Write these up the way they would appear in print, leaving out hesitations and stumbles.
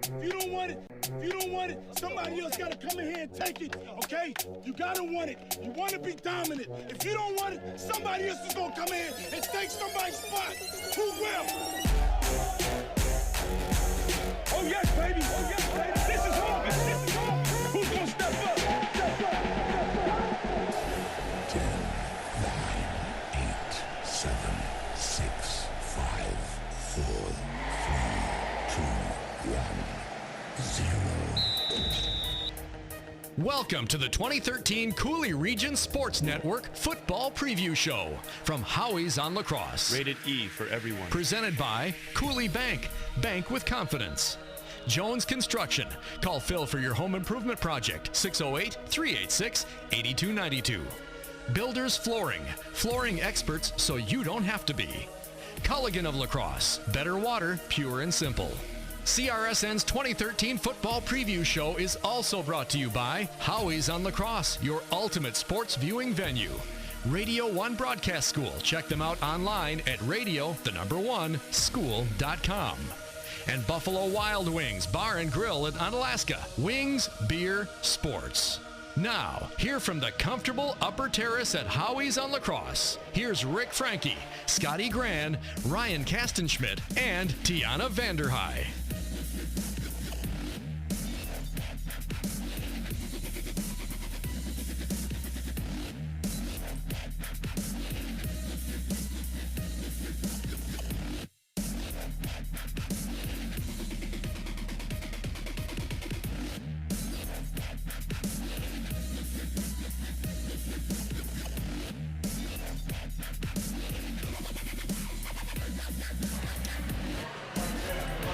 If you don't want it, somebody else got to come in here and take it, okay? You got to want it. You want to be dominant. If you don't want it, somebody else is going to come in and take somebody's spot. Who will? Oh, yes, baby. Oh, yes, baby. This is hard. This is hard. Who's going to step up? Step up. 10, 9, 8, 7, 6, 5, 4, 3, 2, 1, 0. Welcome to the 2013 Coulee Region Sports Network Football Preview Show from Howie's on Lacrosse. Rated E for everyone. Presented by Coulee Bank. Bank with confidence. Jones Construction. Call Phil for your home improvement project. 608-386-8292. Builders Flooring. Flooring experts so you don't have to be. Culligan of Lacrosse. Better water, pure and simple. CRSN's 2013 Football Preview Show is also brought to you by Howie's on Lacrosse, your ultimate sports viewing venue. Radio 1 Broadcast School. Check them out online at radio1school.com. And Buffalo Wild Wings Bar and Grill in Onalaska. Wings, beer, sports. Now, hear from the comfortable upper terrace at Howie's on Lacrosse. Here's Rick Franke, Scotty Gran, Ryan Kastenschmidt, and Tianna Vanderhei.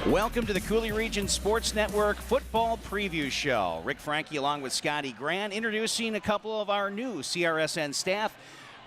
Welcome to the Coulee Region Sports Network Football Preview Show. Rick Franke along with Scotty Gran introducing a couple of our new CRSN staff.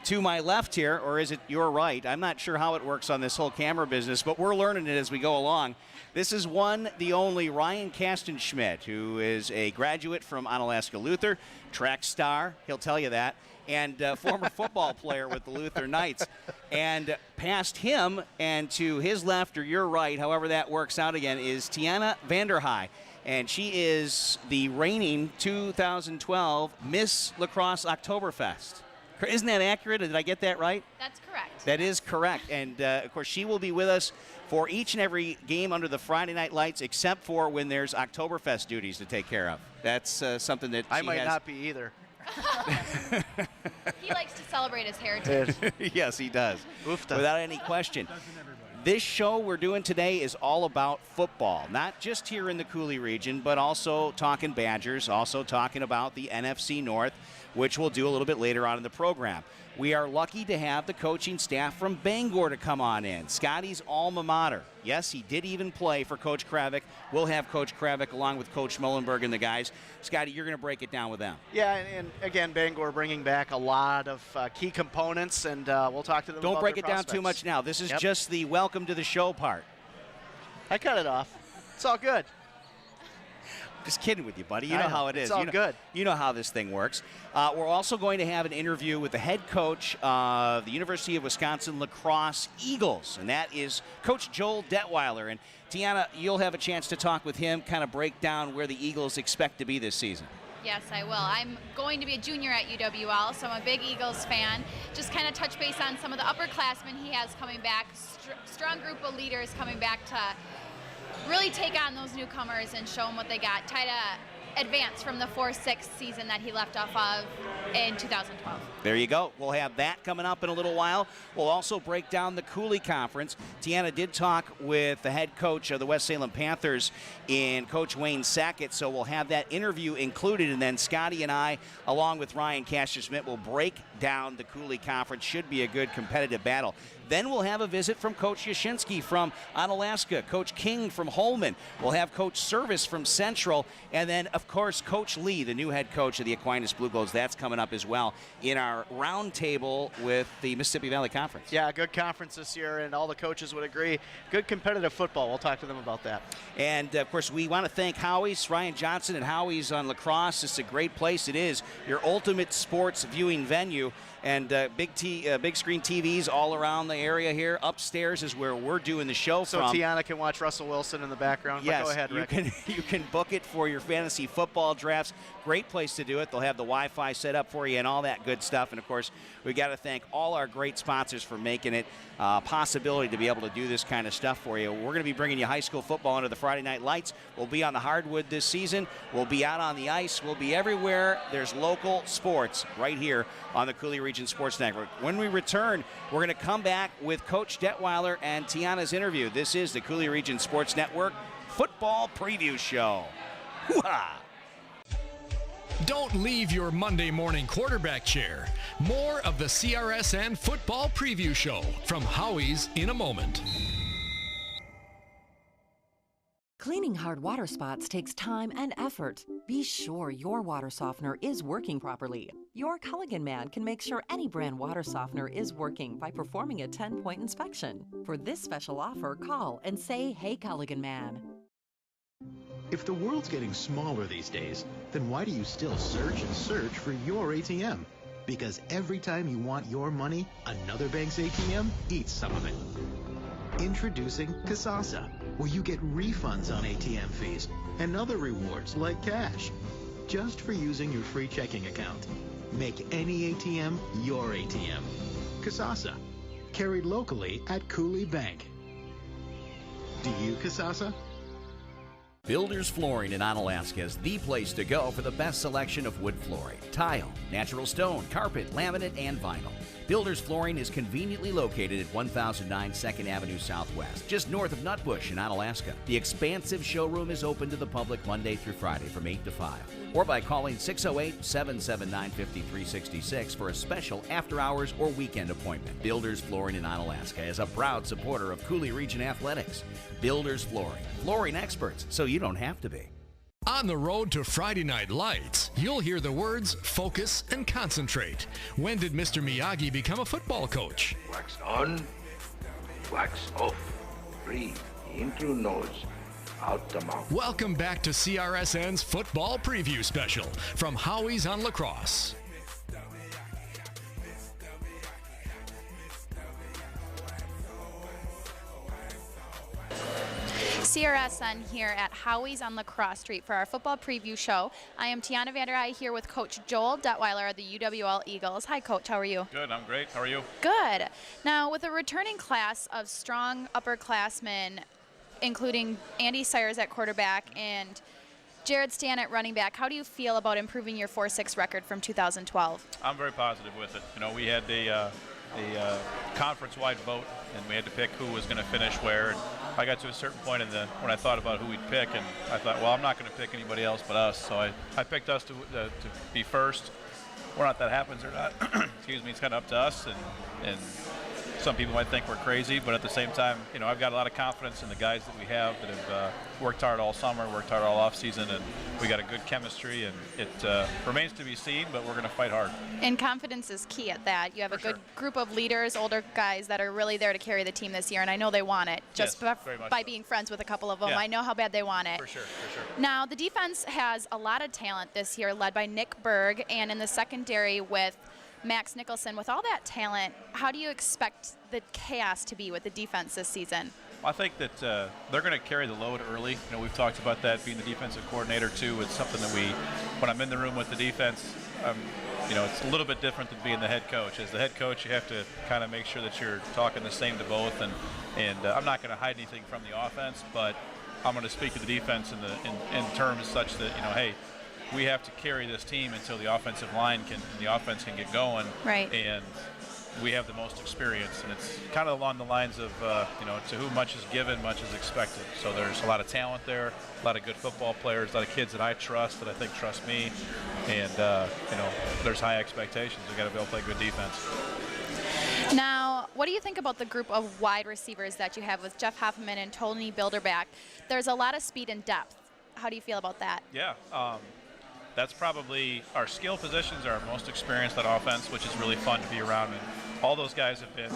To my left here, or is it your right? I'm not sure how it works on this whole camera business, but we're learning it as we go along. This is the only Ryan Kastenschmidt, who is a graduate from Onalaska Luther, track star, he'll tell you that, and former football player with the Luther Knights. And past him and to his left or your right, however that works out again, is Tianna Vanderhei. And she is the reigning 2012 Miss Lacrosse Oktoberfest. Isn't that accurate? Did I get that right? That's correct. That is correct. And, of course, she will be with us for each and every game under the Friday night lights, except for when there's Oktoberfest duties to take care of. That's something that I might not be either. He likes to celebrate his heritage. Yes, he does. Without any question. This show we're doing today is all about football, not just here in the Coulee region, but also talking Badgers, also talking about the NFC North, which we'll do a little bit later on in the program. We are lucky to have the coaching staff from Bangor to come on in. Scotty's alma mater. Yes, he did even play for Coach Kravick. We'll have Coach Kravick along with Coach Mullenberg and the guys. Scotty, you're going to break it down with them. Yeah, and again, Bangor bringing back a lot of key components, and we'll talk to them Don't about break their it down prospects. too much now. This is just the welcome to the show part. I cut it off. It's all good. Just kidding with you, buddy. You know how it is. It's all good. You know how this thing works. We're also going to have an interview with the head coach of the University of Wisconsin Lacrosse Eagles, and that is Coach Joel Detweiler. And Tianna, you'll have a chance to talk with him, kind of break down where the Eagles expect to be this season. Yes, I will. I'm going to be a junior at UWL, so I'm a big Eagles fan. Just kind of touch base on some of the upperclassmen he has coming back. Strong group of leaders coming back to really take on those newcomers and show them what they got. Try to advance from the 4-6 season that he left off of in 2012. There you go. We'll have that coming up in a little while. We'll also break down the Coulee Conference. Tianna did talk with the head coach of the West Salem Panthers in Coach Wayne Sackett, so we'll have that interview included, and then Scotty and I, along with Ryan Kastenschmidt, will break down the Coulee Conference. Should be a good competitive battle. Then we'll have a visit from Coach Yashinsky from Onalaska, Coach King from Holman. We'll have Coach Service from Central, and then, of course, Coach Lee, the new head coach of the Aquinas Blue Goals. That's coming up as well in our roundtable with the Mississippi Valley Conference. Yeah, good conference this year, and all the coaches would agree. Good competitive football. We'll talk to them about that. And, of course, we want to thank Howie's, Ryan Johnson and Howie's on Lacrosse. It's a great place. It is your ultimate sports viewing venue. and big screen TVs all around the area here. Upstairs is where we're doing the show so from. Tianna can watch Russell Wilson in the background. Yes, but go ahead, Rick. you can book it for your fantasy football drafts. Great place to do it. They'll have the Wi-Fi set up for you and all that good stuff. And of course, we got to thank all our great sponsors for making it a possibility to be able to do this kind of stuff for you. We're going to be bringing you high school football under the Friday Night Lights. We'll be on the hardwood this season. We'll be out on the ice. We'll be everywhere. There's local sports right here on the Coulee Region Sports Network. When we return, we're going to come back with Coach Detweiler and Tianna's interview. This is the Coulee Region Sports Network Football Preview Show. Hoo-ha! Don't leave your Monday morning quarterback chair. More of the CRSN Football Preview Show from Howie's in a moment. Cleaning hard water spots takes time and effort. Be sure your water softener is working properly. Your Culligan man can make sure any brand water softener is working by performing a 10-point inspection. For this special offer, call and say, "Hey, Culligan man." If the world's getting smaller these days, then why do you still search and search for your ATM? Because every time you want your money, another bank's ATM eats some of it. Introducing Kasasa, where you get refunds on ATM fees and other rewards like cash, just for using your free checking account. Make any ATM your ATM. Kasasa, carried locally at Coulee Bank. Do you, Kasasa? Builders Flooring in Onalaska is the place to go for the best selection of wood flooring, tile, natural stone, carpet, laminate, and vinyl. Builders Flooring is conveniently located at 1009 2nd Avenue Southwest, just north of Nutbush in Onalaska. The expansive showroom is open to the public Monday through Friday from 8 to 5, or by calling 608-779-5366 for a special after-hours or weekend appointment. Builders Flooring in Onalaska is a proud supporter of Coulee Region Athletics. Builders Flooring, flooring experts, so you don't have to be. On the road to Friday Night Lights, you'll hear the words focus and concentrate. When did Mr. Miyagi become a football coach? Wax on, wax off. Breathe in through nose, out the mouth. Welcome back to CRSN's Football Preview Special from Howie's on Lacrosse. CRSN here at Howie's on Lacrosse Street for our football preview show. I am Tianna Vanderhei here with Coach Joel Detweiler of the UWL Eagles. Hi, Coach. How are you? Good. I'm great. How are you? Good. Now, with a returning class of strong upperclassmen, including Andy Sayers at quarterback and Jared Stan at running back, how do you feel about improving your 4-6 record from 2012? I'm very positive with it. You know, we had a conference-wide vote, and we had to pick who was going to finish where. And I got to a certain point when I thought about who we'd pick, and I thought, well, I'm not going to pick anybody else but us. So I picked us to be first. Whether or not that happens or not, excuse me, it's kind of up to us. And some people might think we're crazy, but at the same time, you know, I've got a lot of confidence in the guys that we have that have worked hard all summer, worked hard all off season, and we got a good chemistry. And it remains to be seen, but we're going to fight hard. And confidence is key at that. You have a good group of leaders, older guys that are really there to carry the team this year, and I know they want it. Just by being friends with a couple of them, I know how bad they want it. For sure. Now, the defense has a lot of talent this year, led by Nick Berg, and in the secondary with Max Nicholson. With all that talent, how do you expect the chaos to be with the defense this season? I think that they're going to carry the load early. You know, we've talked about that being the defensive coordinator too. It's something that when I'm in the room with the defense, you know, it's a little bit different than being the head coach. As the head coach, you have to kind of make sure that you're talking the same to both. And I'm not going to hide anything from the offense, but I'm going to speak to the defense in terms such that, you know, hey, we have to carry this team until the offensive line and the offense can get going. Right. And we have the most experience, and it's kind of along the lines of, you know, to whom much is given, much is expected. So there's a lot of talent there, a lot of good football players, a lot of kids that I trust, that I think trust me, and, you know, there's high expectations. We've got to be able to play good defense. Now, what do you think about the group of wide receivers that you have with Jeff Hoffman and Tony Bilderback? There's a lot of speed and depth. How do you feel about that? Yeah. That's probably our skill positions are our most experienced at offense, which is really fun to be around. And all those guys have been,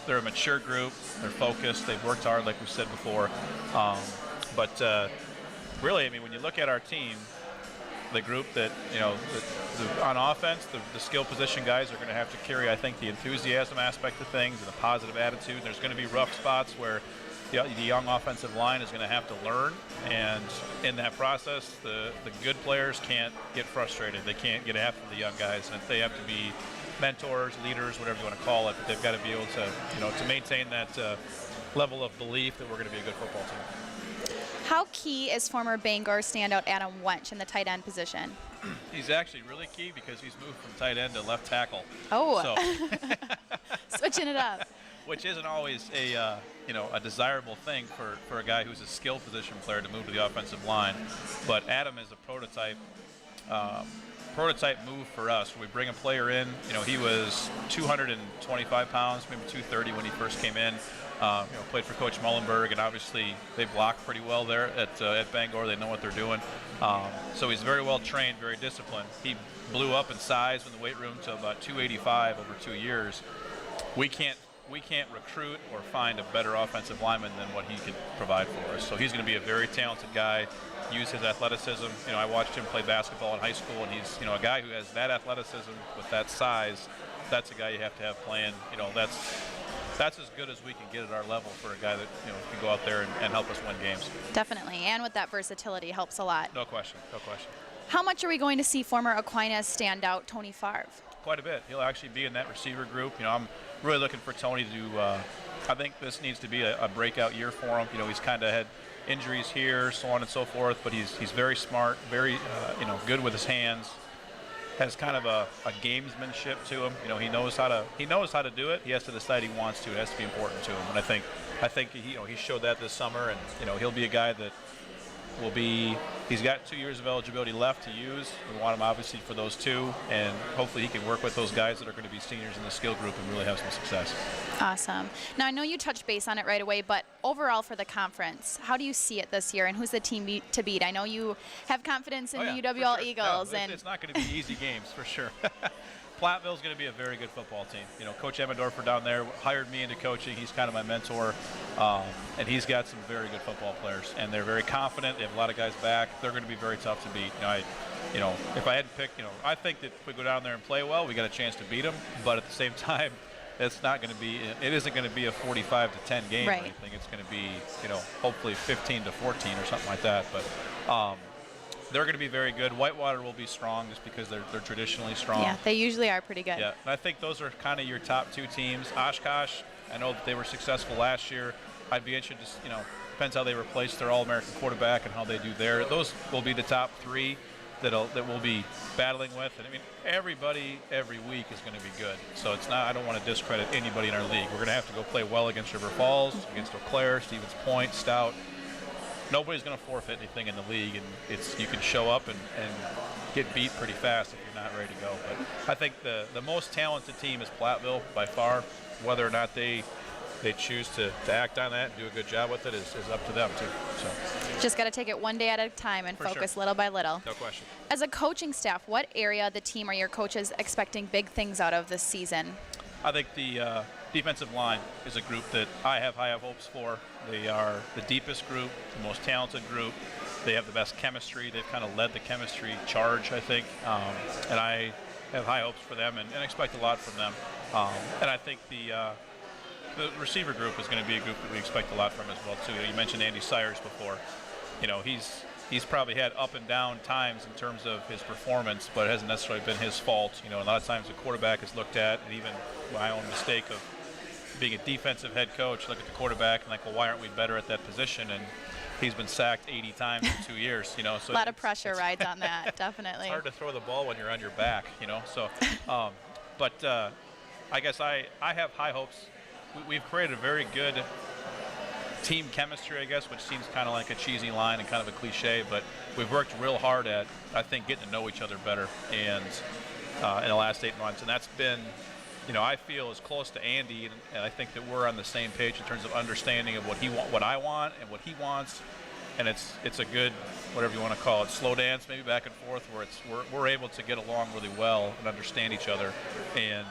they're a mature group, they're focused, they've worked hard like we said before. But really, I mean, when you look at our team, the group that, on offense, the skill position guys are going to have to carry, I think, the enthusiasm aspect of things and the positive attitude. There's going to be rough spots where the young offensive line is going to have to learn, and in that process, the good players can't get frustrated. They can't get after the young guys, and they have to be mentors, leaders, whatever you want to call it. But they've got to be able to maintain that level of belief that we're going to be a good football team. How key is former Bangor standout Adam Wench in the tight end position? He's actually really key because he's moved from tight end to left tackle. Oh, so. Switching it up. Which isn't always a desirable thing for a guy who's a skill position player to move to the offensive line. But Adam is a prototype move for us. We bring a player in. He was 225 pounds, maybe 230 when he first came in. Played for Coach Mullenberg, and obviously they block pretty well there at Bangor. They know what they're doing. So he's very well trained, very disciplined. He blew up in size in the weight room to about 285 over 2 years. We can't recruit or find a better offensive lineman than what he could provide for us. So he's going to be a very talented guy. Use his athleticism. I watched him play basketball in high school, and he's a guy who has that athleticism with that size. That's a guy you have to have playing. That's as good as we can get at our level for a guy that can go out there and help us win games. Definitely, and with that versatility helps a lot. No question, no question. How much are we going to see former Aquinas standout Tony Favre? Quite a bit. He'll actually be in that receiver group. I'm really looking for Tony to I think this needs to be a breakout year for him. He's kind of had injuries here, so on and so forth, but he's very smart, very good with his hands. Has kind of a gamesmanship to him. He knows how to do it. He has to decide he wants to. It has to be important to him. And I think he showed that this summer, and he'll be a guy that will be. He's got 2 years of eligibility left to use. We want him obviously for those 2, and hopefully he can work with those guys that are going to be seniors in the skill group and really have some success. Awesome. Now I know you touched base on it right away, but overall for the conference, how do you see it this year, and who's the team to beat? I know you have confidence in the UWL sure. Eagles, and it's not going to be easy games for sure. Platteville's going to be a very good football team. Coach Emmendorfer down there hired me into coaching. He's kind of my mentor, and he's got some very good football players, and they're very confident. They have a lot of guys back. They're going to be very tough to beat. If I had to pick, I think that if we go down there and play well, we got a chance to beat them. But at the same time, it's not going to be. It isn't going to be a 45-10 game or anything. It's going to be, hopefully 15-14 or something like that. But. They're going to be very good. Whitewater will be strong just because they're traditionally strong. Yeah, they usually are pretty good. Yeah, and I think those are kind of your top 2 teams. Oshkosh, I know that they were successful last year. I'd be interested to, depends how they replace their All-American quarterback and how they do there. Those will be the top 3 that we'll be battling with. And everybody every week is going to be good. So it's not. I don't want to discredit anybody in our league. We're going to have to go play well against River Falls, against Eau Claire, Stevens Point, Stout. Nobody's going to forfeit anything in the league, and you can show up and get beat pretty fast if you're not ready to go. But I think the most talented team is Platteville by far. Whether or not they choose to act on that and do a good job with it is up to them too. So just got to take it one day at a time and focus little by little. No question. As a coaching staff, what area of the team are your coaches expecting big things out of this season? I think the defensive line is a group that I have high hopes for. They are the deepest group, the most talented group. They have the best chemistry. They've kind of led the chemistry charge, I think. And I have high hopes for them and expect a lot from them. And I think the receiver group is going to be a group that we expect a lot from as well, too. You mentioned Andy Sayers before. He's probably had up and down times in terms of his performance, but it hasn't necessarily been his fault. A lot of times the quarterback is looked at, and even my own mistake of being a defensive head coach, look at the quarterback and why aren't we better at that position? And he's been sacked 80 times in 2 years, So a lot of pressure rides on that, definitely. It's hard to throw the ball when you're on your back, So, but I guess I have high hopes. We've created a very good team chemistry, I guess, which seems kind of like a cheesy line and kind of a cliche, but we've worked real hard at, I think, getting to know each other better and in the last 8 months. And that's been, I feel as close to Andy, and I think that we're on the same page in terms of understanding of what I want and what he wants. And it's a good, whatever you want to call it, slow dance, maybe back and forth, where we're able to get along really well and understand each other. And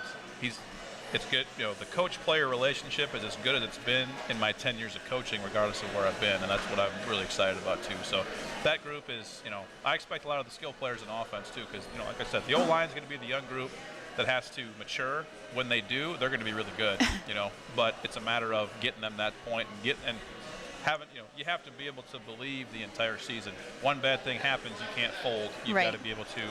it's good. You know, the coach-player relationship is as good as it's been in my 10 years of coaching, regardless of where I've been, and that's what I'm really excited about too. So that group is, you know, I expect a lot of the skill players in offense too, because, you know, like I said, the O-line is going to be the young group that has to mature. When they do, they're going to be really good, you know. But it's a matter of getting them that point and having, you know, you have to be able to believe the entire season. One bad thing happens, you can't fold. You've got to be able to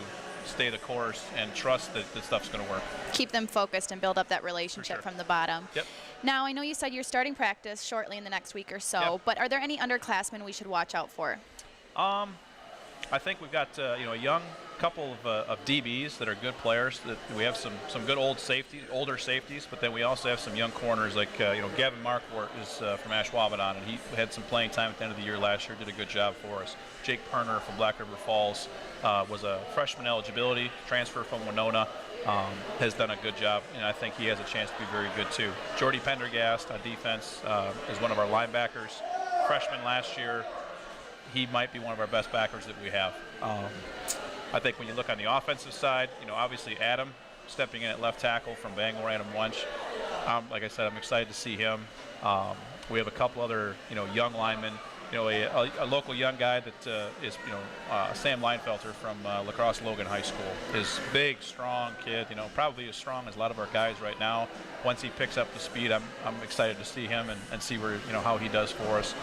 stay the course and trust that the stuff's going to work. Keep them focused and build up that relationship from the bottom. Yep. Now, I know you said you're starting practice shortly in the next week or so, but are there any underclassmen we should watch out for? I think we've got you know, a young couple of DBs that are good players. That we have some good older safeties, but then we also have some young corners like you know, Gavin Markwart is from Ashwaubenon, and he had some playing time at the end of the year last year. Did a good job for us. Jake Perner from Black River Falls was a freshman eligibility transfer from Winona. Has done a good job, and I think he has a chance to be very good too. Jordy Pendergast on defense is one of our linebackers. Freshman last year. He might be one of our best backers that we have. I think when you look on the offensive side, you know, obviously Adam stepping in at left tackle from Bangor, Adam Wunsch. Like I said, I'm excited to see him. We have a couple other, you know, young linemen. You know, a local young guy that is, you know, Sam Leinfelter from La Crosse Logan High School. Is big, strong kid. You know, probably as strong as a lot of our guys right now. Once he picks up the speed, I'm excited to see him and see where, you know, how he does for us.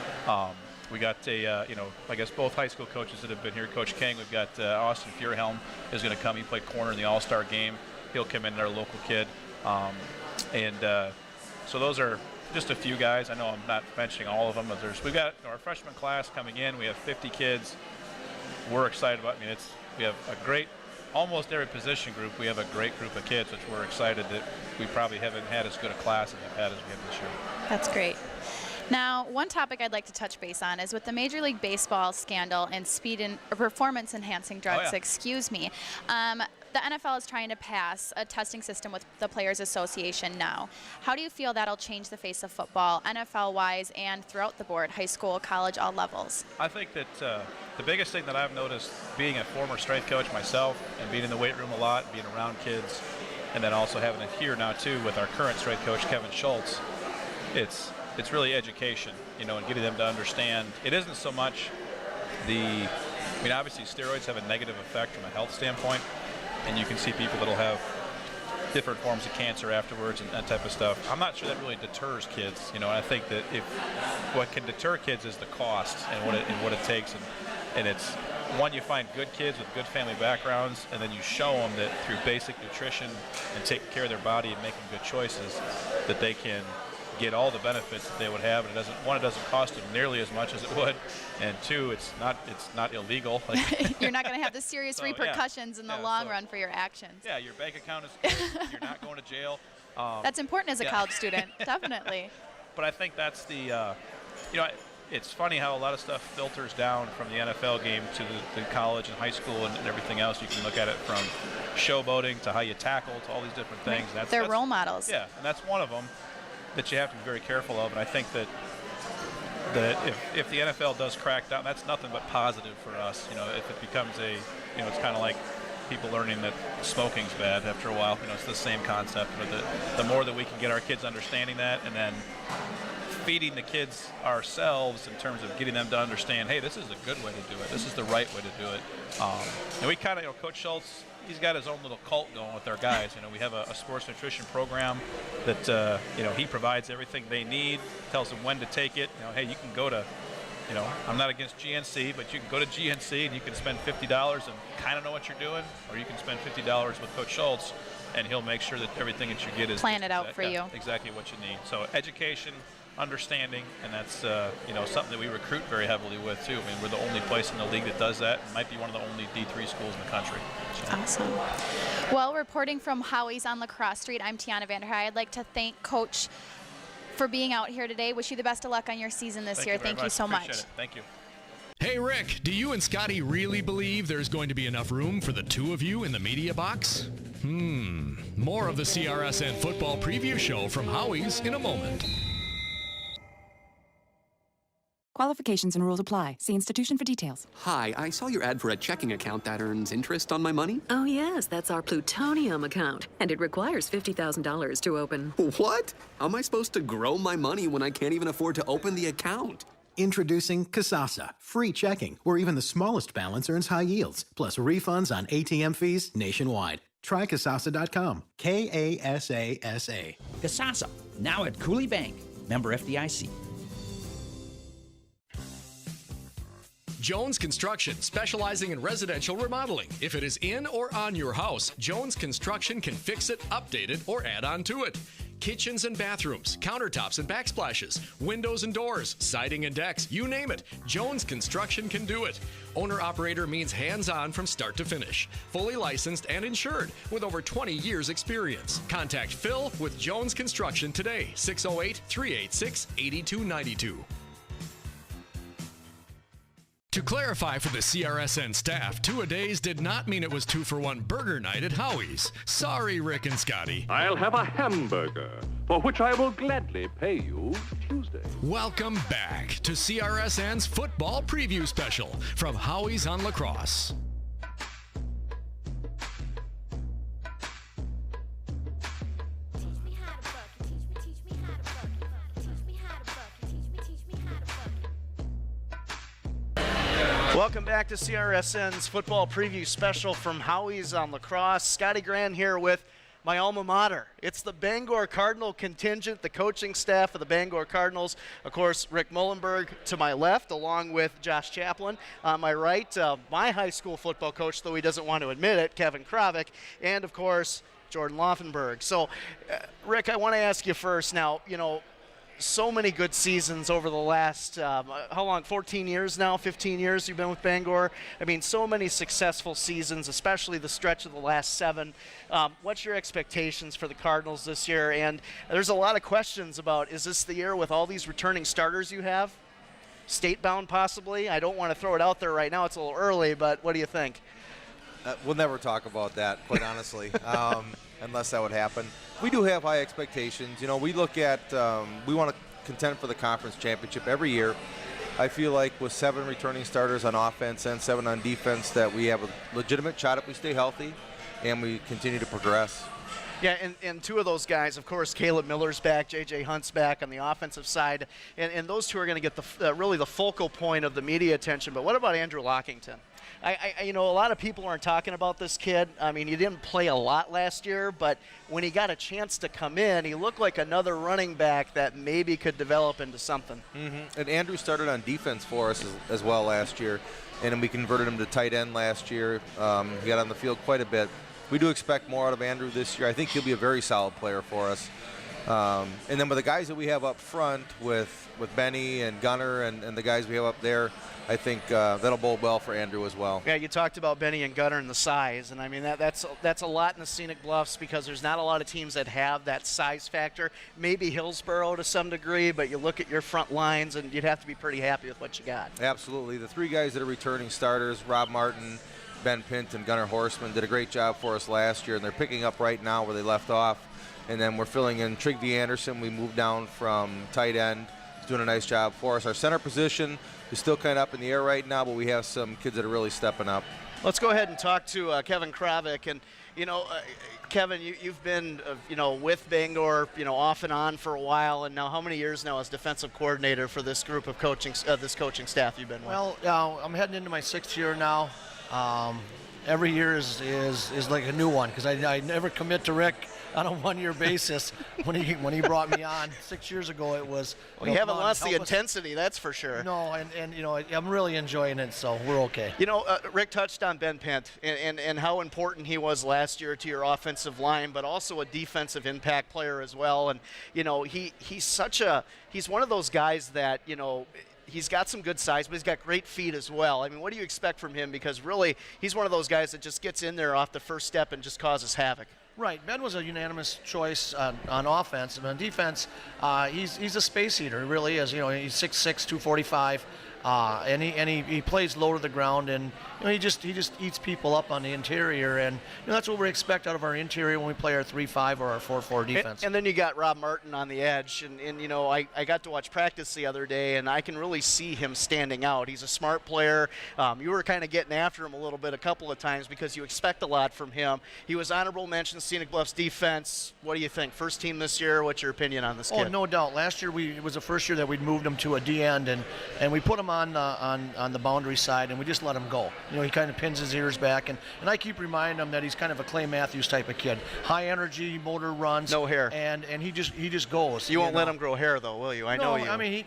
We got a, you know, I guess both high school coaches that have been here. Coach King, we've got Austin Fuhrhelm is going to come. He played corner in the All-Star game. He'll come in, our local kid. So those are just a few guys. I know I'm not mentioning all of them, but we've got our freshman class coming in. We have 50 kids. We're excited about. I mean, we have a great, almost every position group. We have a great group of kids, which we're excited that we probably haven't had as good a class as we've had as we have this year. That's great. Now, one topic I'd like to touch base on is with the Major League Baseball scandal and performance-enhancing drugs, excuse me. The NFL is trying to pass a testing system with the Players Association now. How do you feel that'll change the face of football, NFL-wise, and throughout the board, high school, college, all levels? I think that the biggest thing that I've noticed, being a former strength coach myself and being in the weight room a lot, being around kids, and then also having it here now, too, with our current strength coach, Kevin Schultz, it's really education, you know, and getting them to understand. It isn't so much I mean, obviously steroids have a negative effect from a health standpoint, and you can see people that'll have different forms of cancer afterwards and that type of stuff. I'm not sure that really deters kids, you know, and I think that what can deter kids is the cost and what it takes, and it's, one, you find good kids with good family backgrounds, and then you show them that through basic nutrition and taking care of their body and making good choices, that they can get all the benefits that they would have, and it doesn't cost them nearly as much as it would, and two, it's not illegal. You're not going to have the serious repercussions in the long run for your actions. Yeah, your bank account is good. You're not going to jail. That's important as a college student, definitely. But I think that's the, you know, it's funny how a lot of stuff filters down from the NFL game to the college and high school and everything else. You can look at it from showboating to how you tackle to all these different things. Right. They're role models. Yeah, and that's one of them that you have to be very careful of, and I think that if the NFL does crack down, that's nothing but positive for us. You know, if it becomes you know, it's kind of like people learning that smoking's bad after a while. You know, it's the same concept. But the more that we can get our kids understanding that, and then feeding the kids ourselves in terms of getting them to understand, hey, this is a good way to do it. This is the right way to do it. And we kind of, you know, Coach Schultz, he's got his own little cult going with our guys. You know, we have a sports nutrition program that, you know, he provides everything they need, tells them when to take it. You know, hey, you can go to, you know, I'm not against GNC, but you can go to GNC and you can spend $50 and kind of know what you're doing, or you can spend $50 with Coach Schultz, and he'll make sure that everything that you get is plan it out for you. Exactly what you need. So education, understanding, and that's you know, something that we recruit very heavily with too. I mean, we're the only place in the league that does that, and might be one of the only D3 schools in the country. So. Awesome. Well, reporting from Howie's on La Crosse Street, I'm Tianna Vanderhei. I'd like to thank Coach for being out here today. Wish you the best of luck on your season this year. Thank you so much. Appreciate it. Thank you. Hey Rick, do you and Scotty really believe there's going to be enough room for the two of you in the media box? More of the CRSN football preview show from Howie's in a moment. Qualifications and rules apply. See institution for details. Hi, I saw your ad for a checking account that earns interest on my money. Oh, yes, that's our plutonium account, and it requires $50,000 to open. What? How am I supposed to grow my money when I can't even afford to open the account? Introducing Kasasa, free checking, where even the smallest balance earns high yields, plus refunds on ATM fees nationwide. Try Kasasa.com. Kasasa. Kasasa, now at Coulee Bank. Member FDIC. Jones Construction, specializing in residential remodeling. If it is in or on your house, Jones Construction can fix it, update it, or add on to it. Kitchens and bathrooms, countertops and backsplashes, windows and doors, siding and decks, you name it, Jones Construction can do it. Owner-operator means hands-on from start to finish. Fully licensed and insured with over 20 years experience. Contact Phil with Jones Construction today, 608-386-8292. To clarify for the CRSN staff, 2-a-days did not mean it was 2-for-1 burger night at Howie's. Sorry, Rick and Scotty. I'll have a hamburger, for which I will gladly pay you Tuesday. Welcome back to CRSN's Football Preview Special from Howie's on La Crosse. Welcome back to CRSN's Football Preview Special from Howie's on La Crosse. Scotty Gran here with my alma mater. It's the Bangor Cardinal contingent, the coaching staff of the Bangor Cardinals. Of course, Rick Mullenberg to my left, along with Josh Chaplin. On my right, my high school football coach, though he doesn't want to admit it, Kevin Krovic. And, of course, Jordan Laufenberg. So, Rick, I want to ask you first now, so many good seasons over the last, how long, 14 years now, 15 years you've been with Bangor? I mean, so many successful seasons, especially the stretch of the last 7. What's your expectations for the Cardinals this year? And there's a lot of questions about, is this the year with all these returning starters you have? State-bound possibly? I don't want to throw it out there right now. It's a little early, but what do you think? We'll never talk about that, quite honestly, unless that would happen. We do have high expectations. We look at, we want to contend for the conference championship every year. I feel like with 7 returning starters on offense and 7 on defense that we have a legitimate shot if we stay healthy and we continue to progress. Yeah, and 2 of those guys, of course, Caleb Miller's back, J.J. Hunt's back on the offensive side, and those 2 are going to get really the focal point of the media attention. But what about Andrew Lockington? A lot of people aren't talking about this kid. I mean, he didn't play a lot last year, but when he got a chance to come in, he looked like another running back that maybe could develop into something. Mm-hmm. And Andrew started on defense for us as well last year, and then we converted him to tight end last year. He got on the field quite a bit. We do expect more out of Andrew this year. I think he'll be a very solid player for us. And then with the guys that we have up front with Benny and Gunner and the guys we have up there, I think that'll bode well for Andrew as well. Yeah, you talked about Benny and Gunner and the size, and I mean that's a lot in the Scenic Bluffs because there's not a lot of teams that have that size factor. Maybe Hillsborough to some degree, but you look at your front lines and you'd have to be pretty happy with what you got. Absolutely. The 3 guys that are returning starters, Rob Martin, Ben Pint, and Gunnar Horseman, did a great job for us last year, and they're picking up right now where they left off. And then we're filling in Trigby Anderson. We moved down from tight end. He's doing a nice job for us. Our center position is still kind of up in the air right now, but we have some kids that are really stepping up. Let's go ahead and talk to Kevin Krovic. And, Kevin, you've been, with Bangor, off and on for a while. And now how many years now as defensive coordinator for this group of coaching staff you've been with? Well, I'm heading into my 6th year now. Every year is like a new one because I never commit to Rick on a 1-year basis. when he brought me on 6 years ago, it was. We haven't lost the intensity, that's for sure. No, and I'm really enjoying it, so we're okay. Rick touched on Ben Pint and how important he was last year to your offensive line, but also a defensive impact player as well. And he's one of those guys that he's got some good size, but he's got great feet as well. I mean, what do you expect from him? Because really, he's one of those guys that just gets in there off the first step and just causes havoc. Right. Ben was a unanimous choice on offense. And on defense, he's a space eater. He really is. He's 6'6", 245. And he plays low to the ground, and he just eats people up on the interior, and that's what we expect out of our interior when we play our 3-5 or our 4-4 defense. And then you got Rob Martin on the edge, and I got to watch practice the other day, and I can really see him standing out. He's a smart player. You were kind of getting after him a little bit a couple of times because you expect a lot from him. He was honorable mention Scenic Bluffs defense. What do you think? First team this year. What's your opinion on this kid? Oh, no doubt. Last year it was the first year that we'd moved him to a D end, and we put him on the boundary side, and we just let him go. He kind of pins his ears back, and I keep reminding him that he's kind of a Clay Matthews type of kid. High energy, motor runs. No hair. And he just goes. You won't let him grow hair, though, will you? I know you. I mean,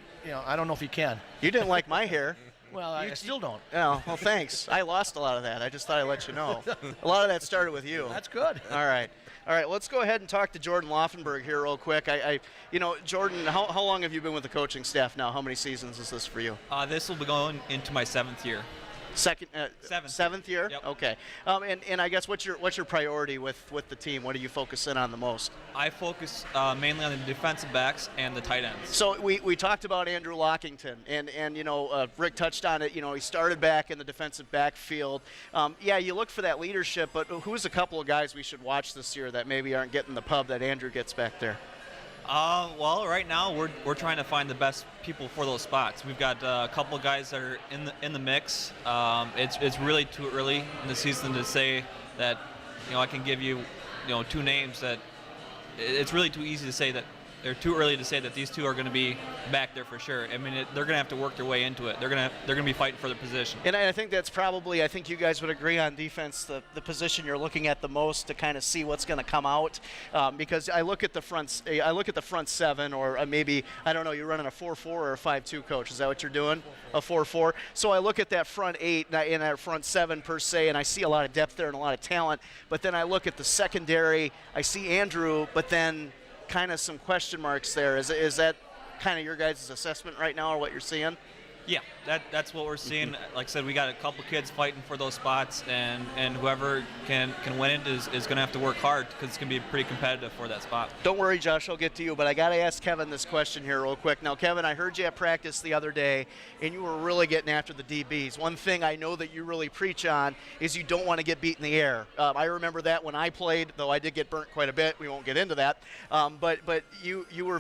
I don't know if he can. You didn't like my hair. Well, I still don't. Oh, well, thanks. I lost a lot of that. I just thought I'd let you know. A lot of that started with you. That's good. All right, let's go ahead and talk to Jordan Laufenberg here real quick. Jordan, how long have you been with the coaching staff now? How many seasons is this for you? This will be going into my 7th year. Seventh year? Yep. Okay. And I guess what's your priority with the team? What do you focus in on the most? I focus mainly on the defensive backs and the tight ends. So we talked about Andrew Lockington, and Rick touched on it. He started back in the defensive backfield. You look for that leadership, but who's a couple of guys we should watch this year that maybe aren't getting the pub that Andrew gets back there? Well, right now we're trying to find the best people for those spots. We've got a couple of guys that are in the mix. It's really too early in the season to say that I can give you 2 names. That it's really too easy to say that. They're too early to say that these 2 are going to be back there for sure. I mean, they're going to have to work their way into it. They're going to be fighting for their position. And I think that's probably, I think you guys would agree on defense, the position you're looking at the most to kind of see what's going to come out. Because I look at the front 7, or maybe, I don't know, you're running a 4-4 or a 5-2, coach. Is that what you're doing? A 4-4. So I look at that front 8 and that front 7 per se, and I see a lot of depth there and a lot of talent. But then I look at the secondary, I see Andrew, but then kind of some question marks there. Is that kind of your guys' assessment right now, or what you're seeing? Yeah, that's what we're seeing. Like I said, we got a couple kids fighting for those spots, and whoever can win it is going to have to work hard, because it's going to be pretty competitive for that spot. Don't worry, Josh, I'll get to you, but I got to ask Kevin this question here real quick. Now, Kevin, I heard you at practice the other day, and you were really getting after the DBs. One thing I know that you really preach on is you don't want to get beat in the air. I remember that when I played, though I did get burnt quite a bit. We won't get into that. But you were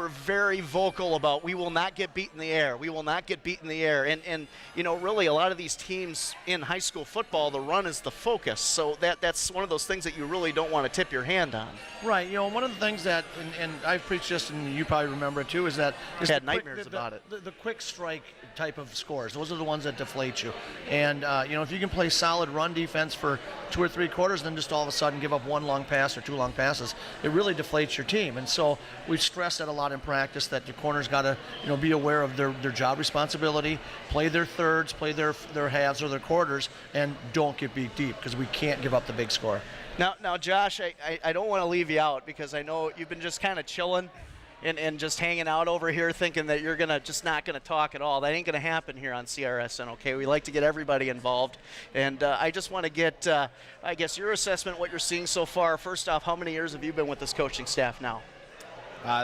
very vocal about, we will not get beat in the air. We will not get beat in the air. And really a lot of these teams in high school football, the run is the focus. So that's one of those things that you really don't want to tip your hand on. Right. One of the things that, and I've preached this, and you probably remember it too, is that I had nightmares about it. The quick strike type of scores. Those are the ones that deflate you. And if you can play solid run defense for 2 or 3 quarters, then just all of a sudden give up 1 long pass or 2 long passes, it really deflates your team. And so we stress that a lot in practice, that your corners got to be aware of their job responsibility, play their thirds, play their halves or their quarters, and don't get beat deep, because we can't give up the big score. Now, Josh, I don't want to leave you out, because I know you've been just kind of chilling and just hanging out over here thinking that you're just not going to talk at all. That ain't going to happen here on CRSN, okay? We like to get everybody involved. And I just want to get, I guess, your assessment, what you're seeing so far. First off, how many years have you been with this coaching staff now?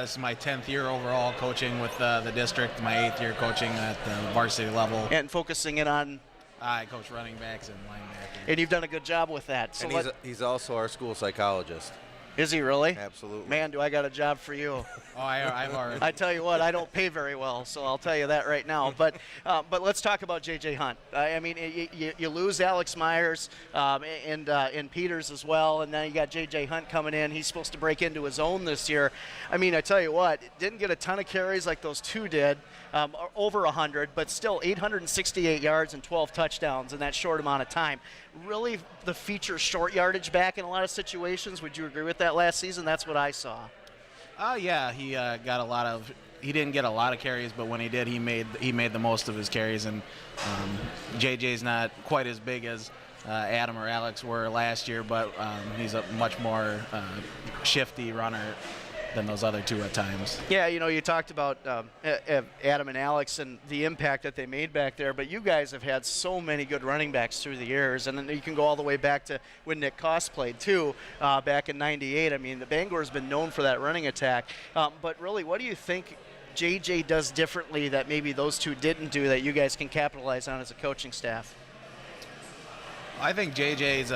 This is my 10th year overall coaching with the district, my 8th year coaching at the varsity level. And focusing in on? I coach running backs and linebackers. And you've done a good job with that. So and he's also our school psychologist. Is he really? Absolutely. Man, do I got a job for you. Oh, I've already. I tell you what, I don't pay very well, so I'll tell you that right now. But let's talk about J.J. Hunt. I mean, you lose Alex Myers and Peters as well, and now you got J.J. Hunt coming in. He's supposed to break into his own this year. I mean, I tell you what, didn't get a ton of carries like those 2 did, over 100, but still 868 yards and 12 touchdowns in that short amount of time. Really, the feature short yardage back in a lot of situations. Would you agree with that last season? That's what I saw. Yeah, he got a lot of. He didn't get a lot of carries, but when he did, he made the most of his carries. And JJ's not quite as big as Adam or Alex were last year, but he's a much more shifty runner than those other 2 at times. Yeah, you talked about Adam and Alex and the impact that they made back there, but you guys have had so many good running backs through the years, and then you can go all the way back to when Nick Crosse played too, back in '98. I mean, the Bangor's been known for that running attack. But really, what do you think JJ does differently that maybe those two didn't do that you guys can capitalize on as a coaching staff? I think JJ's,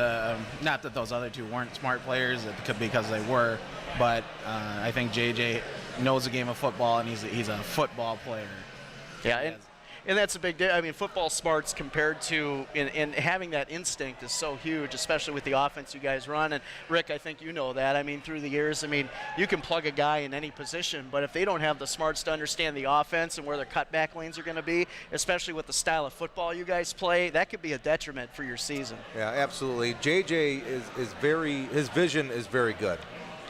not that those other two weren't smart players, because they were, but I think JJ knows the game of football, and he's a football player. Yeah, and that's a big deal. I mean, football smarts compared to, and having that instinct is so huge, especially with the offense you guys run. And Rick, I think you know that. I mean, through the years, I mean, you can plug a guy in any position, but if they don't have the smarts to understand the offense and where their cutback lanes are going to be, especially with the style of football you guys play, that could be a detriment for your season. Yeah, absolutely. JJ his vision is very good.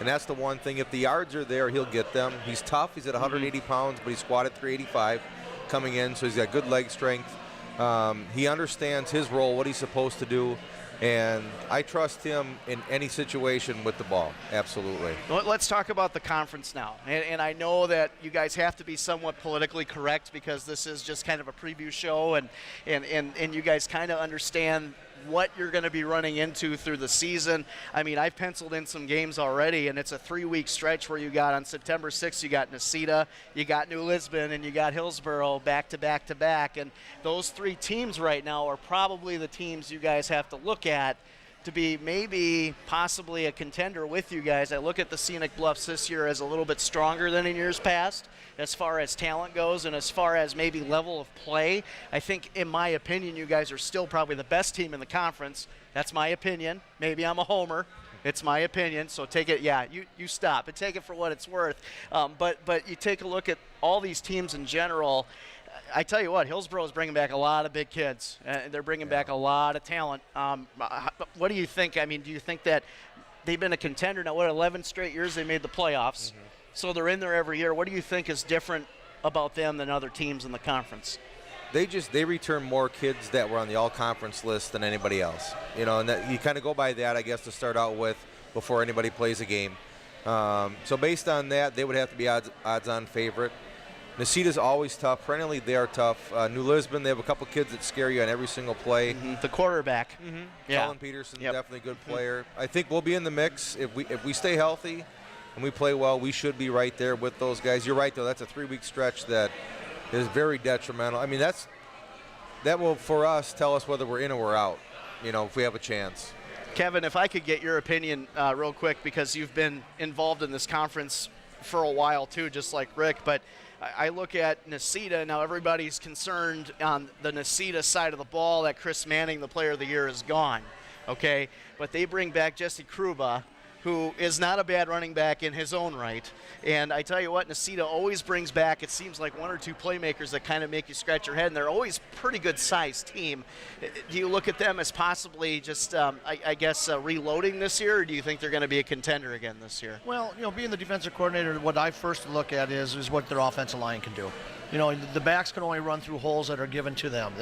And that's the one thing. If the yards are there, he'll get them. He's tough. He's at 180 pounds, but he squatted 385 coming in, so he's got good leg strength. He understands his role, what he's supposed to do, and I trust him in any situation with the ball. Absolutely. Well, let's talk about the conference now. And I know that you guys have to be somewhat politically correct because this is just kind of a preview show, and you guys kind of understand what you're going to be running into through the season. I mean, I've penciled in some games already, and it's a 3-week stretch where you got on September 6th, you got Necedah, you got New Lisbon, and you got Hillsboro back to back to back. And those three teams right now are probably the teams you guys have to look at to be maybe possibly a contender with you guys. I look at the Scenic Bluffs this year as a little bit stronger than in years past as far as talent goes and as far as maybe level of play. I think, in my opinion, you guys are still probably the best team in the conference. That's my opinion. Maybe I'm a homer. It's my opinion, so take it, you stop and take it for what it's worth. But you take a look at all these teams in general. I tell you what, Hillsboro is bringing back a lot of big kids. They're bringing back a lot of talent. What do you think? I mean, do you think that they've been a contender now? What, 11 straight years they made the playoffs? Mm-hmm. So they're in there every year. What do you think is different about them than other teams in the conference? They return more kids that were on the all-conference list than anybody else. You know, and that, you kind of go by that, I guess, to start out with before anybody plays a game. So based on that, they would have to be odds-on favorite. Necedah's always tough. Perennially, they are tough. New Lisbon, they have a couple kids that scare you on every single play. Mm-hmm. The quarterback. Mm-hmm. Yeah. Colin Peterson's definitely a good player. I think we'll be in the mix. If we stay healthy and we play well, we should be right there with those guys. You're right, though. That's a 3-week stretch that is very detrimental. I mean, that will, for us, tell us whether we're in or we're out, you know, if we have a chance. Kevin, if I could get your opinion real quick, because you've been involved in this conference for a while, too, just like Rick, but I look at Necedah. Now everybody's concerned on the Necedah side of the ball that Chris Manning, the player of the year, is gone, okay? But they bring back Jesse Kruba, who is not a bad running back in his own right. And I tell you what, Necedah always brings back, it seems like, 1 or 2 playmakers that kind of make you scratch your head, and they're always pretty good-sized team. Do you look at them as possibly just, I guess, reloading this year, or do you think they're going to be a contender again this year? Well, you know, being the defensive coordinator, what I first look at is what their offensive line can do. You know, the backs can only run through holes that are given to them.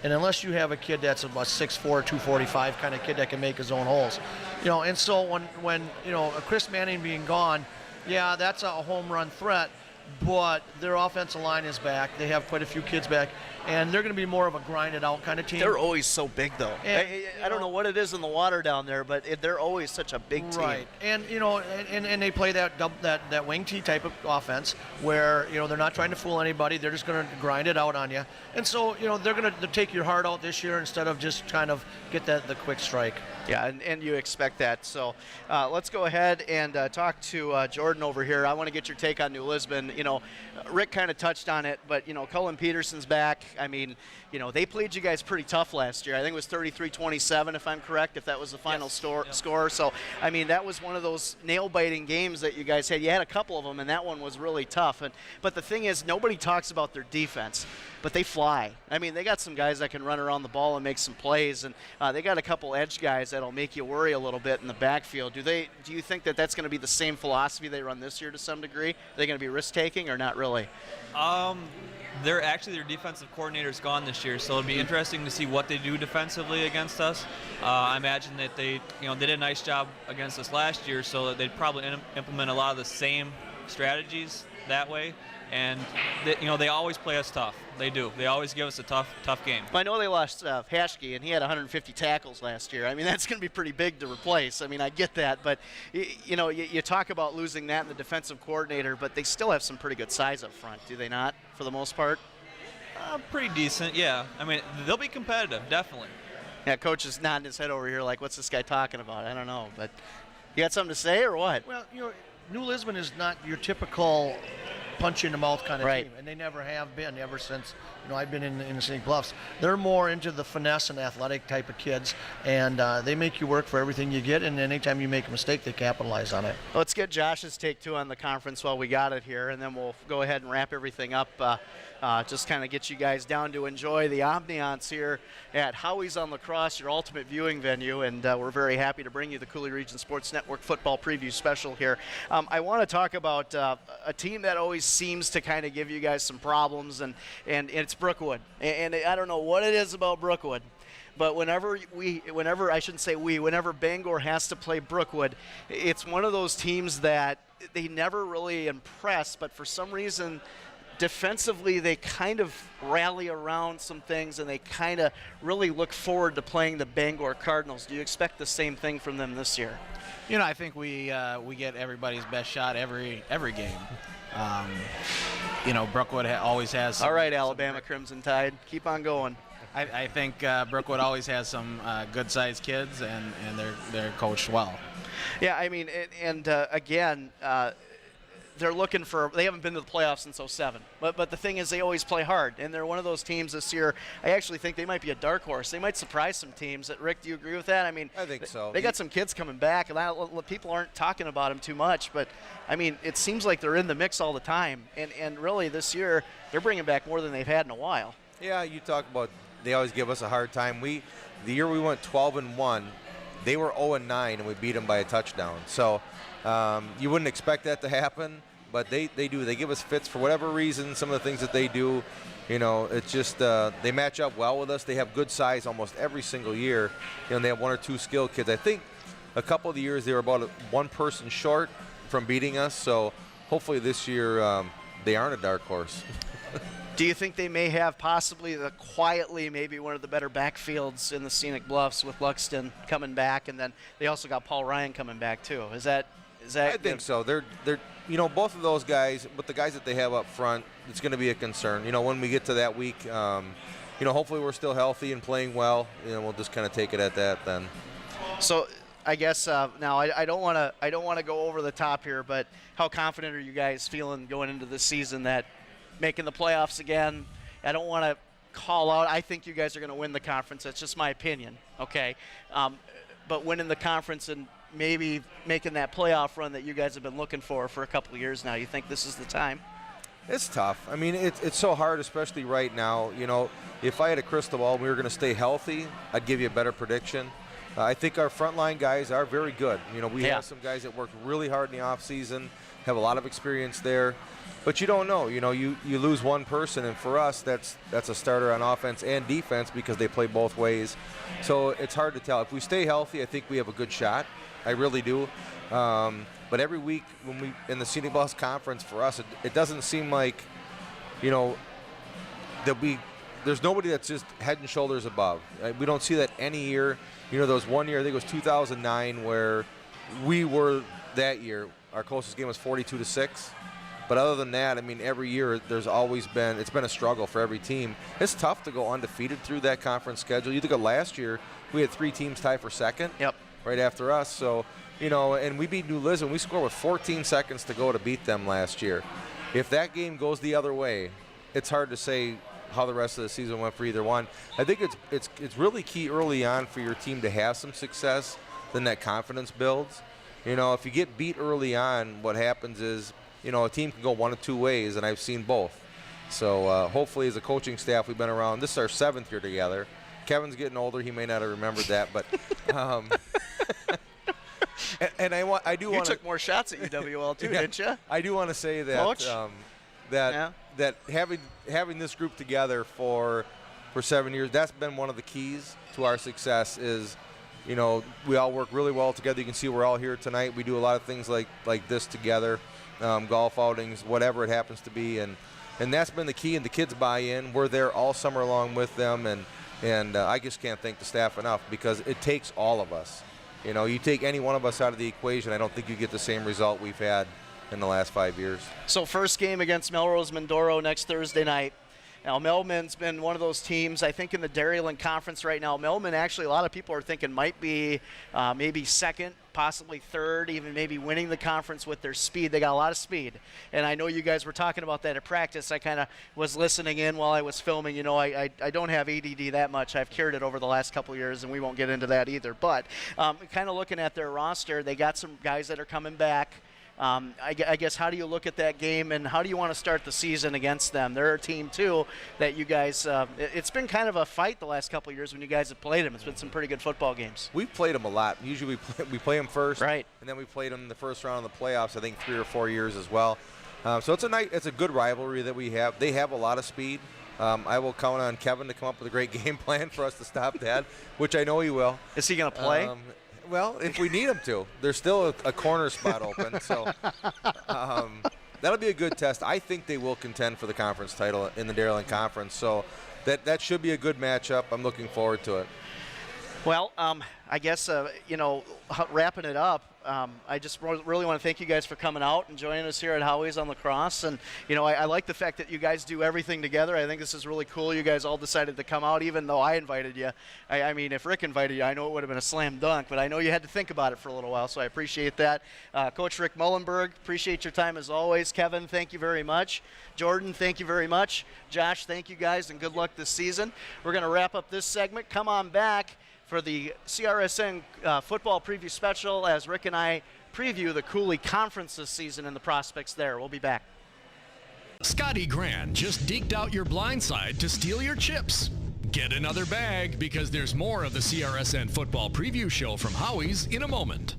And unless you have a kid that's about 6'4", 245 kind of kid that can make his own holes. You know, and so when you know, Chris Manning being gone, yeah, that's a home run threat, but their offensive line is back. They have quite a few kids back, and they're going to be more of a grinded out kind of team. They're always so big, though. And, I don't know what it is in the water down there, but they're always such a big team. Right, and you know, and they play that wing T type of offense where, you know, they're not trying to fool anybody. They're just going to grind it out on you. And so, you know, they're going to take your heart out this year instead of just kind of get the quick strike. Yeah, and you expect that. So let's go ahead and talk to Jordan over here. I want to get your take on New Lisbon. You know, Rick kind of touched on it, but, you know, Cullen Peterson's back. I mean, you know, they played you guys pretty tough last year. I think it was 33-27, if I'm correct, if that was the final score. So, I mean, that was one of those nail-biting games that you guys had. You had a couple of them, and that one was really tough. But the thing is, nobody talks about their defense, but they fly. I mean, they got some guys that can run around the ball and make some plays, and they got a couple edge guys that'll make you worry a little bit in the backfield. Do you think that that's going to be the same philosophy they run this year to some degree? Are they going to be risk-taking or not really? Their defensive coordinator's gone this year, so it'll be interesting to see what they do defensively against us. I imagine that they did a nice job against us last year, so that they'd probably implement a lot of the same strategies that way. And they always play us tough. They do. They always give us a tough game. I know they lost Hashke, and he had 150 tackles last year. I mean, that's going to be pretty big to replace. I mean, I get that, but you talk about losing that in the defensive coordinator, but they still have some pretty good size up front, do they not? For the most part. Pretty decent, yeah. I mean, they'll be competitive, definitely. Yeah, coach is nodding his head over here like, what's this guy talking about? I don't know, but you got something to say or what? Well, New Lisbon is not your typical punch in the mouth kind of team, and they never have been ever since I've been in the Scenic Bluffs. They're more into the finesse and athletic type of kids, and they make you work for everything you get, and anytime you make a mistake, they capitalize on it. Let's get Josh's take too on the conference while we got it here, and then we'll go ahead and wrap everything up. Just kind of get you guys down to enjoy the ambiance here at Howie's on Lacrosse, your ultimate viewing venue, and we're very happy to bring you the Coulee Region Sports Network football preview special here. I want to talk about a team that always seems to kind of give you guys some problems, and it's Brookwood. And I don't know what it is about Brookwood, but whenever Bangor has to play Brookwood, it's one of those teams that they never really impress, but for some reason defensively they kind of rally around some things, and they kind of really look forward to playing the Bangor Cardinals. Do you expect the same thing from them this year? I think we get everybody's best shot every game. Brookwood always has. All right, Alabama Crimson Tide, keep on going. I think Brookwood always has some good-sized kids, and they're coached well. Yeah, I mean, again, they're looking for. They haven't been to the playoffs since '07, but the thing is, they always play hard, and they're one of those teams this year. I actually think they might be a dark horse. They might surprise some teams. Rick, do you agree with that? I mean, I think so. They got some kids coming back, and people aren't talking about them too much. But I mean, it seems like they're in the mix all the time, and really this year they're bringing back more than they've had in a while. Yeah, you talk about they always give us a hard time. The year we went 12-1, they were 0-9, and we beat them by a touchdown. So you wouldn't expect that to happen. But they do. They give us fits for whatever reason. Some of the things that they do, it's just they match up well with us. They have good size almost every single year. They have one or two skilled kids. I think a couple of the years they were about one person short from beating us. So hopefully this year they aren't a dark horse. Do you think they may have possibly quietly maybe one of the better backfields in the Scenic Bluffs with Luxton coming back, and then they also got Paul Ryan coming back too? Is that? I think so. They're both of those guys, but the guys that they have up front, it's going to be a concern. When we get to that week, hopefully we're still healthy and playing well. We'll just kind of take it at that then. So I guess now I don't want to go over the top here, but how confident are you guys feeling going into this season that making the playoffs again? I don't want to call out. I think you guys are going to win the conference. That's just my opinion. Okay, but winning the conference and maybe making that playoff run that you guys have been looking for a couple of years now. You think this is the time? It's tough. I mean, it's so hard, especially right now. If I had a crystal ball and we were going to stay healthy, I'd give you a better prediction. I think our frontline guys are very good. We have some guys that worked really hard in the offseason, have a lot of experience there. But you don't know. You lose one person, and for us, that's a starter on offense and defense because they play both ways. So it's hard to tell. If we stay healthy, I think we have a good shot. I really do. But every week when we in the Scenic Bluffs Conference, for us, it doesn't seem like, there's nobody that's just head and shoulders above. We don't see that any year. There was one year, I think it was 2009, where we were that year. Our closest game was 42-6. But other than that, I mean, every year it's been a struggle for every team. It's tough to go undefeated through that conference schedule. You look at last year, we had 3 teams tie for second. Yep. Right after us. So, and we beat New Lisbon. We scored with 14 seconds to go to beat them last year. If that game goes the other way, it's hard to say how the rest of the season went for either one. I think it's really key early on for your team to have some success, then that confidence builds. If you get beat early on, what happens is, a team can go one of two ways, and I've seen both. So hopefully as a coaching staff, we've been around. This is our 7th year together. Kevin's getting older. He may not have remembered that, but and I do want to. You took more shots at UWL too, didn't you? I do want to say that Coach? that having this group together for 7 years, that's been one of the keys to our success. Is we all work really well together. You can see we're all here tonight. We do a lot of things like this together. golf outings, whatever it happens to be, and that's been the key, and the kids buy in. We're there all summer long with them, and I just can't thank the staff enough, because it takes all of us. You know, you take any one of us out of the equation, I don't think you get the same result we've had in the last 5 years. So first game against Melrose Mindoro next Thursday night. Now, Melman's been one of those teams, I think, in the Dairyland Conference right now. Melman, actually, a lot of people are thinking might be maybe second, possibly third, even maybe winning the conference with their speed. They got a lot of speed. And I know you guys were talking about that at practice. I kind of was listening in while I was filming. You know, I don't have ADD that much. I've cured it over the last couple of years, and we won't get into that either. But kind of looking at their roster, they got some guys that are coming back. I guess, how do you look at that game, and how do you want to start the season against them? They're a team, too, that you guys it's been kind of a fight the last couple of years when you guys have played them. It's been some pretty good football games. We've played them a lot. Usually we play them first, right, and then we played them in the first round of the playoffs, I think 3 or 4 years as well. So it's a good rivalry that we have. They have a lot of speed. I will count on Kevin to come up with a great game plan for us to stop that, which I know he will. Is he going to play? Well, if we need him to. There's still a corner spot open, so that'll be a good test. I think they will contend for the conference title in the Dairyland Conference, so that should be a good matchup. I'm looking forward to it. Well, I guess, you know, wrapping it up, I just really want to thank you guys for coming out and joining us here at Howie's on Lacrosse. And, you know, I like the fact that you guys do everything together. I think this is really cool. You guys all decided to come out, even though I invited you. I mean, if Rick invited you, I know it would have been a slam dunk, but I know you had to think about it for a little while, so I appreciate that. Coach Rick Mullenberg, appreciate your time as always. Kevin, thank you very much. Jordan, thank you very much. Josh, thank you guys, and good luck this season. We're going to wrap up this segment. Come on back for the CRSN football preview special as Rick and I preview the Coulee Conference this season and the prospects there. We'll be back. Scotty Gran just deked out your blind side to steal your chips. Get another bag, because there's more of the CRSN football preview show from Howie's in a moment.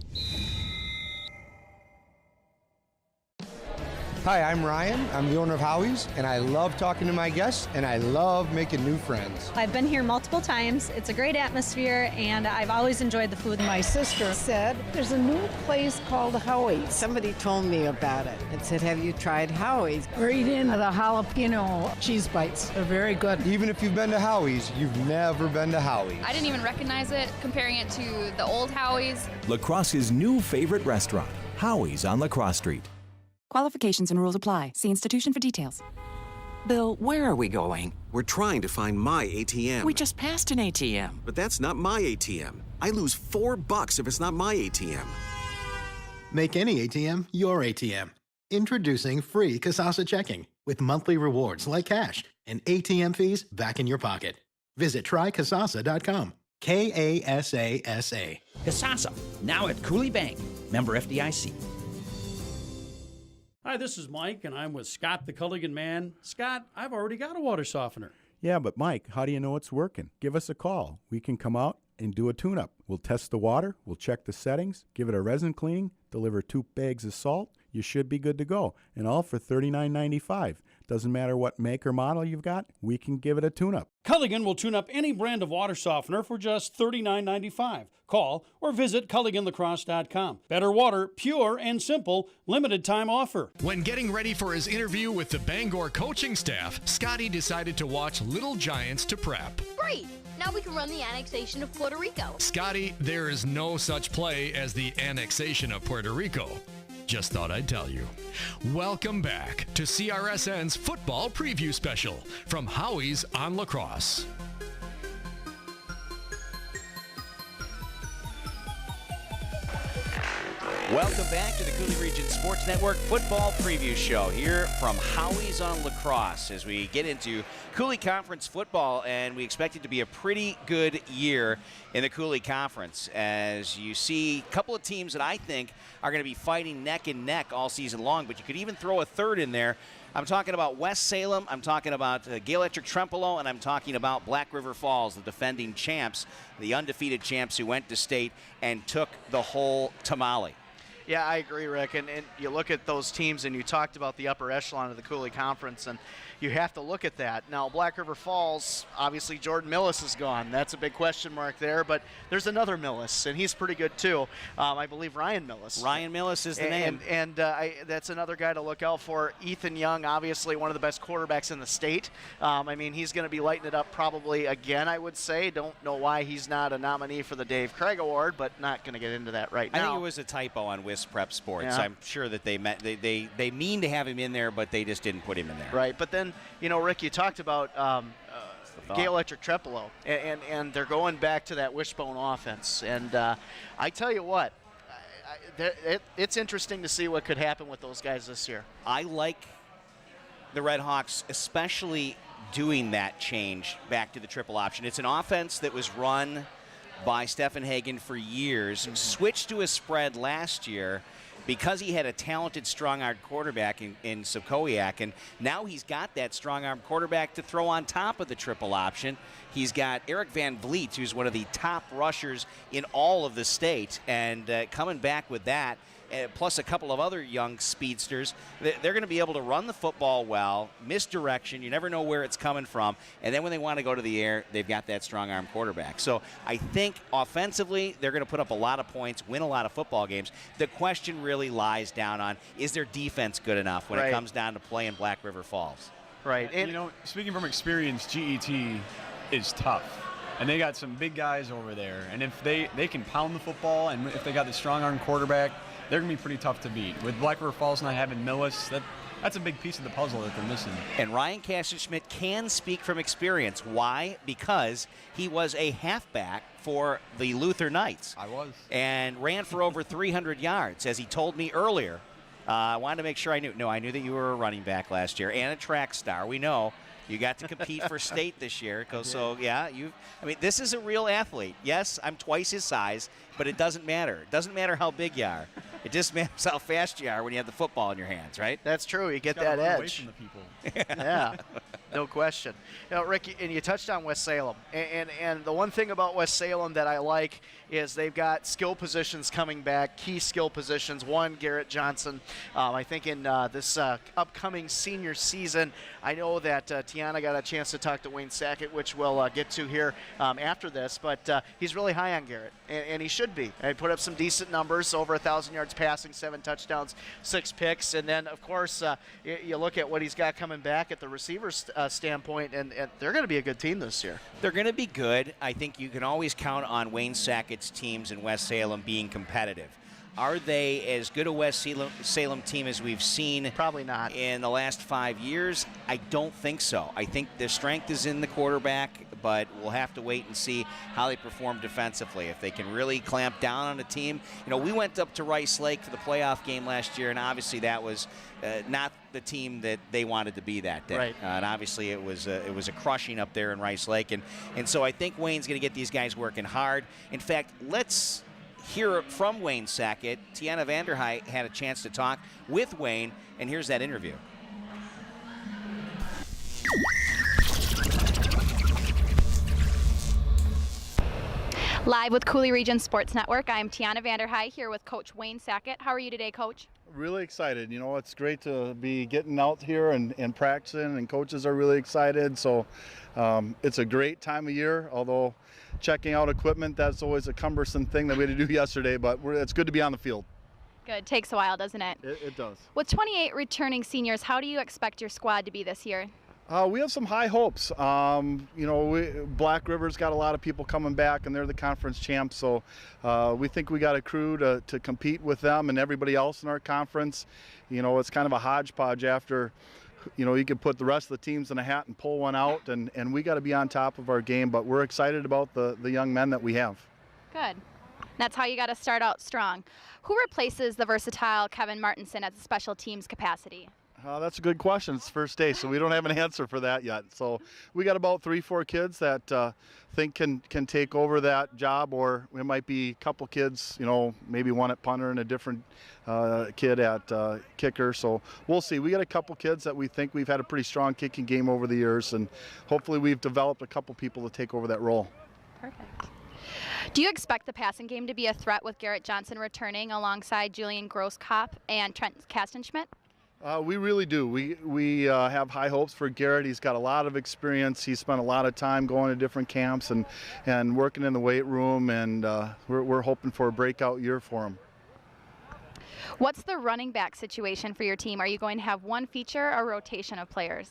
Hi, I'm Ryan. I'm the owner of Howie's, and I love talking to my guests, and I love making new friends. I've been here multiple times. It's a great atmosphere, and I've always enjoyed the food. My sister said, there's a new place called Howie's. Somebody told me about it and said, have you tried Howie's? We're eating the jalapeno cheese bites. They're very good. Even if you've been to Howie's, you've never been to Howie's. I didn't even recognize it, comparing it to the old Howie's. La Crosse's new favorite restaurant, Howie's on La Crosse Street. Qualifications and rules apply. See institution for details. Bill, where are we going? We're trying to find my ATM. We just passed an ATM. But that's not my ATM. I lose $4 if it's not my ATM. Make any ATM your ATM. Introducing free Kasasa checking with monthly rewards like cash and ATM fees back in your pocket. Visit trykasasa.com. K-A-S-A-S-A. Kasasa, now at Coulee Bank. Member FDIC. Hi, this is Mike, and I'm with Scott the Culligan Man. Scott, I've already got a water softener. Yeah, but Mike, how do you know it's working? Give us a call. We can come out and do a tune-up. We'll test the water, we'll check the settings, give it a resin cleaning, deliver 2 bags of salt. You should be good to go, and all for $39.95. Doesn't matter what make or model you've got, we can give it a tune-up. Culligan will tune up any brand of water softener for just $39.95. Call or visit CulliganLacrosse.com. Better water, pure and simple, limited time offer. When getting ready for his interview with the Bangor coaching staff, Scotty decided to watch Little Giants to prep. Great! Now we can run the annexation of Puerto Rico. Scotty, there is no such play as the annexation of Puerto Rico. Just thought I'd tell you. Welcome back to CRSN's football preview special from Howie's on Lacrosse. Welcome back to the Coulee Region Sports Network Football Preview Show here from Howie's on Lacrosse as we get into Coulee Conference football, and we expect it to be a pretty good year in the Coulee Conference as you see a couple of teams that I think are going to be fighting neck and neck all season long, but you could even throw a third in there. I'm talking about West Salem, I'm talking about Gale Electric Trempealeau, and I'm talking about Black River Falls, the defending champs, the undefeated champs who went to state and took the whole tamale. Yeah, I agree, Rick. And you look at those teams, and you talked about the upper echelon of the Coulee Conference, and you have to look at that. Now, Black River Falls, obviously Jordan Millis is gone. That's a big question mark there, but there's another Millis, and he's pretty good too. I believe Ryan Millis. Ryan Millis is the name. And that's another guy to look out for. Ethan Young, obviously one of the best quarterbacks in the state. I mean, he's going to be lighting it up probably again, I would say. Don't know why he's not a nominee for the Dave Craig Award, but not going to get into that right now. I think it was a typo on WIS Prep Sports. Yeah. I'm sure that they mean to have him in there, but they just didn't put him in there. Right, but then, Rick, you talked about Gay Electric Trepolo, and they're going back to that wishbone offense. And I tell you what, it's interesting to see what could happen with those guys this year. I like the Red Hawks, especially doing that change back to the triple option. It's an offense that was run by Stephen Hagan for years, switched to a spread last year because he had a talented strong-armed quarterback in Sokowiak, and now he's got that strong-armed quarterback to throw on top of the triple option. He's got Eric Van Vliet, who's one of the top rushers in all of the state, and coming back with that, plus a couple of other young speedsters, they're going to be able to run the football well, misdirection, you never know where it's coming from, and then when they want to go to the air, they've got that strong-arm quarterback. So I think offensively, they're going to put up a lot of points, win a lot of football games. The question really lies down on, is their defense good enough when it comes down to play in Black River Falls? Right. And, speaking from experience, GET is tough. And they got some big guys over there. And if they can pound the football, and if they got the strong-arm quarterback, they're going to be pretty tough to beat. With Black River Falls not having Millis, that's a big piece of the puzzle that they're missing. And Ryan Kastenschmidt can speak from experience. Why? Because he was a halfback for the Luther Knights. I was. And ran for over 300 yards, as he told me earlier. I wanted to make sure I knew. No, I knew that you were a running back last year and a track star. We know. You got to compete for state this year. So, yeah, this is a real athlete. Yes, I'm twice his size, but it doesn't matter. It doesn't matter how big you are. It just matters how fast you are when you have the football in your hands, right? That's true. You get that edge. Away from the people. Yeah, no question. Rick, and you touched on West Salem. And the one thing about West Salem that I like is they've got skill positions coming back, key skill positions. One, Garrett Johnson. I think in this upcoming senior season, I know that Tianna got a chance to talk to Wayne Sackett, which we'll get to here after this. But he's really high on Garrett, and he should be. He put up some decent numbers, over 1,000 yards passing, 7 touchdowns, 6 picks. And then, of course, you look at what he's got coming back at the receivers standpoint, and they're going to be a good team this year. They're going to be good. I think you can always count on Wayne Sackett's teams in West Salem being competitive. Are they as good a West Salem team as we've seen? Probably not. In the last 5 years? I don't think so. I think their strength is in the quarterback, but we'll have to wait and see how they perform defensively. If they can really clamp down on a team. We went up to Rice Lake for the playoff game last year, and obviously that was not the team that they wanted to be that day. Right. And obviously it was a crushing up there in Rice Lake. And so I think Wayne's going to get these guys working hard. In fact, let's hear from Wayne Sackett. Tianna Vanderhei had a chance to talk with Wayne, and here's that interview. Live with Coulee Region Sports Network, I'm Tianna Vanderhei here with Coach Wayne Sackett. How are you today, Coach? Really excited. It's great to be getting out here and practicing, and coaches are really excited. So it's a great time of year, although checking out equipment, that's always a cumbersome thing that we had to do yesterday, but it's good to be on the field. Good. Takes a while, doesn't it? It does. With 28 returning seniors, how do you expect your squad to be this year? We have some high hopes. Black River's got a lot of people coming back, and they're the conference champs. So we think we got a crew to compete with them and everybody else in our conference. It's kind of a hodgepodge after, you can put the rest of the teams in a hat and pull one out, and we got to be on top of our game. But we're excited about the young men that we have. Good. That's how you got to start out strong. Who replaces the versatile Kevin Martinson at the special teams capacity? That's a good question. It's the first day, so we don't have an answer for that yet. So we got about 3-4 kids that think can take over that job, or it might be a couple kids, maybe one at punter and a different kid at kicker. So we'll see. We got a couple kids that we think we've had a pretty strong kicking game over the years, and hopefully we've developed a couple people to take over that role. Perfect. Do you expect the passing game to be a threat with Garrett Johnson returning alongside Julian Grosskopf and Trent Kastenschmidt? We really do. We have high hopes for Garrett. He's got a lot of experience. He's spent a lot of time going to different camps and working in the weight room, and we're hoping for a breakout year for him. What's the running back situation for your team? Are you going to have one feature or rotation of players?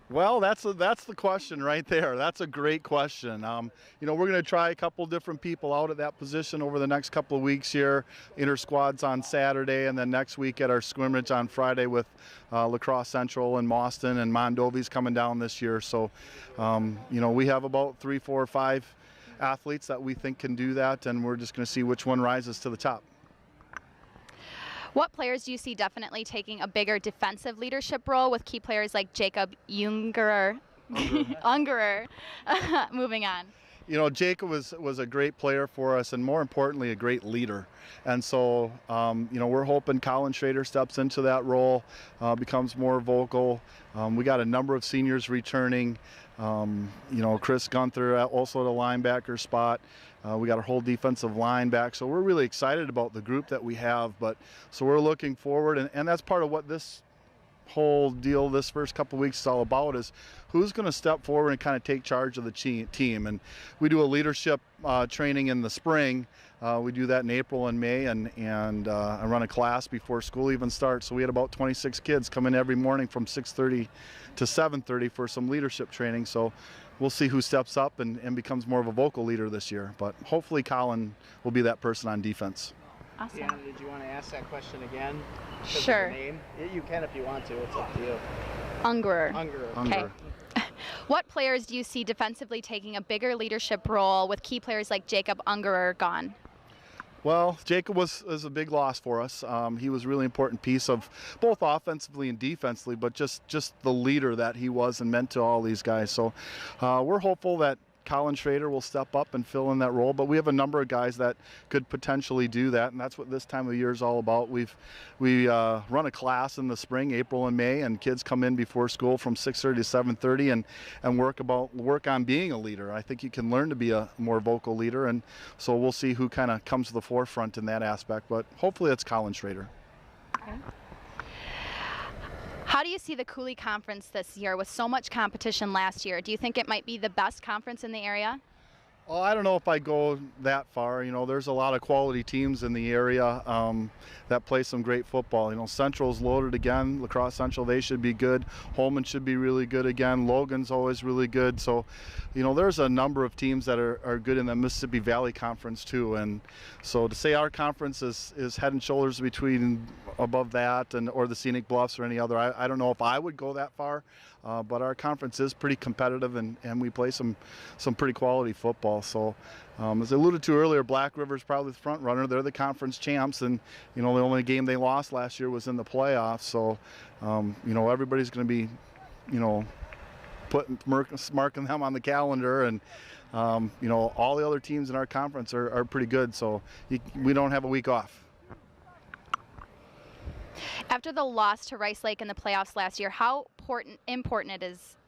Well, that's the question right there. That's a great question. We're going to try a couple different people out at that position over the next couple of weeks here. Inter squads on Saturday, and then next week at our scrimmage on Friday with La Crosse Central and Mauston, and Mondovi's coming down this year. So, we have about 3, 4, 5 athletes that we think can do that, and we're just going to see which one rises to the top. What players do you see definitely taking a bigger defensive leadership role with key players like Jacob Ungerer moving on? Jacob was a great player for us, and more importantly, a great leader. And so, we're hoping Colin Schrader steps into that role, becomes more vocal. We got a number of seniors returning. Chris Gunther also at a linebacker spot. We got our whole defensive line back. So we're really excited about the group that we have. So we're looking forward, and that's part of what this whole deal this first couple of weeks is all about, is who's going to step forward and kind of take charge of the team. And we do a leadership training in the spring. We do that in April and May, and I run a class before school even starts. So we had about 26 kids come in every morning from 6:30 to 7:30 for some leadership training. So we'll see who steps up and becomes more of a vocal leader this year. But hopefully Colin will be that person on defense. Awesome. Tianna, did you want to ask that question again? Sure. Name? You can if you want to. It's up to you. Ungerer. Okay. What players do you see defensively taking a bigger leadership role with key players like Jacob Ungerer gone? Well, Jacob was a big loss for us. He was a really important piece of both offensively and defensively, but just the leader that he was and meant to all these guys. So we're hopeful that Colin Schrader will step up and fill in that role, but we have a number of guys that could potentially do that, and that's what this time of year is all about. We run a class in the spring, April and May, and kids come in before school from 6:30 to 7:30 and work on being a leader. I think you can learn to be a more vocal leader, and so we'll see who kind of comes to the forefront in that aspect, but hopefully it's Colin Schrader. Okay. How do you see the Coulee Conference this year with so much competition last year? Do you think it might be the best conference in the area? Well, I don't know if I go that far. There's a lot of quality teams in the area that play some great football. Central's loaded again. La Crosse Central, they should be good. Holman should be really good again. Logan's always really good. So, there's a number of teams that are good in the Mississippi Valley Conference too. And so to say our conference is head and shoulders above that or the Scenic Bluffs or any other, I don't know if I would go that far. But our conference is pretty competitive, and we play some pretty quality football. So, as I alluded to earlier, Black River's probably the front runner. They're the conference champs, and the only game they lost last year was in the playoffs. So, everybody's going to be, marking them on the calendar, and all the other teams in our conference are pretty good. So we don't have a week off. After the loss to Rice Lake in the playoffs last year, how important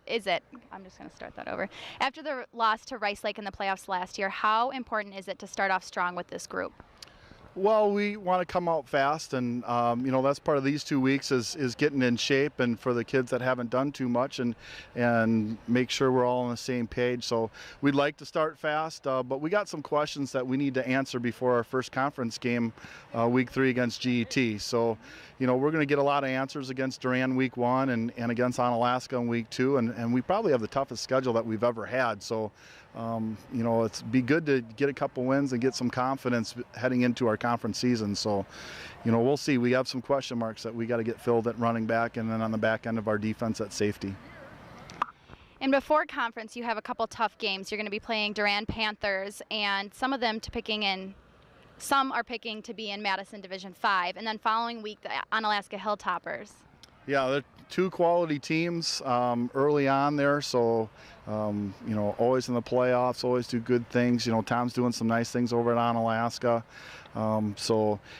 is it? I'm just going to start that over. After the loss to Rice Lake in the playoffs last year, how important is it to start off strong with this group? Well, we want to come out fast, and that's part of these 2 weeks is getting in shape, and for the kids that haven't done too much, and make sure we're all on the same page. So we'd like to start fast, but we got some questions that we need to answer before our first conference game, week 3 against GET. So we're going to get a lot of answers against Duran week 1 and against Onalaska in week 2, and we probably have the toughest schedule that we've ever had. So it's be good to get a couple wins and get some confidence heading into our conference season. So, we'll see. We have some question marks that we got to get filled at running back, and then on the back end of our defense at safety. And before conference, you have a couple tough games. You're going to be playing Duran Panthers, and some are picking to be in Madison Division 5, and then following week the Onalaska Hilltoppers. Yeah, they're two quality teams early on there, so always in the playoffs, always do good things. Tom's doing some nice things over at Onalaska.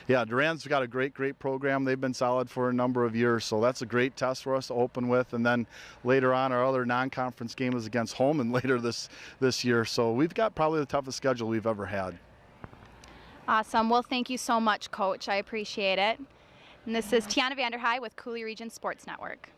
Duran's got a great program. They've been solid for a number of years, so that's a great test for us to open with. And then later on, our other non-conference game is against Holman later this year. So we've got probably the toughest schedule we've ever had. Awesome. Well, thank you so much, Coach. I appreciate it. And this is Tianna Vanderhei with Coulee Region Sports Network.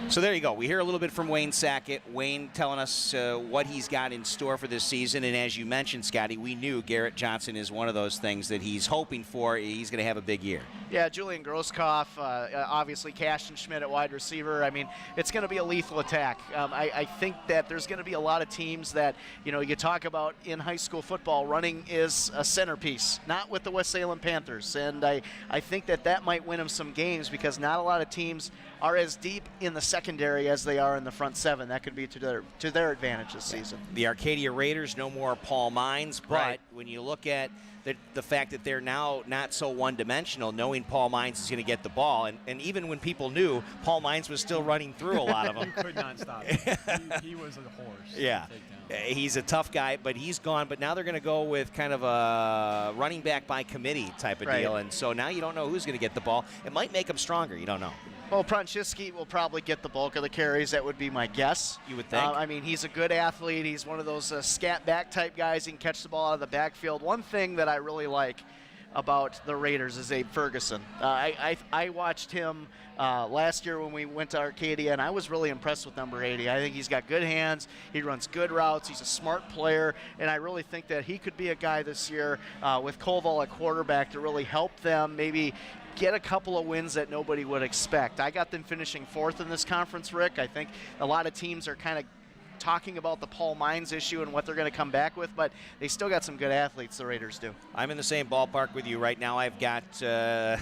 So there you go. We hear a little bit from Wayne Sackett. Wayne telling us what he's got in store for this season. And as you mentioned, Scotty, we knew Garrett Johnson is one of those things that he's hoping for. He's going to have a big year. Yeah, Julian Grosskopf, obviously Kastenschmidt at wide receiver. I mean, it's going to be a lethal attack. I think that there's going to be a lot of teams that, you talk about in high school football, running is a centerpiece, not with the West Salem Panthers. And I think that might win them some games because not a lot of teams are as deep in the secondary as they are in the front seven. That could be to their advantage this season. The Arcadia Raiders, no more Paul Mines, but when you look at the fact that they're now not so one-dimensional, knowing Paul Mines is going to get the ball, and even when people knew, Paul Mines was still running through a lot of them. Could not stop him. He was a horse. Yeah. He's a tough guy, but he's gone. But now they're going to go with kind of a running back by committee type of deal, and so now you don't know who's going to get the ball. It might make them stronger. You don't know. Well, Pronchiski will probably get the bulk of the carries. That would be my guess. You would think. I mean, he's a good athlete. He's one of those scat back type guys. He can catch the ball out of the backfield. One thing that I really like about the Raiders is Abe Ferguson. I watched him last year when we went to Arcadia, and I was really impressed with number 80. I think he's got good hands. He runs good routes. He's a smart player, and I really think that he could be a guy this year with Koval at quarterback to really help them maybe get a couple of wins that nobody would expect. I got them finishing 4th in this conference, Rick. I think a lot of teams are kind of talking about the Paul Mines issue and what they're going to come back with, but they still got some good athletes, the Raiders do. I'm in the same ballpark with you right now. I've got, and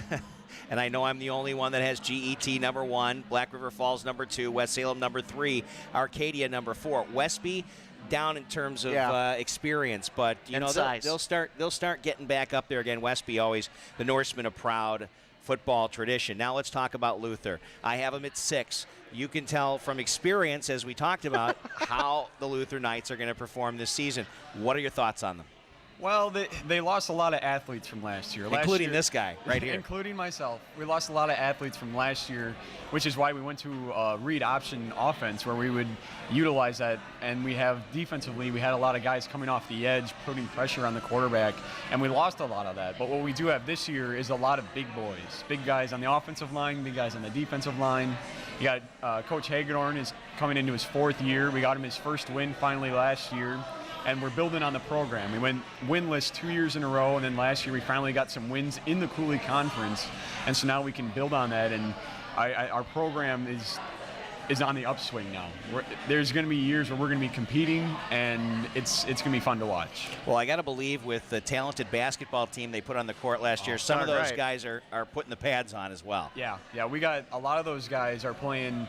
I know I'm the only one that has GET number 1, Black River Falls number 2, West Salem number 3, Arcadia number 4. Westby down in terms of experience, but they'll start getting back up there again. Westby always the Norseman of proud football tradition. Now let's talk about Luther. I have them at 6. You can tell from experience, as we talked about, how the Luther Knights are going to perform this season. What are your thoughts on them? Well, they lost a lot of athletes from last year. Including this guy right here. Including myself. We lost a lot of athletes from last year, which is why we went to a read option offense where we would utilize that. And we have defensively, we had a lot of guys coming off the edge, putting pressure on the quarterback, and we lost a lot of that. But what we do have this year is a lot of big boys. Big guys on the offensive line, big guys on the defensive line. You got Coach Hagedorn is coming into his 4th year. We got him his first win finally last year. And we're building on the program. We went winless 2 years in a row, and then last year we finally got some wins in the Coulee Conference, and so now we can build on that. And our program is on the upswing now. There's going to be years where we're going to be competing, and it's going to be fun to watch. Well, I got to believe with the talented basketball team they put on the court last year, some of those guys are putting the pads on as well. Yeah, we got a lot of those guys are playing.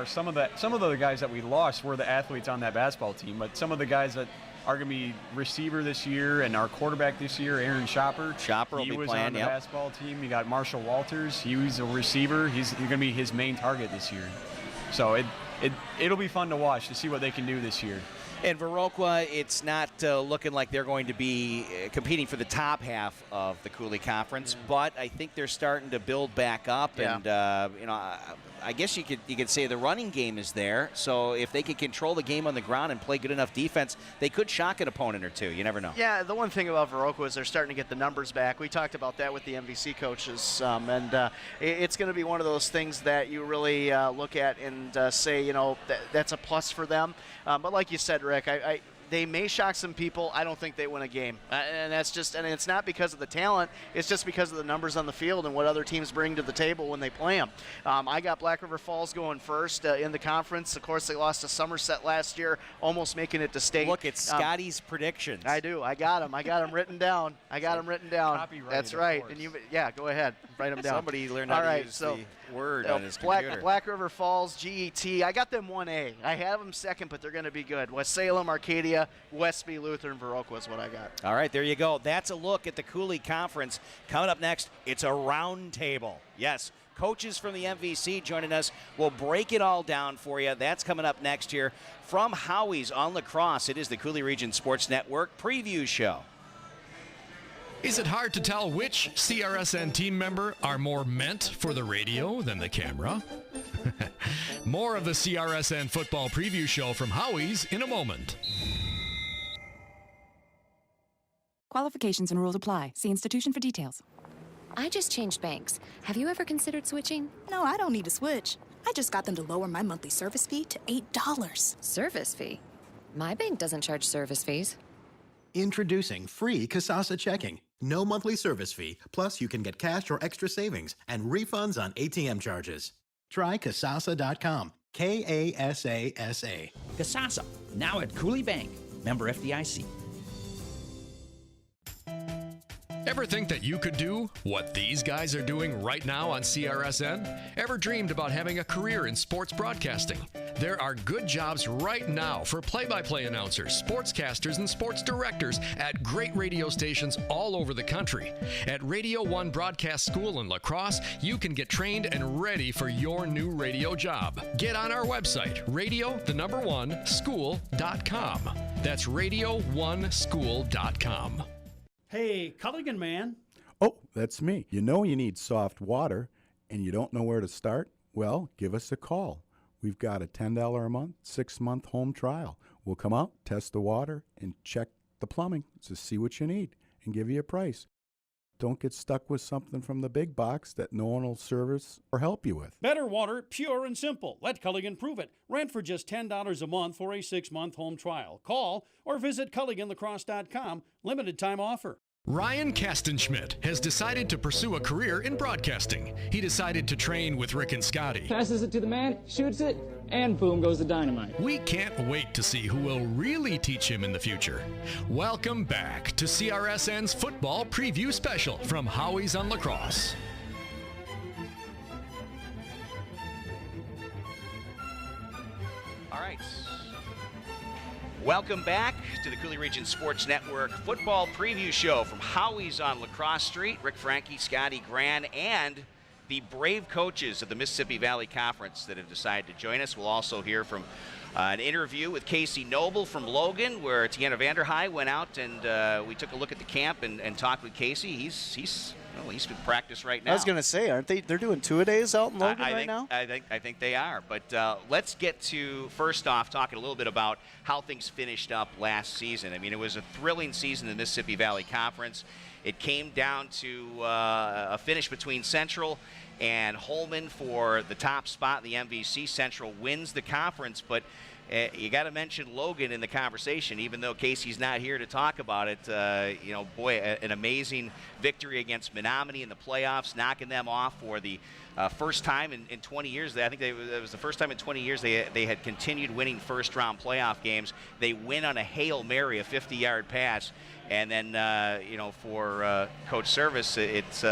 Some of the guys that we lost were the athletes on that basketball team, but some of the guys that are going to be receiver this year and our quarterback this year, Aaron Shopper. Will be playing. He was on the basketball team. You got Marshall Walters. He was a receiver. He's going to be his main target this year. So it'll be fun to watch to see what they can do this year. And Viroqua, it's not looking like they're going to be competing for the top half of the Coulee Conference, but I think they're starting to build back up. Yeah. And I guess you could say the running game is there. So if they can control the game on the ground and play good enough defense, they could shock an opponent or two. You never know. Yeah, the one thing about Viroqua is they're starting to get the numbers back. We talked about that with the MVC coaches, and it's going to be one of those things that you really look at and say, that's a plus for them. But like you said, Rick, they may shock some people. I don't think they win a game. And it's not because of the talent. It's just because of the numbers on the field and what other teams bring to the table when they play them. I got Black River Falls going first in the conference. Of course, they lost to Somerset last year, almost making it to state. Look at Scotty's predictions. I do. I got them written down. Copyrighted, That's right. And go ahead. Write them down. Somebody learned how to use the word on his computer. Black River Falls, GET. I got them 1A. I have them second, but they're going to be good. West Salem, Arcadia, Westby, Lutheran, Viroqua is what I got. All right, there you go. That's a look at the Coulee Conference. Coming up next, it's a round table. Yes, coaches from the MVC joining us. We'll break it all down for you. That's coming up next here from Howie's on La Crosse. It is the Coulee Region Sports Network preview show. Is it hard to tell which CRSN team member are more meant for the radio than the camera? More of the CRSN football preview show from Howie's in a moment. Qualifications and rules apply. See institution for details. I just changed banks. Have you ever considered switching? No, I don't need to switch. I just got them to lower my monthly service fee to $8. Service fee? My bank doesn't charge service fees. Introducing free Kasasa checking. No monthly service fee, plus you can get cash or extra savings and refunds on ATM charges. Try Kasasa.com. K-A-S-A-S-A. Kasasa, now at Coulee Bank. Member FDIC. Ever think that you could do what these guys are doing right now on CRSN? Ever dreamed about having a career in sports broadcasting? There are good jobs right now for play-by-play announcers, sportscasters, and sports directors at great radio stations all over the country. At Radio 1 Broadcast School in La Crosse, you can get trained and ready for your new radio job. Get on our website, radio1school.com. That's radio1school.com. Hey, Culligan man. Oh, that's me. You know you need soft water and you don't know where to start? Well, give us a call. We've got a $10 a month, 6-month home trial. We'll come out, test the water, and check the plumbing to see what you need and give you a price. Don't get stuck with something from the big box that no one will service or help you with. Better water, pure and simple. Let Culligan prove it. Rent for just $10 a month for a 6-month home trial. Call or visit CulliganLacrosse.com. Limited time offer. Ryan Kastenschmidt has decided to pursue a career in broadcasting. He decided to train with Rick and Scotty. Passes it to the man, shoots it, and boom goes the dynamite. We can't wait to see who will really teach him in the future. Welcome back to CRSN's football preview special from Howie's on La Crosse. All right. Welcome back to the Coulee Region Sports Network football preview show from Howie's on La Crosse Street. Rick Franke, Scotty, Gran, and the brave coaches of the Mississippi Valley Conference that have decided to join us. We'll also hear from an interview with Casey Noble from Logan, where Tianna Vanderhei went out and we took a look at the camp and talked with Casey. He's in practice right now. I was going to say, aren't they? They're doing 2-a-days out in Logan now. I think they are. But let's get to first off talking a little bit about how things finished up last season. I mean, it was a thrilling season in the Mississippi Valley Conference. It came down to a finish between Central and Holman for the top spot in the MVC. Central wins the conference, but you got to mention Logan in the conversation, even though Casey's not here to talk about it. An amazing victory against Menominee in the playoffs, knocking them off for the first time in 20 years. I think it was the first time in 20 years they had continued winning first-round playoff games. They win on a Hail Mary, a 50-yard pass, and then for Coach Service, it's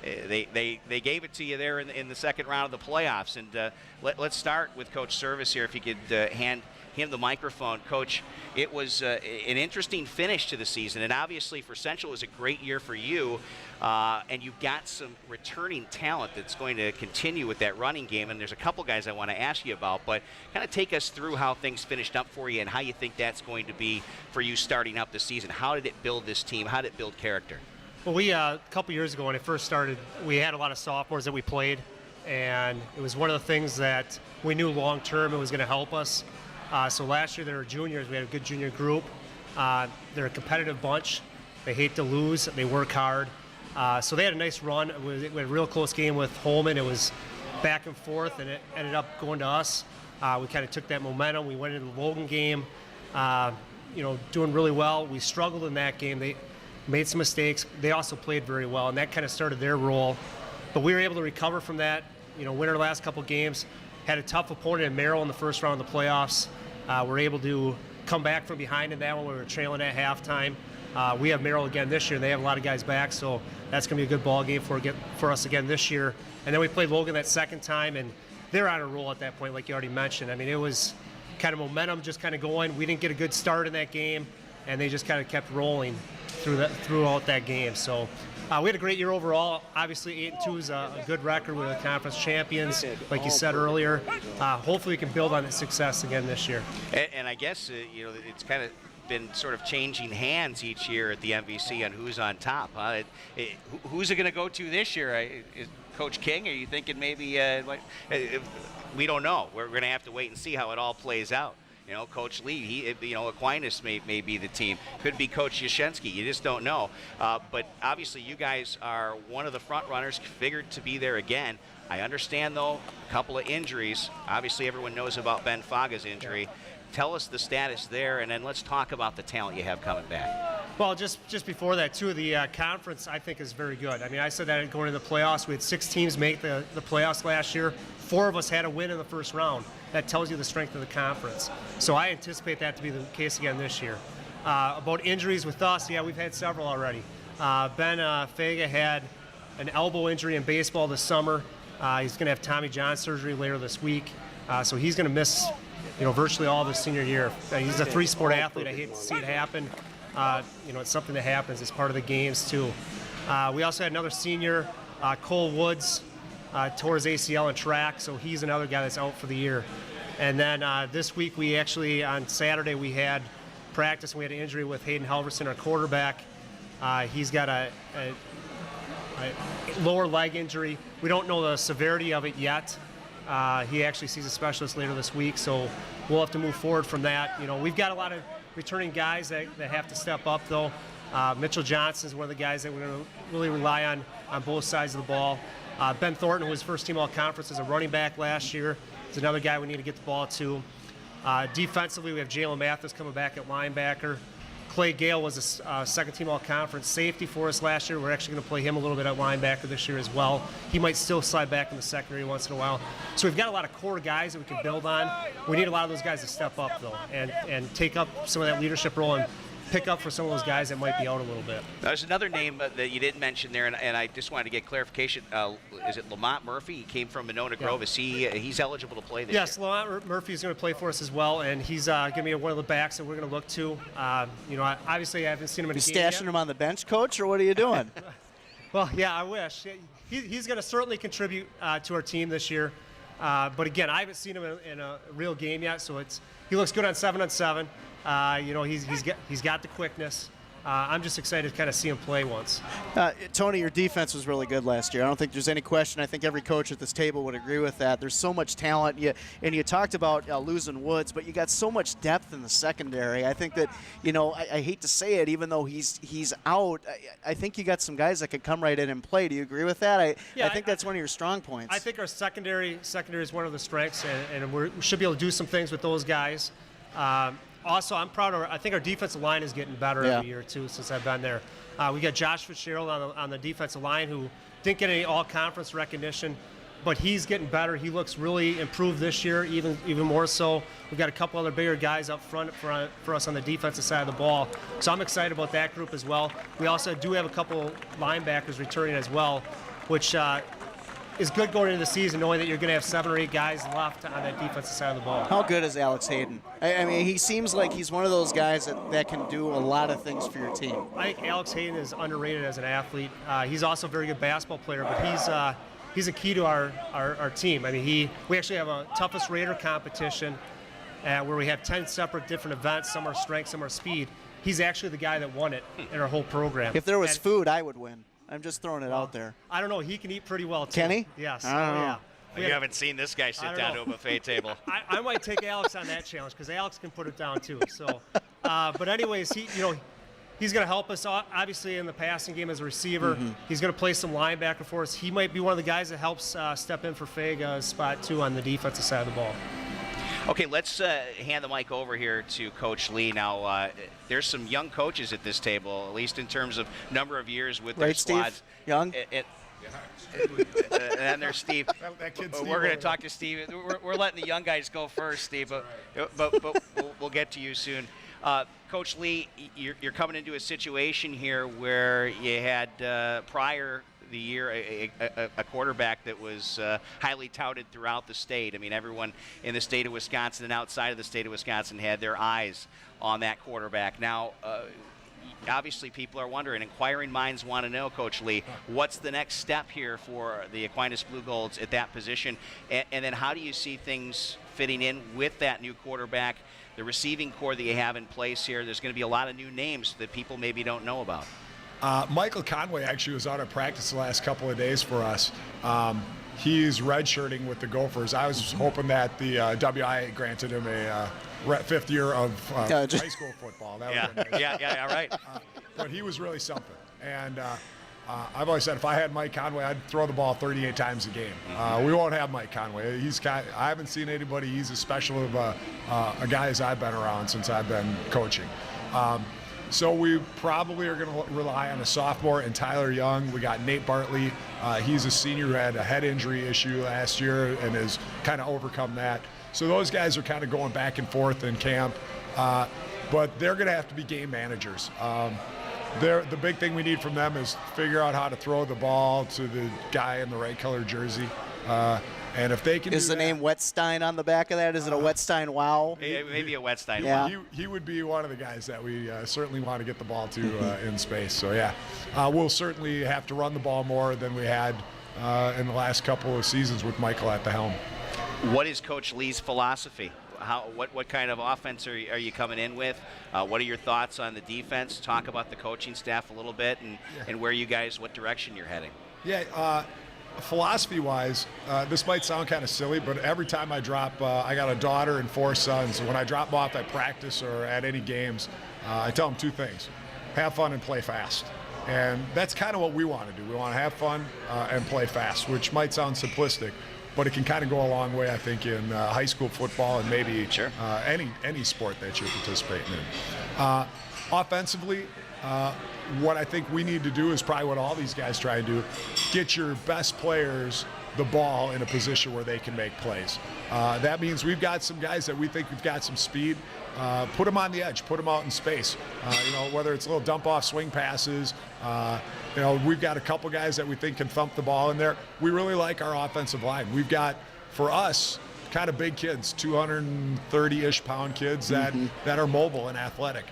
they gave it to you there in the second round of the playoffs. And let's start with Coach Service here. If you could hand him the microphone. Coach, it was an interesting finish to the season, and obviously for Central it was a great year for you, and you've got some returning talent that's going to continue with that running game, and there's a couple guys I want to ask you about, but kind of take us through how things finished up for you and how you think that's going to be for you starting up the season. How did it build this team? How did it build character? Well, we a couple years ago when it first started, we had a lot of sophomores that we played, and it was one of the things that we knew long term it was going to help us. So last year they were juniors. We had a good junior group. They're a competitive bunch. They hate to lose. They work hard. So they had a nice run. We had a real close game with Holman. It was back and forth, and it ended up going to us. We kind of took that momentum. We went into the Logan game, doing really well. We struggled in that game. They made some mistakes. They also played very well, and that kind of started their role. But we were able to recover from that, win our last couple games. Had a tough opponent in Merrill in the first round of the playoffs. We're able to come back from behind in that one. We were trailing at halftime. We have Merrill again this year. They have a lot of guys back, so that's going to be a good ball game for us again this year. And then we played Logan that second time, and they're on a roll at that point, like you already mentioned. I mean, it was kind of momentum just kind of going. We didn't get a good start in that game, and they just kind of kept rolling throughout that game. So we had a great year overall. Obviously, 8-2 is a good record. We're the conference champions, like you said earlier. Hopefully, we can build on that success again this year. And I guess it's kind of been sort of changing hands each year at the MVC on who's on top. Who's it going to go to this year? Is Coach King? Are you thinking maybe? We don't know. We're going to have to wait and see how it all plays out. Coach Lee, Aquinas may be the team. Could be Coach Yashensky. You just don't know. But obviously, you guys are one of the front runners, figured to be there again. I understand, though, a couple of injuries. Obviously, everyone knows about Ben Faga's injury. Tell us the status there, and then let's talk about the talent you have coming back. Well, just before that, too, the conference, I think, is very good. I mean, I said that going into the playoffs. We had 6 teams make the playoffs last year. 4 of us had a win in the first round. That tells you the strength of the conference. So I anticipate that to be the case again this year. About injuries with us, yeah, we've had several already. Ben Faga had an elbow injury in baseball this summer. He's going to have Tommy John surgery later this week. So he's going to miss virtually all of his senior year. He's a 3-sport athlete. I hate to see it happen. It's something that happens. It's part of the games, too. We also had another senior, Cole Woods, tore his ACL in track, so he's another guy that's out for the year. And then this week, we actually, on Saturday, we had practice, and we had an injury with Hayden Halverson, our quarterback. He's got a lower leg injury. We don't know the severity of it yet. He actually sees a specialist later this week, so we'll have to move forward from that. We've got a lot of returning guys that have to step up, though. Mitchell Johnson is one of the guys that we're going to really rely on both sides of the ball. Ben Thornton, who was first team all-conference as a running back last year, is another guy we need to get the ball to. Defensively, we have Jalen Mathis coming back at linebacker. Clay Gale was a second-team all-conference safety for us last year. We're actually going to play him a little bit at linebacker this year as well. He might still slide back in the secondary once in a while. So we've got a lot of core guys that we can build on. We need a lot of those guys to step up, though, and take up some of that leadership role and pick up for some of those guys that might be out a little bit. There's another name that you didn't mention there, and I just wanted to get clarification. Is it Lamont Murphy? He came from Monona Grove. Is he's eligible to play this year? Yes, Lamont Murphy is going to play for us as well, and he's going to be one of the backs that we're going to look to. Obviously I haven't seen him in a game yet. Stashing him on the bench, Coach, or what are you doing? Well, yeah, I wish. He's going to certainly contribute to our team this year. But again, I haven't seen him in a real game yet, so he looks good on 7-on-7. He's got the quickness. I'm just excited to kind of see him play once. Tony, your defense was really good last year. I don't think there's any question. I think every coach at this table would agree with that. There's so much talent. And you talked about losing Woods, but you got so much depth in the secondary. I think that, I hate to say it, even though he's out, I think you got some guys that could come right in and play. Do you agree with that? I think that's one of your strong points. I think our secondary is one of the strengths, and we should be able to do some things with those guys. Also, I'm proud of I think our defensive line is getting better every year, too, since I've been there. We got Josh Fitzgerald on the defensive line, who didn't get any all-conference recognition, but he's getting better. He looks really improved this year, even more so. We've got a couple other bigger guys up front for us on the defensive side of the ball. So I'm excited about that group as well. We also do have a couple linebackers returning as well, which is good going into the season, knowing that you're going to have 7 or 8 guys left on that defensive side of the ball. How good is Alex Hayden? I mean, he seems like he's one of those guys that can do a lot of things for your team. I think Alex Hayden is underrated as an athlete. He's also a very good basketball player, but he's a key to our team. I mean, we actually have a toughest Raider competition where we have 10 separate different events. Some are strength, some are speed. He's actually the guy that won it in our whole program. If there was food, I would win. I'm just throwing it out there. I don't know. He can eat pretty well, too. Can he? Yes. Yeah. You haven't seen this guy sit down to a buffet table. I might take Alex on that challenge because Alex can put it down, too. So, but anyways, he's going to help us, obviously, in the passing game as a receiver. Mm-hmm. He's going to play some linebacker for us. He might be one of the guys that helps step in for Faga's spot, too, on the defensive side of the ball. Okay, let's hand the mic over here to Coach Lee. Now, there's some young coaches at this table, at least in terms of number of years with their squads. Steve? Young? And then there's Steve. We're going to talk to Steve. We're letting the young guys go first, Steve, but we'll get to you soon. Coach Lee, you're coming into a situation here where you had prior the year a quarterback that was highly touted throughout the state. I mean, everyone in the state of Wisconsin and outside of the state of Wisconsin had their eyes on that quarterback. Now, obviously people are wondering, inquiring minds want to know, Coach Lee, what's the next step here for the Aquinas Blue Golds at that position? And then how do you see things fitting in with that new quarterback, the receiving core that you have in place here? There's going to be a lot of new names that people maybe don't know about. Michael Conway actually was out of practice the last couple of days for us. He's redshirting with the Gophers. I was hoping that the WI granted him a fifth year of high school football. That yeah, would be nice. yeah, right. But he was really something. And I've always said if I had Mike Conway, I'd throw the ball 38 times a game. We won't have Mike Conway. I haven't seen anybody. He's as special of a guy as I've been around since I've been coaching. So we probably are going to rely on a sophomore and Tyler Young. We got Nate Bartley. He's a senior who had a head injury issue last year and has kind of overcome that. So those guys are kind of going back and forth in camp. But they're going to have to be game managers. The big thing we need from them is figure out how to throw the ball to the guy in the right color jersey. And if they can Is the name Wetstein on the back of that? Is it a Wetstein wow? Maybe a Wetstein wow. He would be one of the guys that we certainly want to get the ball to in space. So, yeah, we'll certainly have to run the ball more than we had in the last couple of seasons with Michael at the helm. What is Coach Lee's philosophy? What kind of offense are you coming in with? What are your thoughts on the defense? Talk about the coaching staff a little bit and where you guys, what direction you're heading. Yeah, philosophy-wise, this might sound kind of silly, but every time I drop, I got a daughter and 4 sons. When I drop them off at practice or at any games, I tell them 2 things: have fun and play fast. And that's kind of what we want to do. We want to have fun and play fast, which might sound simplistic, but it can kind of go a long way, I think, in high school football and maybe any sport that you're participating in. Offensively, what I think we need to do is probably what all these guys try and do: get your best players the ball in a position where they can make plays. That means we've got some guys that we think we've got some speed. Put them on the edge, put them out in space. Whether it's little dump-off swing passes, we've got a couple guys that we think can thump the ball in there. We really like our offensive line. We've got, for us, kind of big kids, 230-ish pound kids that are mobile and athletic.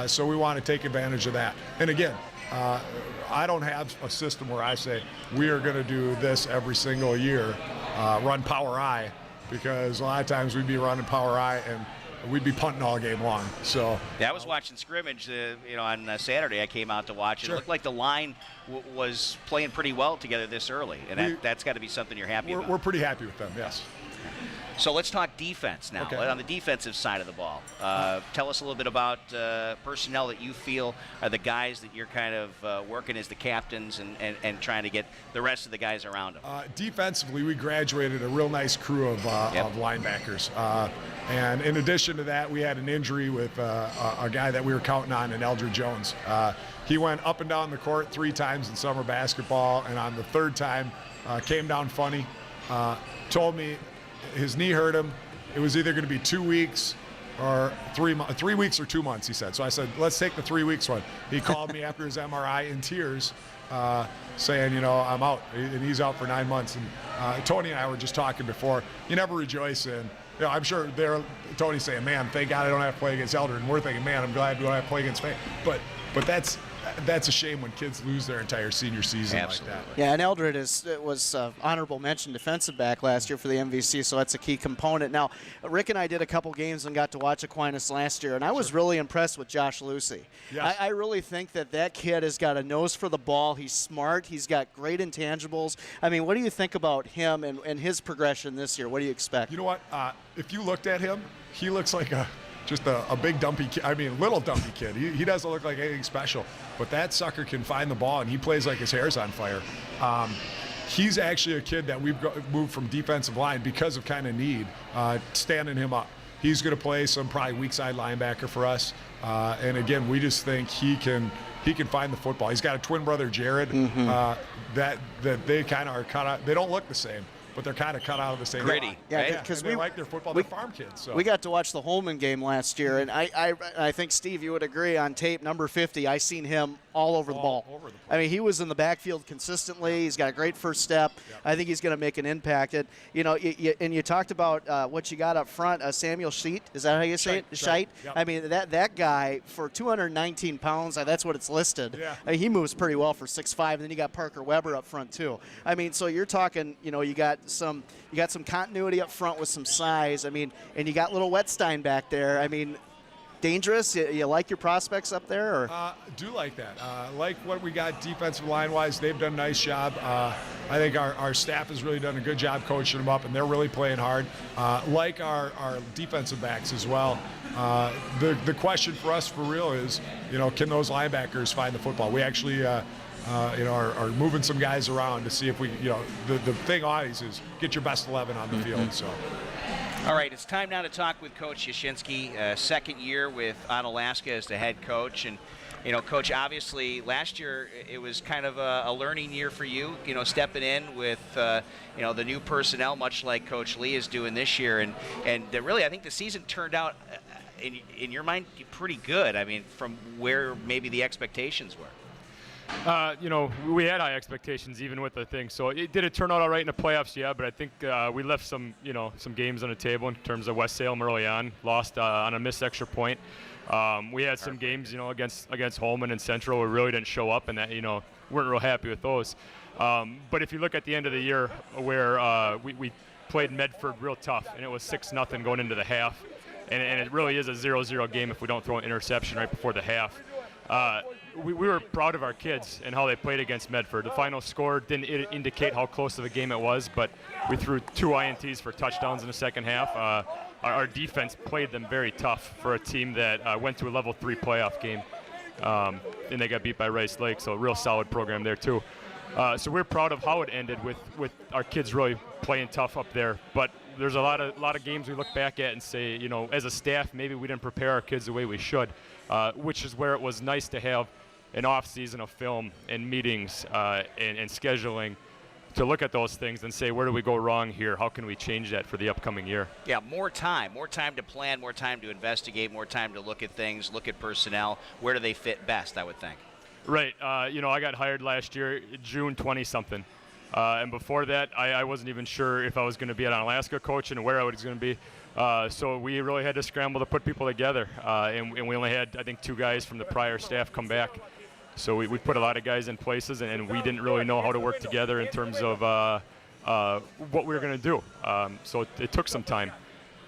So we want to take advantage of that. And again, I don't have a system where I say we are going to do this every single year, run power I, because a lot of times we'd be running power I and we'd be punting all game long. So yeah, I was watching scrimmage. On Saturday I came out to watch. It looked like the line was playing pretty well together this early, and that's got to be something you're happy about. We're pretty happy with them. Yes. So let's talk defense now. Okay. On the defensive side of the ball, tell us a little bit about personnel that you feel are the guys that you're kind of working as the captains and trying to get the rest of the guys around them. Defensively, we graduated a real nice crew of linebackers. And in addition to that, we had an injury with a guy that we were counting on, in Eldred Jones. He went up and down the court 3 times in summer basketball, and on the 3rd time came down funny, told me his knee hurt him. It was either going to be 2 weeks or 3 weeks or 2 months, he said. So I said, let's take the 3 weeks one. He called me after his MRI in tears, saying, I'm out, and he's out for 9 months. And Tony and I were just talking before. You never rejoice in, I'm sure Tony's saying, man, thank God I don't have to play against Eldred. And we're thinking, man, I'm glad we don't have to play against Franke. But that's a shame when kids lose their entire senior season. Absolutely. Like that. Yeah, and Eldred was honorable mention defensive back last year for the MVC, so that's a key component. Now, Rick and I did a couple games and got to watch Aquinas last year, and I was really impressed with Josh Lucy. Yes. I really think that kid has got a nose for the ball. He's smart. He's got great intangibles. I mean, what do you think about him and his progression this year? What do you expect? You know what? If you looked at him, he looks like just a big dumpy kid. I mean, little dumpy kid. He doesn't look like anything special, but that sucker can find the ball, and he plays like his hair's on fire. He's actually a kid that we've moved from defensive line because of kind of need, standing him up. He's going to play some probably weak side linebacker for us. And again, we just think he can find the football. He's got a twin brother, Jared, that they kind of are they don't look the same, but they're kind of cut out of the same Gritty, cloth. right? Because they like their football. They're farm kids. So. We got to watch the Holman game last year, and I think, Steve, you would agree on tape, number 50, I seen him all over the ball. Over the place. I mean, he was in the backfield consistently. He's got a great first step. Yep. I think he's going to make an impact. And you talked about what you got up front, Samuel Scheidt. Is that how you say it? Scheidt. Yep. I mean, that guy, for 219 pounds, that's what it's listed. Yeah. I mean, he moves pretty well for 6'5", and then you got Parker Weber up front too. I mean, so you're talking, you got some continuity up front with some size. I mean, and you got little Wetstein back there. I mean, dangerous. You like your prospects up there? Or? Do like that. Like what we got defensive line-wise. They've done a nice job. I think our staff has really done a good job coaching them up, and they're really playing hard. Like our defensive backs as well. The question for us for real is, can those linebackers find the football? We actually are moving some guys around to see if we, the thing always is get your best 11 on the field. So. All right, it's time now to talk with Coach Yashinsky, second year on Alaska as the head coach. And, Coach, obviously last year it was kind of a learning year for you, stepping in with, the new personnel, much like Coach Lee is doing this year. And really, I think the season turned out, in your mind, pretty good. I mean, from where maybe the expectations were. We had high expectations even with the thing. So did it turn out all right in the playoffs? Yeah, but I think we left some games on the table in terms of West Salem early on, lost on a missed extra point. We had some games, against Holman and Central, we really didn't show up, and that, weren't real happy with those. But if you look at the end of the year, where we played Medford real tough, and it was 6-0 going into the half, and it really is a 0-0 game if we don't throw an interception right before the half. We were proud of our kids and how they played against Medford. The final score didn't indicate how close of a game it was, but we threw 2 INTs for touchdowns in the second half. Our defense played them very tough for a team that went to a level 3 playoff game, and they got beat by Rice Lake, so a real solid program there too. So we're proud of how it ended with our kids really playing tough up there. But there's a lot of games we look back at and say, as a staff, maybe we didn't prepare our kids the way we should, which is where it was nice to have an off season of film and meetings and scheduling to look at those things and say, where do we go wrong here? How can we change that for the upcoming year? Yeah, more time to plan, more time to investigate, more time to look at things, look at personnel. Where do they fit best, I would think. Right. I got hired last year, June 20-something. And before that, I wasn't even sure if I was going to be an Alaska coach and where I was going to be. So we really had to scramble to put people together. And we only had, I think, 2 guys from the prior staff come back. So we put a lot of guys in places, and we didn't really know how to work together in terms of what we were going to do. So it took some time.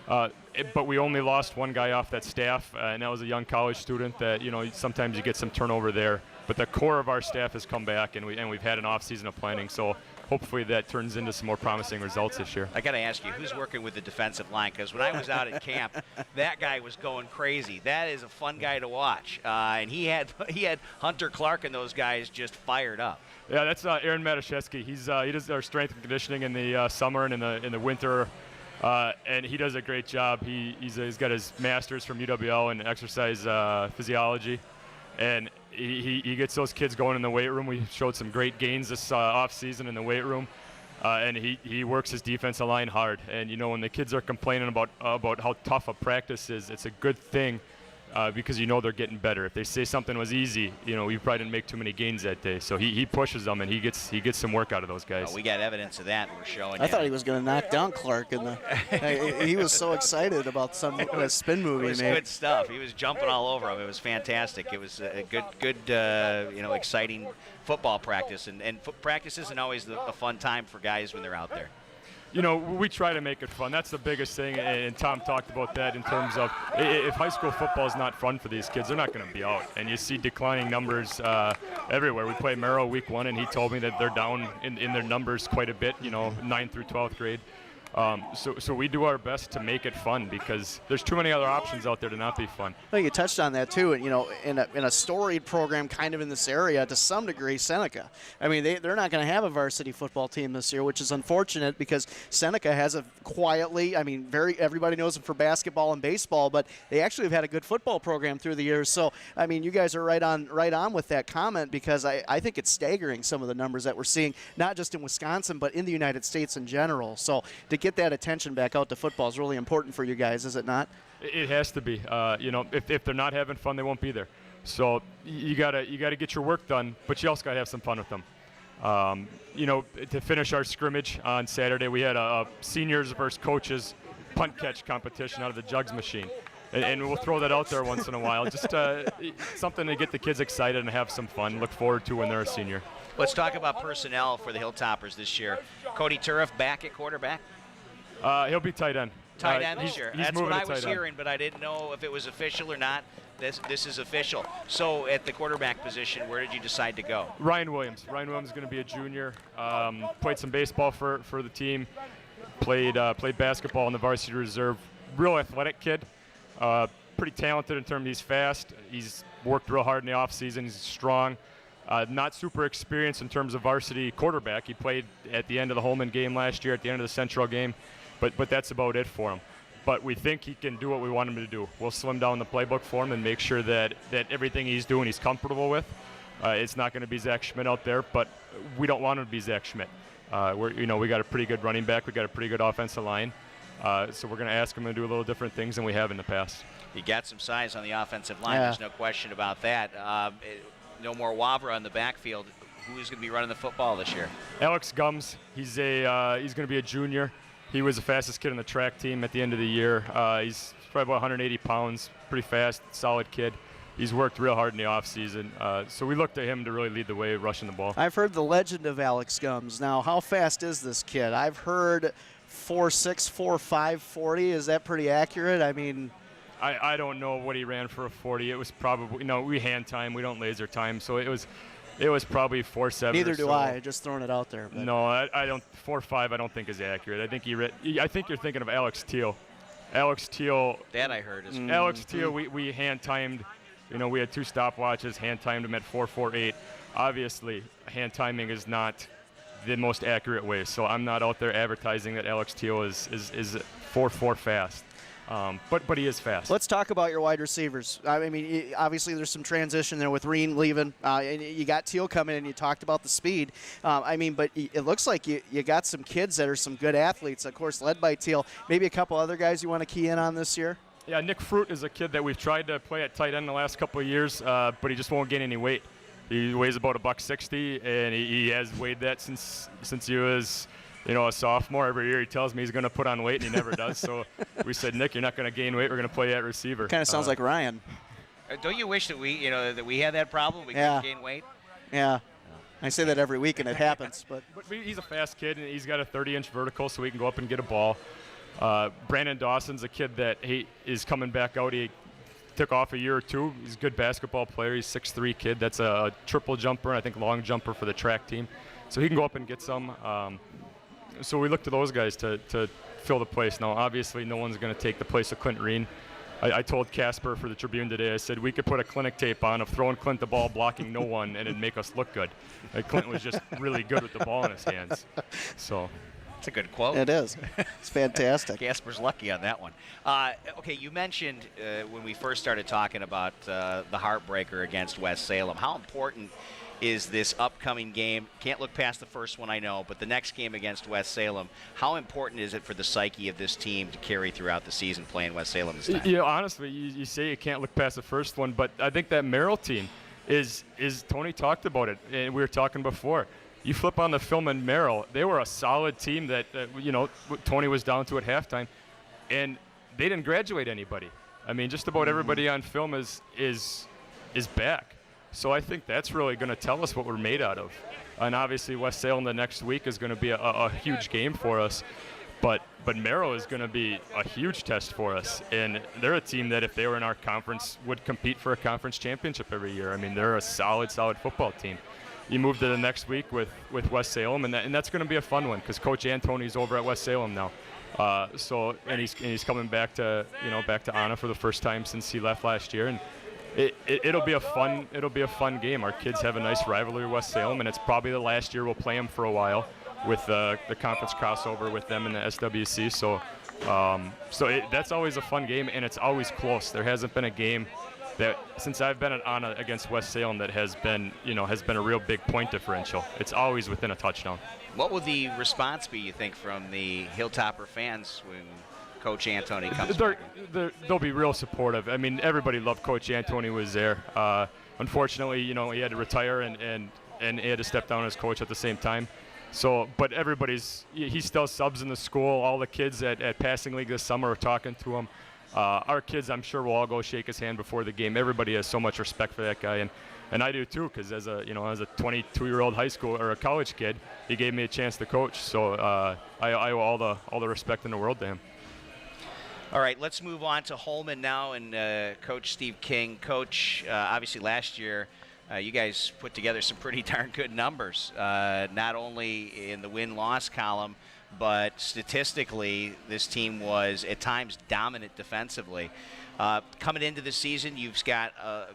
But we only lost 1 guy off that staff, and that was a young college student that, sometimes you get some turnover there. But the core of our staff has come back, and we've had an off season of planning. So hopefully that turns into some more promising results this year. I got to ask you, who's working with the defensive line? Because when I was out at camp, that guy was going crazy. That is a fun guy to watch. And he had Hunter Clark and those guys just fired up. Yeah, that's Aaron Matuszewski. He does our strength and conditioning in the summer and in the winter. And he does a great job. He's got his master's from UWL in exercise physiology, and he gets those kids going in the weight room. We showed some great gains this off season in the weight room, and he works his defensive line hard. And when the kids are complaining about how tough a practice is, it's a good thing. Because they're getting better. If they say something was easy, we probably didn't make too many gains that day. So he pushes them, and he gets some work out of those guys. Oh, we got evidence of that. We're showing. I thought he was going to knock down Clark in the. He was so excited about some spin move he made. It was good stuff. He was jumping all over him. It was fantastic. It was a good, exciting football practice, and practice isn't always a fun time for guys when they're out there. We try to make it fun. That's the biggest thing, and Tom talked about that in terms of if high school football is not fun for these kids, they're not going to be out. And you see declining numbers everywhere. We played Merrill week 1, and he told me that they're down in their numbers quite a bit, 9th through 12th grade. So we do our best to make it fun because there's too many other options out there to not be fun. Well, you touched on that too, and in a storied program kind of in this area to some degree, Seneca. I mean, they're not going to have a varsity football team this year, which is unfortunate because Seneca has a quietly, I mean, everybody knows them for basketball and baseball, but they actually have had a good football program through the years. So, I mean, you guys are right on with that comment because I think it's staggering some of the numbers that we're seeing, not just in Wisconsin, but in the United States in general. So to get that attention back out to football is really important for you guys, is it not? It has to be. If they're not having fun, they won't be there. So you gotta get your work done, but you also gotta have some fun with them. To finish our scrimmage on Saturday, we had a seniors versus coaches punt catch competition out of the jugs machine. And we'll throw that out there once in a while. Just something to get the kids excited and have some fun. Look forward to when they're a senior. Let's talk about personnel for the Hilltoppers this year. Cody Turriff back at quarterback? He'll be tight end. Tight end this year. That's what I was end. hearing, but I didn't know if it was official or not. This is official. So at the quarterback position, where did you decide to go? Ryan Williams. Ryan Williams is going to be a junior. Played some baseball for the team. Played basketball in the varsity reserve. Real athletic kid. Pretty talented in terms of he's fast. He's worked real hard in the offseason. He's strong. Not super experienced in terms of varsity quarterback. He played at the end of the Holman game last year, at the end of the Central game, but that's about it for him. But we think he can do what we want him to do. We'll slim down the playbook for him and make sure that everything he's doing he's comfortable with. It's not going to be Zach Schmidt out there, but we don't want him to be Zach Schmidt. We got a pretty good running back. We got a pretty good offensive line. So we're going to ask him to do a little different things than we have in the past. You got some size on the offensive line. Yeah. There's no question about that. No more Wavra on the backfield. Who's going to be running the football this year? Alex Gums. He's going to be a junior. He was the fastest kid on the track team at the end of the year. He's probably about 180 pounds, pretty fast, solid kid. He's worked real hard in the offseason. So we look to him to really lead the way rushing the ball. I've heard the legend of Alex Gums. Now, how fast is this kid? I've heard 4.6, 4.5 40. Is that pretty accurate? I mean, I don't know what he ran for a 40. It was probably, we hand time. We don't laser time. So it was probably 4.7. Neither do I. Just throwing it out there. But. No, I don't. 4.5 I don't think is accurate. I think I think you're thinking of Alex Teal. Alex Teal. That I heard. Alex Teal. We hand timed. We had 2 stopwatches. Hand timed him at 4.48. Obviously, hand timing is not the most accurate way. So I'm not out there advertising that Alex Teal is 4.4 fast. But he is fast. Let's talk about your wide receivers. I mean, obviously there's some transition there with Reen leaving. And you got Teal coming in, and you talked about the speed. But it looks like you got some kids that are some good athletes, of course, led by Teal. Maybe a couple other guys you want to key in on this year? Yeah, Nick Fruit is a kid that we've tried to play at tight end the last couple of years, but he just won't gain any weight. He weighs about $160, and he has weighed that since he was – a sophomore. Every year he tells me he's going to put on weight, and he never does. So we said, Nick, you're not going to gain weight. We're going to play at receiver. Kind of sounds like Ryan. Don't you wish that we had that problem? We couldn't gain weight? Yeah. I say that every week, and it happens. But he's a fast kid, and he's got a 30-inch vertical, so he can go up and get a ball. Brandon Dawson's a kid that he is coming back out. He took off a year or two. He's a good basketball player. He's a 6'3" kid. That's a triple jumper, and I think long jumper for the track team. So he can go up and get some. So we look to those guys to fill the place. Now, obviously, no one's going to take the place of Clint Reen. I told Casper for the Tribune today, I said, we could put a clinic tape on of throwing Clint the ball, blocking no one, and it'd make us look good. Clint was just really good with the ball in his hands. So it's a good quote. It is. It's fantastic. Casper's lucky on that one. Okay, you mentioned when we first started talking about the heartbreaker against West Salem, how important is this upcoming game? Can't look past the first one, I know, but the next game against West Salem, how important is it for the psyche of this team to carry throughout the season playing West Salem this time? Honestly, you say you can't look past the first one, but I think that Merrill team is Tony talked about it, and we were talking before. You flip on the film in Merrill, they were a solid team that, Tony was down to at halftime, and they didn't graduate anybody. I mean, just about everybody on film is back. So I think that's really going to tell us what we're made out of. And obviously West Salem the next week is going to be a huge game for us. But Merrill is going to be a huge test for us. And they're a team that if they were in our conference would compete for a conference championship every year. I mean, they're a solid football team. You move to the next week with West Salem, and that's going to be a fun one because Coach Antoni's over at West Salem now. And he's coming back to Tianna for the first time since he left last year, and it'll be a fun game. Our kids have a nice rivalry with West Salem, and it's probably the last year we'll play them for a while with the conference crossover with them in the SWC. So that's always a fun game, and it's always close. There hasn't been a game that since I've been at Tianna against West Salem that has been a real big point differential. It's always within a touchdown. What will the response be, you think, from the Hilltopper fans when Coach Antoni comes back? They'll be real supportive. I mean, everybody loved Coach Antoni was there. Unfortunately, he had to retire and he had to step down as coach at the same time. So, but he still subs in the school. All the kids at Passing League this summer are talking to him. Our kids, I'm sure, will all go shake his hand before the game. Everybody has so much respect for that guy, and I do too, because as a 22-year-old high school or a college kid, he gave me a chance to coach. So I owe all the respect in the world to him. All right, let's move on to Holman now, and Coach Steve King. Coach, obviously last year, you guys put together some pretty darn good numbers, not only in the win-loss column, but statistically, this team was at times dominant defensively. Coming into the season, you've got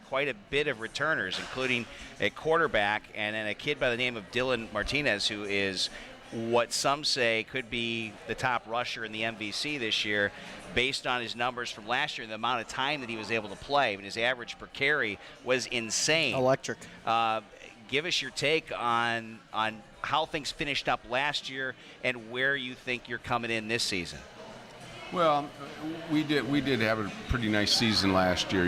quite a bit of returners, including a quarterback and then a kid by the name of Dylan Martinez, who is what some say could be the top rusher in the MVC this year based on his numbers from last year and the amount of time that he was able to play. I mean, his average per carry was insane. Electric. Give us your take on how things finished up last year and where you think you're coming in this season. Well, we did have a pretty nice season last year.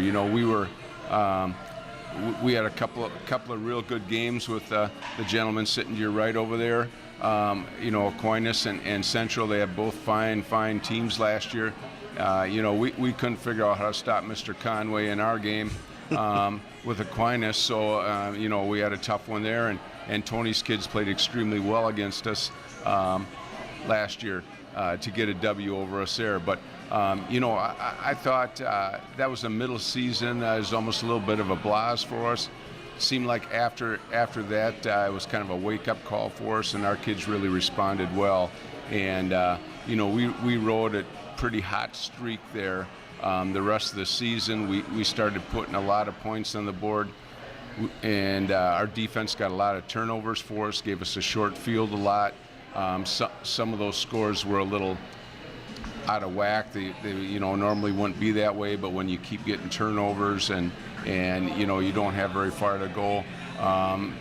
We had a couple of real good games with the gentleman sitting to your right over there. Aquinas and Central, they have both fine teams last year. We couldn't figure out how to stop Mr. Conway in our game with Aquinas, so we had a tough one there, and Tony's kids played extremely well against us last year to get a W over us there. But I thought that was a middle season. It was almost a little bit of a blast for us. Seemed like after that it was kind of a wake-up call for us, and our kids really responded well. And we rode a pretty hot streak there. The rest of the season, we started putting a lot of points on the board, and our defense got a lot of turnovers for us, gave us a short field a lot. Some of those scores were a little out of whack. They normally wouldn't be that way, but when you keep getting turnovers and you don't have very far to go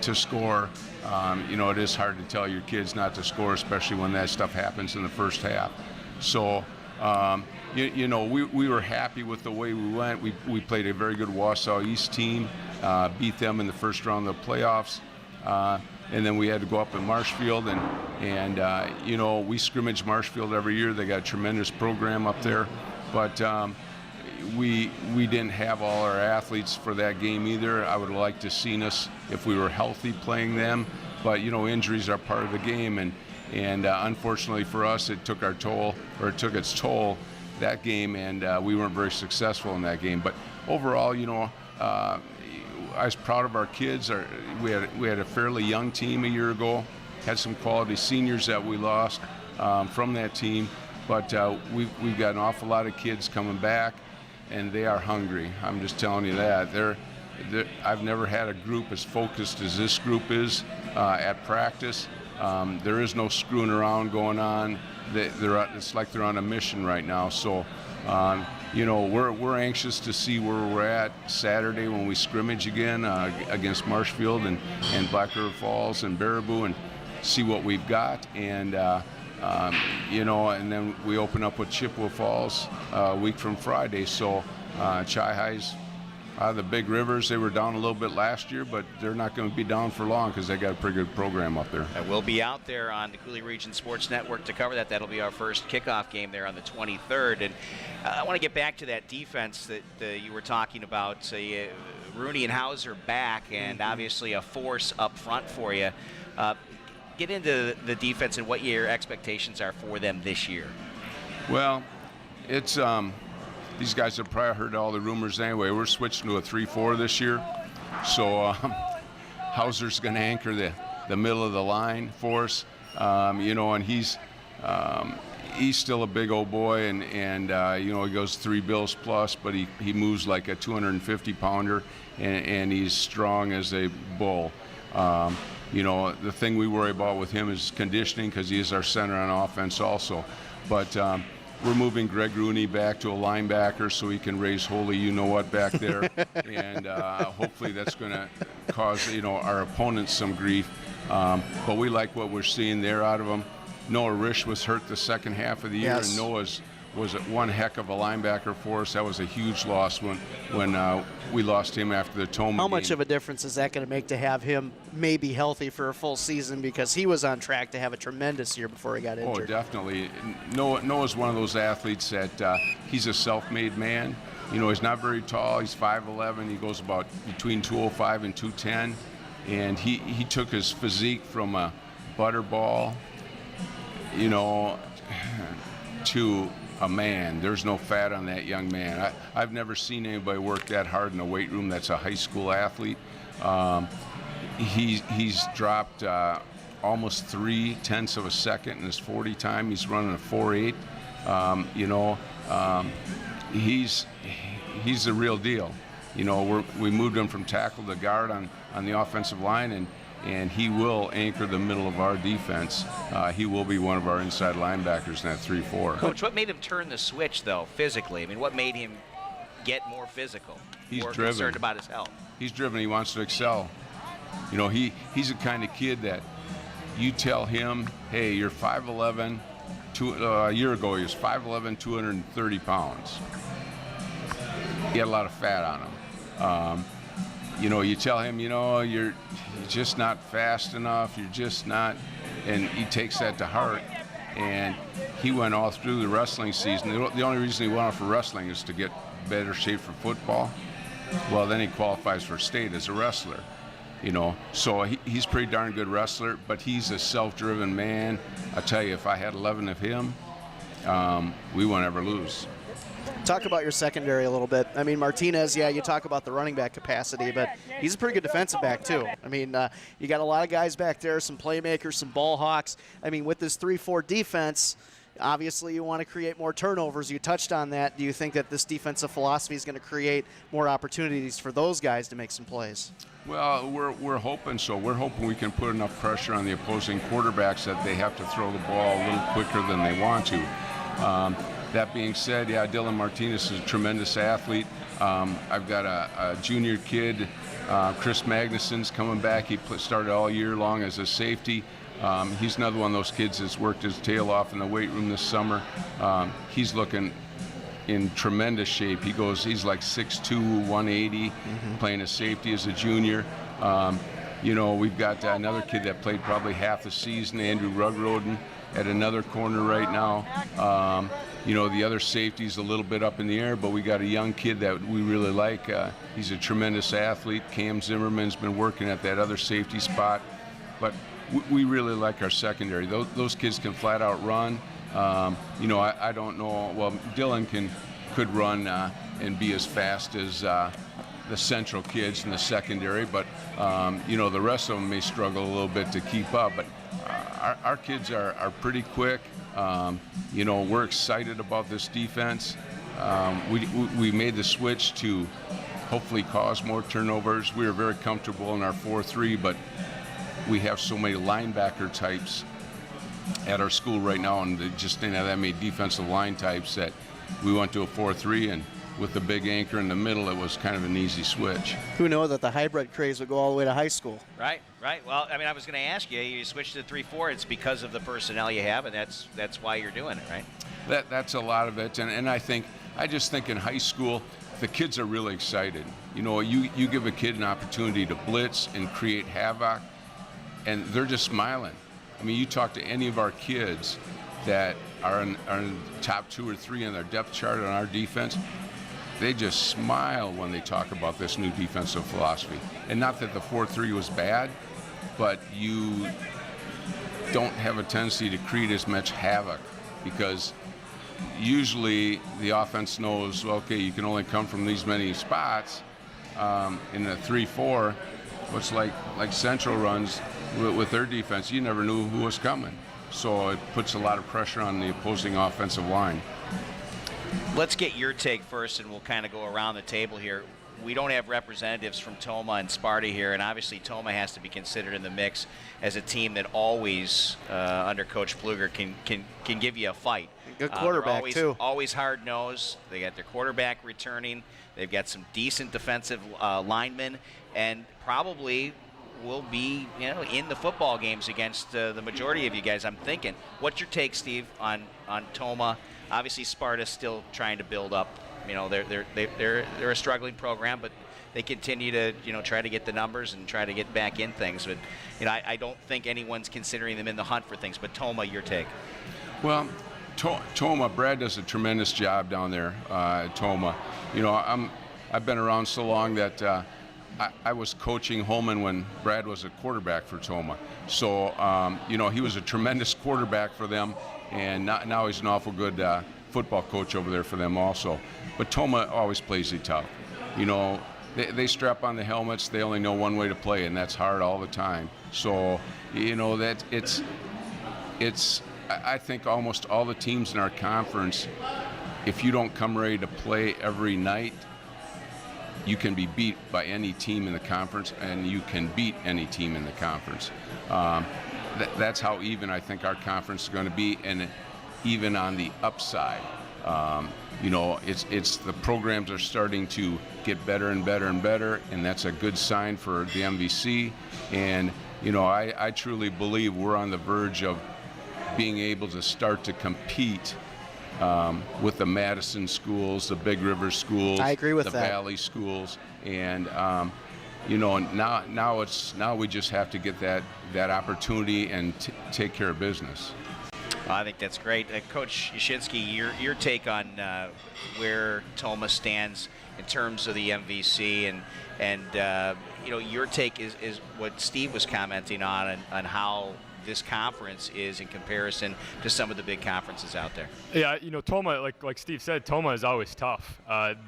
to score, it is hard to tell your kids not to score, especially when that stuff happens in the first half. So we were happy with the way we went. We played a very good Wausau East team, beat them in the first round of the playoffs. And then we had to go up in Marshfield, and we scrimmage Marshfield every year. They got a tremendous program up there, but we didn't have all our athletes for that game either. I would have liked to seen us if we were healthy playing them, but injuries are part of the game, and unfortunately for us, it took its toll that game, and we weren't very successful in that game. But overall, I was proud of our kids. We had a fairly young team a year ago. Had some quality seniors that we lost from that team, but we've got an awful lot of kids coming back, and they are hungry. I'm just telling you that. I've never had a group as focused as this group is at practice. There is no screwing around going on. It's like they're on a mission right now. So. We're anxious to see where we're at Saturday when we scrimmage again against Marshfield and Black River Falls and Baraboo, and see what we've got. And and then we open up with Chippewa Falls a week from Friday. So Chi-Hi's the Big Rivers, they were down a little bit last year, but they're not going to be down for long because they got a pretty good program up there. We'll be out there on the Coulee Region Sports Network to cover that. That'll be our first kickoff game there on the 23rd. And I want to get back to that defense that you were talking about. Rooney and Hauser back, and obviously a force up front for you. Get into the defense and what your expectations are for them this year. Well, it's these guys have probably heard all the rumors anyway. We're switching to a 3-4 this year. So Hauser's going to anchor the middle of the line for us. And he's still a big old boy, and you know, he goes 3 bills plus, but he moves like a 250 pounder, and he's strong as a bull. You know, the thing we worry about with him is conditioning, because he is our center on offense also. But we're moving Greg Rooney back to a linebacker so he can raise holy you-know-what back there. And hopefully that's going to cause, you know, our opponents some grief. But we like what we're seeing there out of him. Noah Risch was hurt the second half of the year, and Noah's was one heck of a linebacker for us. That was a huge loss when we lost him after the Toma How much game. of a difference is that going to make to have him maybe healthy for a full season, because he was on track to have a tremendous year before he got injured? Oh, definitely. Noah's one of those athletes that he's a self-made man. You know, he's not very tall. He's 5'11". He goes about between 205 and 210. And he took his physique from a butterball, you know, to a man. There's no fat on that young man. I've never seen anybody work that hard in a weight room that's a high school athlete. He's dropped almost 3/10 of a second in his 40 time. He's running a 4.8. You know, he's the real deal. You know, we moved him from tackle to guard on the offensive line, and he will anchor the middle of our defense. He will be one of our inside linebackers in that 3-4. Coach, what made him turn the switch, though, physically? I mean, what made him get more physical? He's more driven. concerned about his health. He's driven. He wants to excel. You know, he's the kind of kid that you tell him, hey, you're 5'11". A year ago, he was 5'11", 230 pounds. He had a lot of fat on him. You know, you tell him, you know, you're just not fast enough, you're just not, and he takes that to heart. And he went all through the wrestling season. The only reason he went off for wrestling is to get better shape for football. Well, then he qualifies for state as a wrestler, you know. So he's a pretty darn good wrestler, but he's a self-driven man. I tell you, if I had 11 of him, we won't ever lose. Talk about your secondary a little bit. I mean, Martinez, yeah, you talk about the running back capacity, but he's a pretty good defensive back, too. I mean, you got a lot of guys back there, some playmakers, some ball hawks. I mean, with this 3-4 defense, obviously you want to create more turnovers. You touched on that. Do you think that this defensive philosophy is going to create more opportunities for those guys to make some plays? Well, we're hoping so. We're hoping we can put enough pressure on the opposing quarterbacks that they have to throw the ball a little quicker than they want to. That being said, yeah, Dylan Martinez is a tremendous athlete. I've got a junior kid, Chris Magnuson's coming back. He started all year long as a safety. He's another one of those kids that's worked his tail off in the weight room this summer. He's looking in tremendous shape. He's like 6'2", 180, playing a safety as a junior. You know, we've got another kid that played probably half the season, Andrew Rugroden, at another corner right now. You know, the other safety's a little bit up in the air, but we got a young kid that we really like. He's a tremendous athlete. Cam Zimmerman's been working at that other safety spot. But we really like our secondary. Those kids can flat out run. You know, I don't know. Well, Dylan could run and be as fast as the central kids in the secondary, but you know, the rest of them may struggle a little bit to keep up. But our kids are pretty quick. You know, we're excited about this defense. We made the switch to hopefully cause more turnovers. We are very comfortable in our 4-3, but we have so many linebacker types at our school right now, and they just didn't have that many defensive line types, that we went to a 4-3, and with the big anchor in the middle, it was kind of an easy switch. Who knew that the hybrid craze would go all the way to high school? Right. Well, I mean, I was going to ask you, you switched to 3-4, it's because of the personnel you have, and that's why you're doing it, right? That's a lot of it, and I just think in high school, the kids are really excited. You know, you give a kid an opportunity to blitz and create havoc, and they're just smiling. I mean, you talk to any of our kids that are in the top 2 or 3 on their depth chart on our defense, they just smile when they talk about this new defensive philosophy. And not that the 4-3 was bad, but you don't have a tendency to create as much havoc, because usually the offense knows, okay, you can only come from these many spots. In a 3-4, what's like Central runs with their defense, you never knew who was coming. so it puts a lot of pressure on the opposing offensive line. Let's get your take first, and we'll kind of go around the table here. We don't have representatives from Toma and Sparta here, and obviously Toma has to be considered in the mix as a team that always, under Coach Pfluger, can give you a fight. Good quarterback, too. Always hard-nosed. They got their quarterback returning. They've got some decent defensive linemen, and probably will be, in the football games against the majority of you guys, I'm thinking. What's your take, Steve, on Toma? Obviously, Sparta's still trying to build up. They're a struggling program, but they continue to try to get the numbers and try to get back in things. But I don't think anyone's considering them in the hunt for things. But Toma, your take? Well, Toma, Brad does a tremendous job down there at Toma. I've been around so long that I was coaching Holman when Brad was a quarterback for Toma. So he was a tremendous quarterback for them, and now he's an awful good football coach over there for them also. But Toma always plays it tough. They strap on the helmets. They only know one way to play, and that's hard all the time. So, that it's. I think almost all the teams in our conference, if you don't come ready to play every night, you can be beat by any team in the conference, and you can beat any team in the conference. That's how even I think our conference is going to be, and even on the upside. It's the programs are starting to get better and better and better, and that's a good sign for the MVC. And I truly believe we're on the verge of being able to start to compete with the Madison schools, the Big River schools, I agree with the that. Valley schools, and now we just have to get that opportunity and take care of business. I think that's great. Coach Yashinsky, your take on where Toma stands in terms of the MVC, and your take is what Steve was commenting on how this conference is in comparison to some of the big conferences out there. Yeah, Toma, like Steve said, Toma is always tough.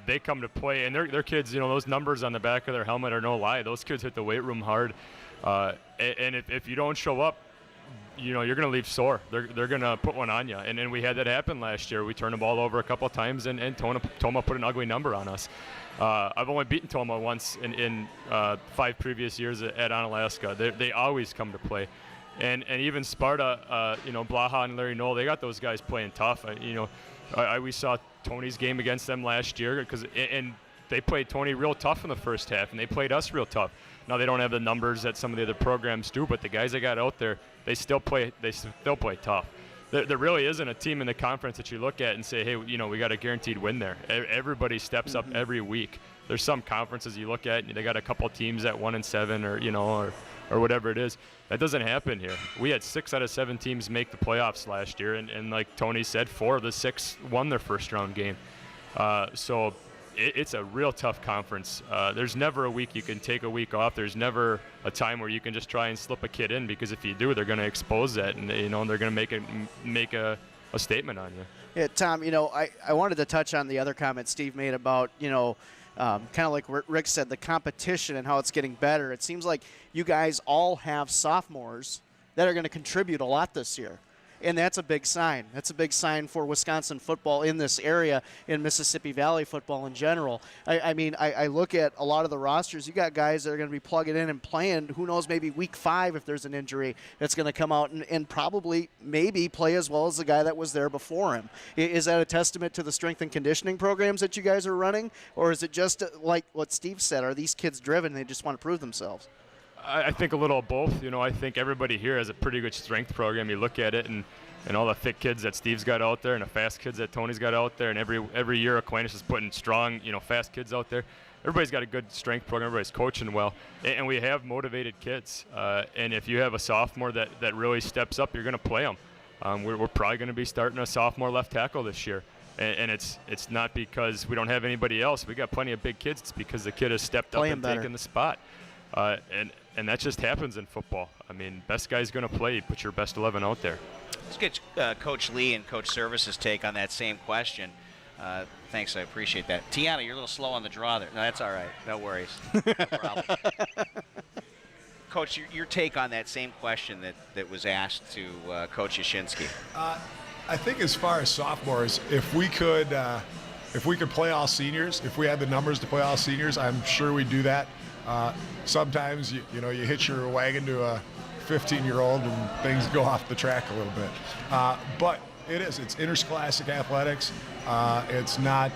They come to play, and their kids, those numbers on the back of their helmet are no lie. Those kids hit the weight room hard, and if you don't show up, you're going to leave sore. They're going to put one on you. And we had that happen last year. We turned the ball over a couple of times, and Toma put an ugly number on us. I've only beaten Toma once in 5 previous years at Onalaska. They always come to play. And even Sparta, Blaha and Larry Knoll, they got those guys playing tough. We saw Tony's game against them last year, and they played Tony real tough in the first half, and they played us real tough. Now they don't have the numbers that some of the other programs do, but the guys they got out there, they still play tough. There really isn't a team in the conference that you look at and say, hey, we got a guaranteed win there. Everybody steps up every week. There's some conferences you look at, and they got a couple teams at 1-7 or whatever it is. That doesn't happen here. We had 6 out of 7 teams make the playoffs last year, and like Tony said, 4 of the 6 won their first round game. So it's a real tough conference. There's never a week you can take a week off. There's never a time where you can just try and slip a kid in, because if you do, they're going to expose that, and they're going to make a statement on you. Yeah, Tom, I wanted to touch on the other comment Steve made about, kind of like Rick said, the competition and how it's getting better. It seems like you guys all have sophomores that are going to contribute a lot this year. And that's a big sign. That's a big sign for Wisconsin football in this area, in Mississippi Valley football in general. I look at a lot of the rosters. You got guys that are going to be plugging in and playing, who knows, maybe week 5 if there's an injury that's going to come out and probably maybe play as well as the guy that was there before him. Is that a testament to the strength and conditioning programs that you guys are running? Or is it just like what Steve said? Are these kids driven and they just want to prove themselves? I think a little of both. I think everybody here has a pretty good strength program. You look at it, and all the thick kids that Steve's got out there, and the fast kids that Tony's got out there, and every year Aquinas is putting strong, fast kids out there. Everybody's got a good strength program. Everybody's coaching well, and we have motivated kids. And if you have a sophomore that really steps up, you're going to play them. We're probably going to be starting a sophomore left tackle this year. And it's not because we don't have anybody else. We got plenty of big kids. It's because the kid has stepped up and taken the spot. And that just happens in football. Best guy's going to play. Put your best 11 out there. Let's get Coach Lee and Coach Service's take on that same question. Thanks, I appreciate that. Tianna, you're a little slow on the draw there. No, that's all right. No worries. No problem. Coach Coach, your take on that same question that was asked to Coach Yashinsky. I think as far as sophomores, if we could play all seniors, if we had the numbers to play all seniors, I'm sure we'd do that. Sometimes you hitch your wagon to a 15-year-old and things go off the track a little bit. But it's interscholastic athletics. It's not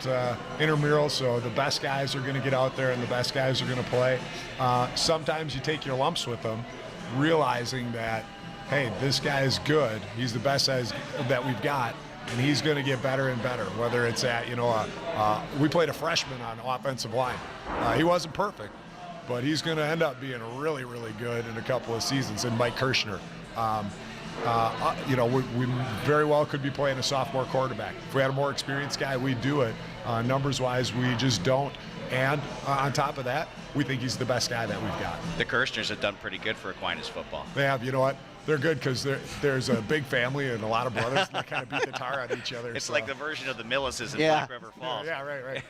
intramural, so the best guys are going to get out there and the best guys are going to play. Sometimes you take your lumps with them, realizing that, hey, this guy is good. He's the best that we've got, and he's going to get better and better. Whether it's at, we played a freshman on offensive line. He wasn't perfect, but he's going to end up being really, really good in a couple of seasons. And Mike Kirshner, we very well could be playing a sophomore quarterback. If we had a more experienced guy, we'd do it. Numbers-wise, we just don't. And on top of that, we think he's the best guy that we've got. The Kirshners have done pretty good for Aquinas football. They have. You know what? They're good because there's a big family and a lot of brothers that kind of beat the tar out of each other. It's like the version of the Millises in Black River Falls. Yeah, right.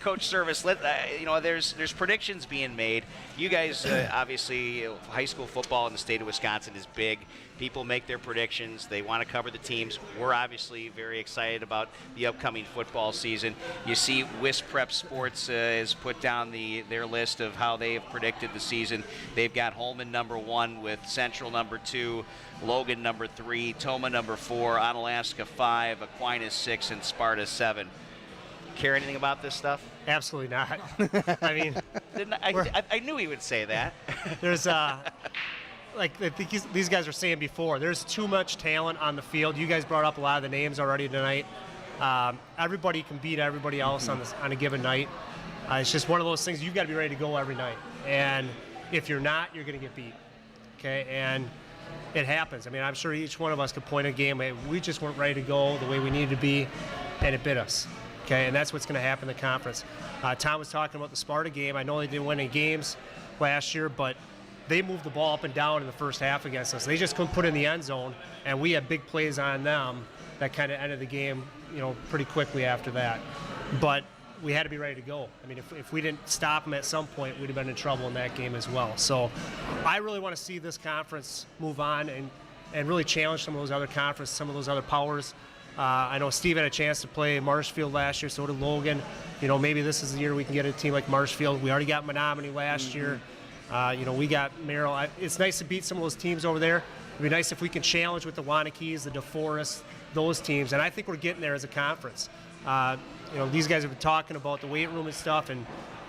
Coach Service, there's predictions being made. You guys, obviously, high school football in the state of Wisconsin is big. People make their predictions. They want to cover the teams. We're obviously very excited about the upcoming football season. You see Wis Prep Sports has put down their list of how they have predicted the season. They've got Holman number 1 with Central number 2, Logan number 3, Toma number 4, Onalaska 5, Aquinas 6, and Sparta 7. Care anything about this stuff? Absolutely not. I mean, I knew he would say that. There's like I think these guys were saying before, there's too much talent on the field. You guys brought up a lot of the names already tonight. Everybody can beat everybody else on a given night. It's just one of those things you've got to be ready to go every night. And if you're not, you're going to get beat. Okay, and it happens. I mean, I'm sure each one of us could point a game. We just weren't ready to go the way we needed to be, and it bit us. Okay, and that's what's going to happen in the conference. Tom was talking about the Sparta game. I know they didn't win any games last year, but they moved the ball up and down in the first half against us. They just couldn't put it in the end zone, and we had big plays on them that kind of ended the game, pretty quickly after that. But we had to be ready to go. I mean, if we didn't stop them at some point, we'd have been in trouble in that game as well. So I really want to see this conference move on and really challenge some of those other conferences, some of those other powers. I know Steve had a chance to play Marshfield last year, so did Logan. Maybe this is the year we can get a team like Marshfield. We already got Menominee last year. We got Merrill. It's nice to beat some of those teams over there. It'd be nice if we can challenge with the Wanakees, the DeForest, those teams. And I think we're getting there as a conference. These guys have been talking about the weight room and stuff, and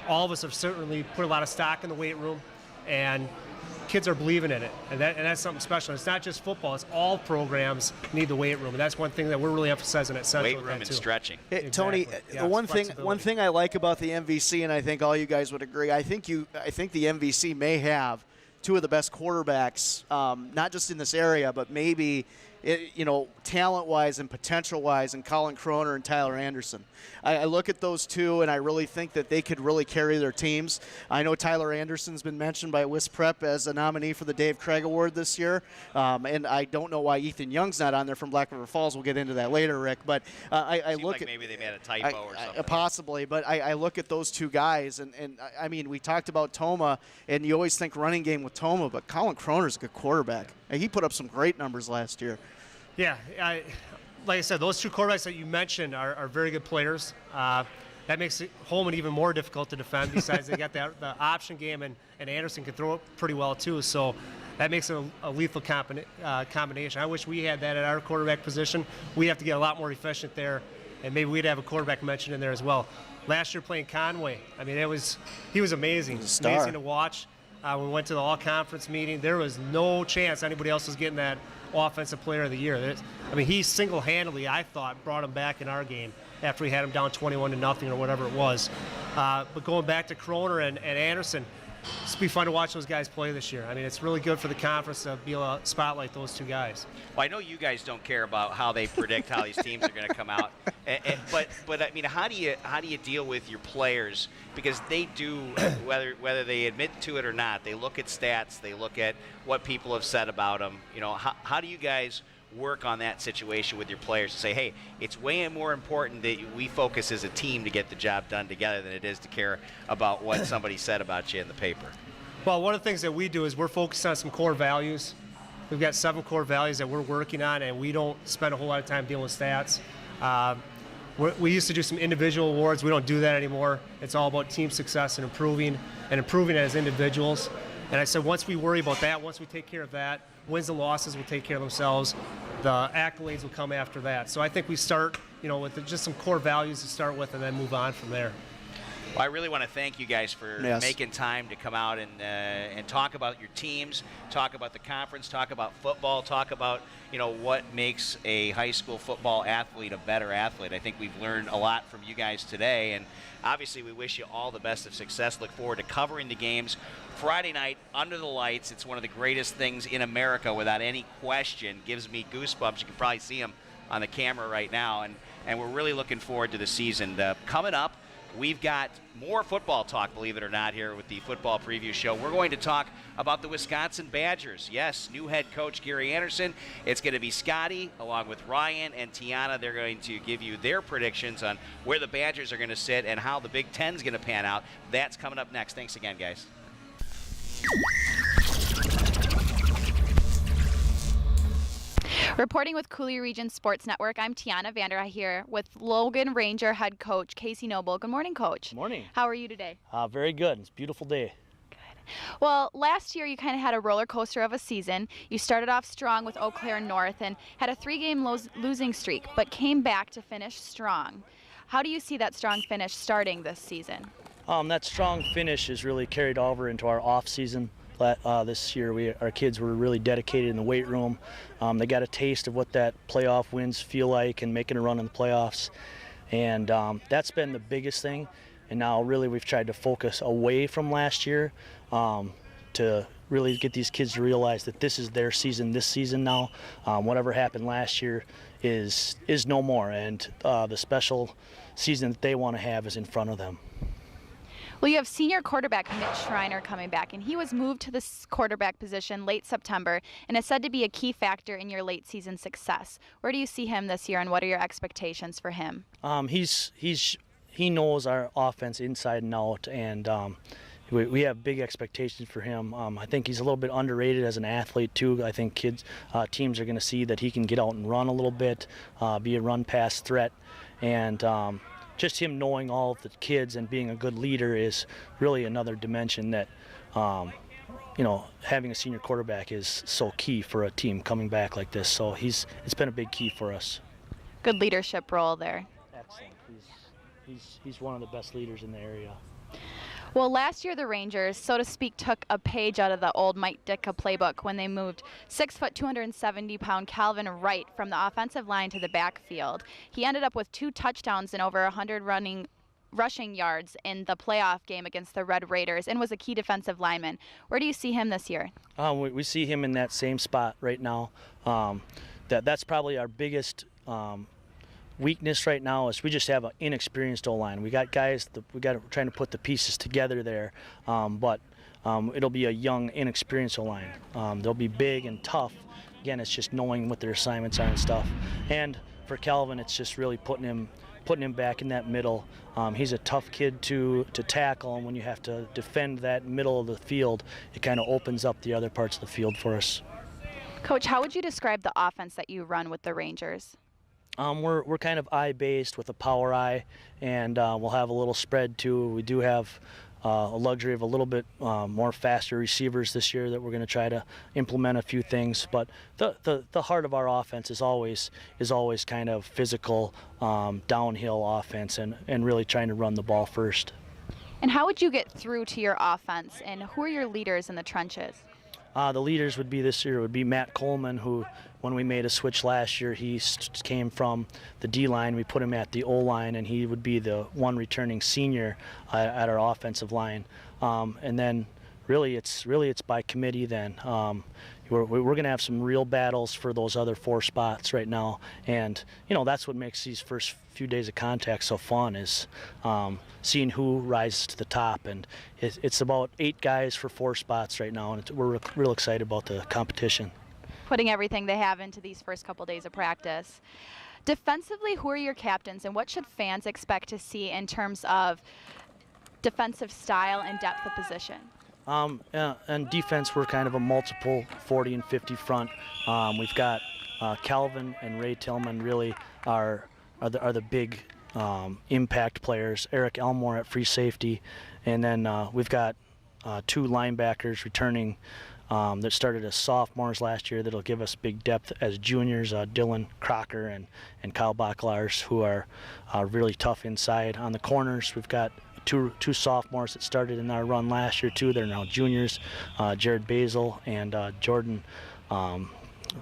all of us have certainly put a lot of stock in the weight room, and kids are believing in it, and that's something special. It's not just football; it's all programs need the weight room, and that's one thing that we're really emphasizing at Central. Weight room and stretching. Hey, Tony, one thing I like about the MVC, and I think all you guys would agree, I think the MVC may have two of the best quarterbacks, not just in this area, but maybe talent-wise and potential-wise, and Colin Kroner and Tyler Anderson. I look at those two, and I really think that they could really carry their teams. I know Tyler Anderson's been mentioned by Wis Prep as a nominee for the Dave Craig Award this year, and I don't know why Ethan Young's not on there from Black River Falls. We'll get into that later, Rick. But I look at maybe they made a typo or something. Possibly, but I look at those two guys, and I mean, we talked about Toma, and you always think running game with Toma, but Colin Kroner's a good quarterback. And he put up some great numbers last year. Yeah, like I said, those two quarterbacks that you mentioned are very good players. That makes Holman even more difficult to defend. Besides, they got the option game, and Anderson can throw it pretty well too. So that makes it a lethal combination. I wish we had that at our quarterback position. We have to get a lot more efficient there, and maybe we'd have a quarterback mentioned in there as well. Last year playing Conway, I mean, he was amazing. Amazing to watch. We went to the all-conference meeting. There was no chance anybody else was getting that Offensive Player of the Year. He single-handedly, I thought, brought him back in our game after we had him down 21-0 or whatever it was. But going back to Kroner and Anderson, it's be fun to watch those guys play this year. I mean, it's really good for the conference to be able to spotlight those two guys. Well, I know you guys don't care about how they predict how these teams are going to come out, but I mean, how do you deal with your players, because they do, whether they admit to it or not, they look at stats, they look at what people have said about them. How do you guys work on that situation with your players to say, hey, it's way more important that we focus as a team to get the job done together than it is to care about what somebody said about you in the paper? Well, one of the things that we do is we're focused on some core values. We've got 7 core values that we're working on, and we don't spend a whole lot of time dealing with stats. We used to do some individual awards. We don't do that anymore. It's all about team success and improving as individuals. And I said once we worry about that, once we take care of that, wins and losses will take care of themselves. The accolades will come after that. So I think we start, with just some core values to start with and then move on from there. Well, I really want to thank you guys for making time to come out and talk about your teams, talk about the conference, talk about football, talk about what makes a high school football athlete a better athlete. I think we've learned a lot from you guys today, and obviously we wish you all the best of success. Look forward to covering the games Friday night under the lights. It's one of the greatest things in America, without any question. Gives me goosebumps. You can probably see them on the camera right now, and we're really looking forward to the season. Coming up, we've got more football talk, believe it or not, here with the football preview show. We're going to talk about the Wisconsin Badgers. Yes, new head coach Gary Anderson. It's going to be Scotty along with Ryan and Tianna. They're going to give you their predictions on where the Badgers are going to sit and how the Big Ten's going to pan out. That's coming up next. Thanks again, guys. Reporting with Coulee Region Sports Network, I'm Tianna Vanderhei here with Logan Ranger head coach Casey Noble. Good morning, Coach. Good morning. How are you today? Very good. It's a beautiful day. Good. Well, last year you kind of had a roller coaster of a season. You started off strong with Eau Claire North and had a 3-game losing streak, but came back to finish strong. How do you see that strong finish starting this season? That strong finish is really carried over into our off season. This year our kids were really dedicated in the weight room. They got a taste of what that playoff wins feel like and making a run in the playoffs, and that's been the biggest thing. And now really we've tried to focus away from last year to really get these kids to realize that this is their season this season now. Whatever happened last year is no more, and the special season that they want to have is in front of them. Well, you have senior quarterback Mitch Schreiner coming back, and he was moved to this quarterback position late September and is said to be a key factor in your late season success. Where do you see him this year, and what are your expectations for him? He knows our offense inside and out, and we have big expectations for him. I think he's a little bit underrated as an athlete too. I think teams are going to see that he can get out and run a little bit, be a run-pass threat, and just him knowing all of the kids and being a good leader is really another dimension that, having a senior quarterback is so key for a team coming back like this. So it's been a big key for us. Good leadership role there. Excellent. He's one of the best leaders in the area. Well, last year the Rangers, so to speak, took a page out of the old Mike Ditka playbook when they moved 6', 270-pound Calvin Wright from the offensive line to the backfield. He ended up with 2 touchdowns and over 100 rushing yards in the playoff game against the Red Raiders and was a key defensive lineman. Where do you see him this year? We see him in that same spot right now. That's probably our biggest weakness right now is we just have an inexperienced O-line. We got guys trying to put the pieces together there, but it'll be a young, inexperienced O-line. They'll be big and tough. Again, it's just knowing what their assignments are and stuff. And for Calvin, it's just really putting him back in that middle. He's a tough kid to tackle, and when you have to defend that middle of the field, it kind of opens up the other parts of the field for us. Coach, how would you describe the offense that you run with the Rangers? We're kind of eye-based with a power eye, and we'll have a little spread too. We do have a luxury of a little bit more faster receivers this year that we're going to try to implement a few things. But the heart of our offense is always kind of physical, downhill offense, and really trying to run the ball first. And how would you get through to your offense, and who are your leaders in the trenches? The leaders this year would be Matt Coleman, who, when we made a switch last year, he came from the D-line. We put him at the O-line, and he would be the one returning senior at our offensive line. And then really it's by committee then. We're going to have some real battles for those other 4 spots right now. And, that's what makes these first few days of contact so fun is seeing who rises to the top. And it's about 8 guys for 4 spots right now, and we're real excited about the competition. Putting everything they have into these first couple days of practice. Defensively, who are your captains, and what should fans expect to see in terms of defensive style and depth of position? And defense, we're kind of a multiple 40 and 50 front. We've got Calvin and Ray Tillman really are the big impact players. Eric Elmore at free safety, and then we've got 2 linebackers returning that started as sophomores last year that'll give us big depth as juniors, Dylan Crocker and Kyle Backlars, who are really tough inside. On the corners, we've got two sophomores that started in our run last year too. They're now juniors, Jared Basil and Jordan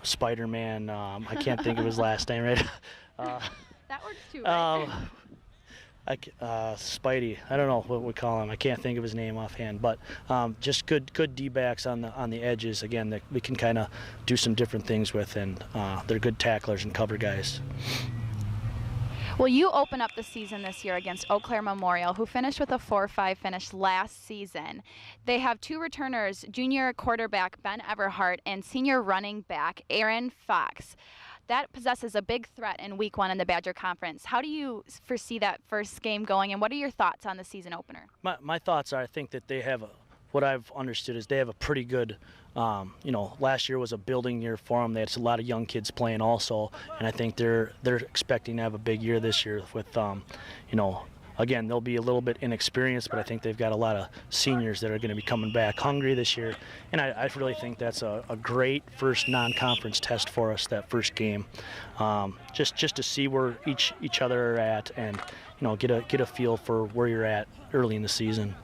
Spider-Man. I can't think of his last name right. That works too, right? Spidey. I don't know what we call him. I can't think of his name offhand, but just good D-backs on the edges. Again, that we can kind of do some different things with, and they're good tacklers and cover guys. Well, you open up the season this year against Eau Claire Memorial, who finished with a 4-5 finish last season. They have 2 returners, junior quarterback Ben Everhart and senior running back Aaron Fox. That possesses a big threat in week 1 in the Badger Conference. How do you foresee that first game going, and what are your thoughts on the season opener? My thoughts are, I think that they have what I've understood is they have a pretty good, last year was a building year for them. They had a lot of young kids playing also, and I think they're expecting to have a big year this year with, again, they'll be a little bit inexperienced, but I think they've got a lot of seniors that are going to be coming back hungry this year. And I really think that's a great first non-conference test for us, that first game, just to see where each other are at, and get a feel for where you're at early in the season.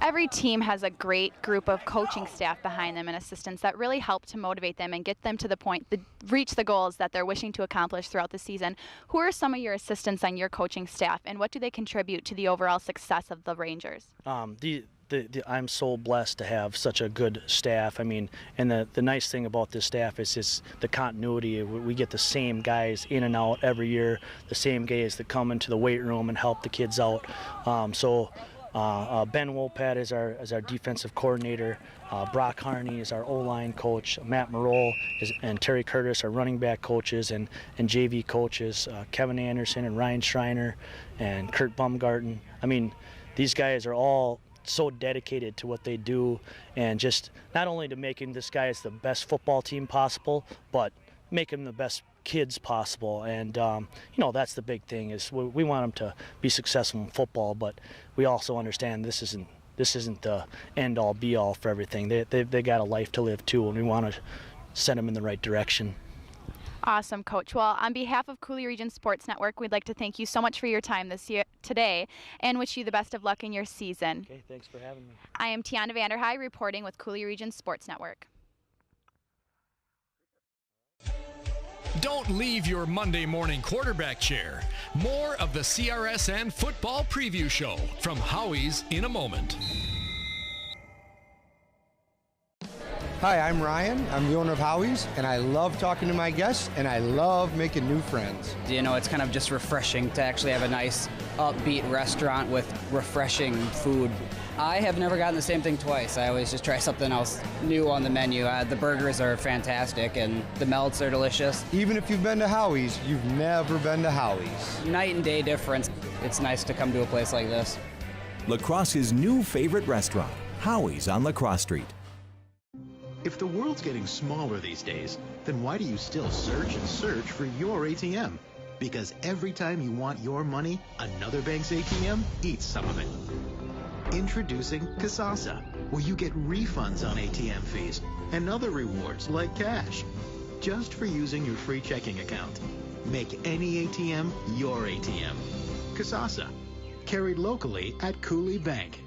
Every team has a great group of coaching staff behind them and assistants that really help to motivate them and get them to the point to reach the goals that they're wishing to accomplish throughout the season. Who are some of your assistants on your coaching staff, and what do they contribute to the overall success of the Rangers? I'm so blessed to have such a good staff. I mean, and the nice thing about this staff is the continuity. We get the same guys in and out every year, the same guys that come into the weight room and help the kids out. Ben Wolpat is our defensive coordinator. Brock Harney is our O-line coach. Matt Marole and Terry Curtis are running back coaches and JV coaches. Kevin Anderson and Ryan Schreiner and Kurt Baumgarten. I mean, these guys are all so dedicated to what they do, and just not only to making this guys the best football team possible, but making them the best kids possible. And that's the big thing, is we want them to be successful in football, but we also understand this isn't the end all be all for everything. They got a life to live too, and we want to send them in the right direction. Awesome, Coach. Well, on behalf of Coulee Region Sports Network, we'd like to thank you so much for your time today and wish you the best of luck in your season. Okay, thanks for having me. I am Tianna Vanderhei reporting with Coulee Region Sports Network. Don't leave your Monday morning quarterback chair. More of the CRSN Football Preview Show from Howie's in a moment. Hi, I'm Ryan. I'm the owner of Howie's, and I love talking to my guests, and I love making new friends. It's kind of just refreshing to actually have a nice, upbeat restaurant with refreshing food. I have never gotten the same thing twice. I always just try something else new on the menu. The burgers are fantastic, and the melts are delicious. Even if you've been to Howie's, you've never been to Howie's. Night and day difference. It's nice to come to a place like this. La Crosse's new favorite restaurant, Howie's on La Crosse Street. If the world's getting smaller these days, then why do you still search and search for your ATM? Because every time you want your money, another bank's ATM eats some of it. Introducing Kasasa, where you get refunds on ATM fees and other rewards like cash, just for using your free checking account. Make any ATM your ATM. Kasasa, carried locally at Coulee Bank.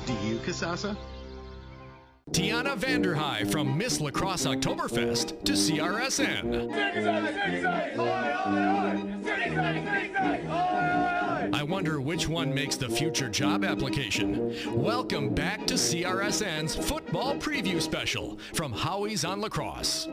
Do you Kasasa? Tianna Vanderhei from Miss La Crosse Oktoberfest to CRSN. I wonder which one makes the future job application. Welcome back to CRSN's Football Preview Special from Howie's on La Crosse.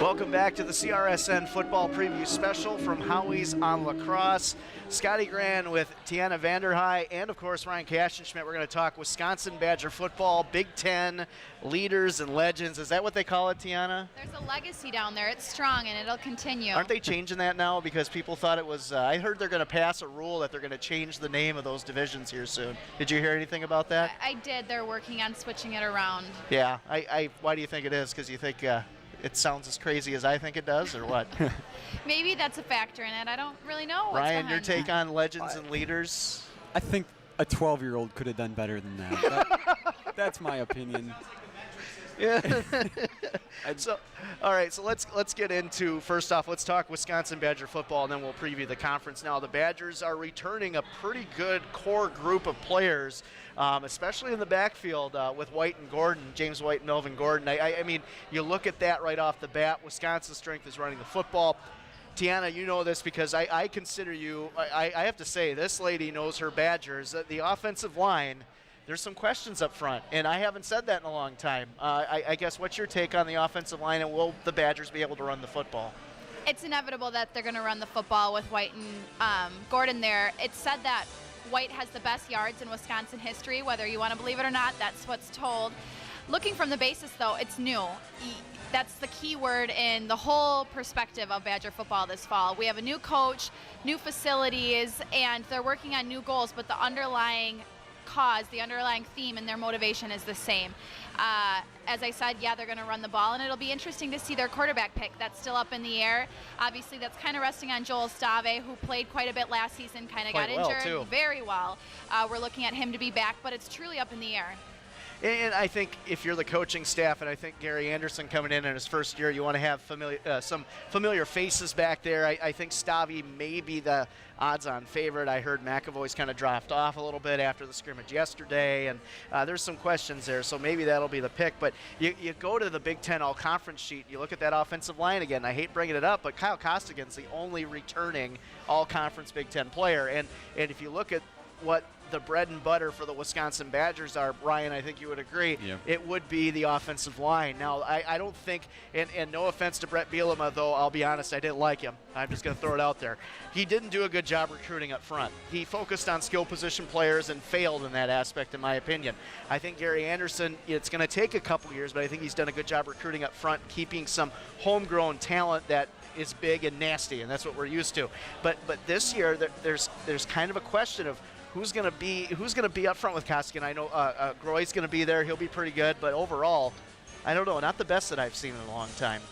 Welcome Welcome back to the CRSN football preview special from Howie's on La Crosse. Scotty Gran with Tianna Vanderhei and, of course, Ryan Kastenschmidt. We're going to talk Wisconsin Badger football, Big Ten leaders and legends. Is that what they call it, Tianna? There's a legacy down there. It's strong, and it'll continue. Aren't they changing that now? Because people thought it was I heard they're going to pass a rule that they're going to change the name of those divisions here soon. Did you hear anything about that? I did. They're working on switching it around. Yeah. Why do you think it is? Because you think it sounds as crazy as I think it does, or what? Maybe that's a factor in it. I don't really know. Ryan, your take on legends and leaders? I think a 12-year-old could have done better than that. That's my opinion. Yeah. So, all right. So let's get into, first off, let's talk Wisconsin Badger football, and then we'll preview the conference. Now, the Badgers are returning a pretty good core group of players, especially in the backfield with White and Gordon, James White and Melvin Gordon. I mean, you look at that right off the bat. Wisconsin's strength is running the football. Tianna, you know this because I consider you. I have to say, this lady knows her Badgers. The offensive line. There's some questions up front, and I haven't said that in a long time. I guess what's your take on the offensive line, and will the Badgers be able to run the football? It's inevitable that they're going to run the football with White and Gordon there. It's said that White has the best yards in Wisconsin history, whether you want to believe it or not. That's what's told. Looking from the basis, though, it's new. That's the key word in the whole perspective of Badger football this fall. We have a new coach, new facilities, and they're working on new goals, but the underlying cause, the underlying theme and their motivation is the same. As I said, yeah, they're going to run the ball, and it'll be interesting to see their quarterback pick. That's still up in the air. Obviously, that's kind of resting on Joel Stave, who played quite a bit last season, kind of got injured very well. We're looking at him to be back, but it's truly up in the air. And I think if you're the coaching staff, and I think Gary Anderson coming in his first year, you want to have some familiar faces back there. I think Stave may be the odds-on favorite. I heard McAvoy's kind of dropped off a little bit after the scrimmage yesterday, and there's some questions there, so maybe that'll be the pick. But you go to the Big Ten all-conference sheet, you look at that offensive line again. I hate bringing it up, but Kyle Costigan's the only returning all-conference Big Ten player. And if you look at what the bread and butter for the Wisconsin Badgers are, Brian, I think you would agree, it would be the offensive line. Now, I don't think, and no offense to Brett Bielema, though, I'll be honest, I didn't like him. I'm just going to throw it out there. He didn't do a good job recruiting up front. He focused on skill position players and failed in that aspect, in my opinion. I think Gary Anderson, it's going to take a couple years, but I think he's done a good job recruiting up front, keeping some homegrown talent that is big and nasty, and that's what we're used to. But this year, there's kind of a question of who's going to be up front with Costigan. I know Groy's going to be there. He'll be pretty good. But overall, I don't know. Not the best that I've seen in a long time.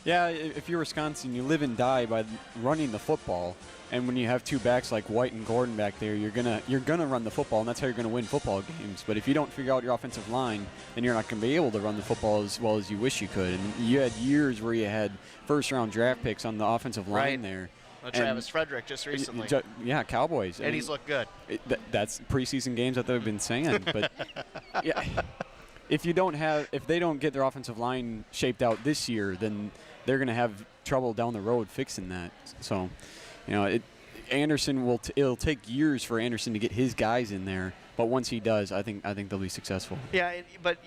Yeah, if you're Wisconsin, you live and die by running the football. And when you have two backs like White and Gordon back there, you're gonna run the football, and that's how you're gonna win football games. But if you don't figure out your offensive line, then you're not gonna be able to run the football as well as you wish you could. And you had years where you had first-round draft picks on the offensive line there. Travis Frederick just recently. Yeah, Cowboys. And he's looked good. That's preseason games that they've been saying. But yeah, if they don't get their offensive line shaped out this year, then they're going to have trouble down the road fixing that. So, Anderson it'll take years for Anderson to get his guys in there. But once he does, I think they'll be successful. Yeah, but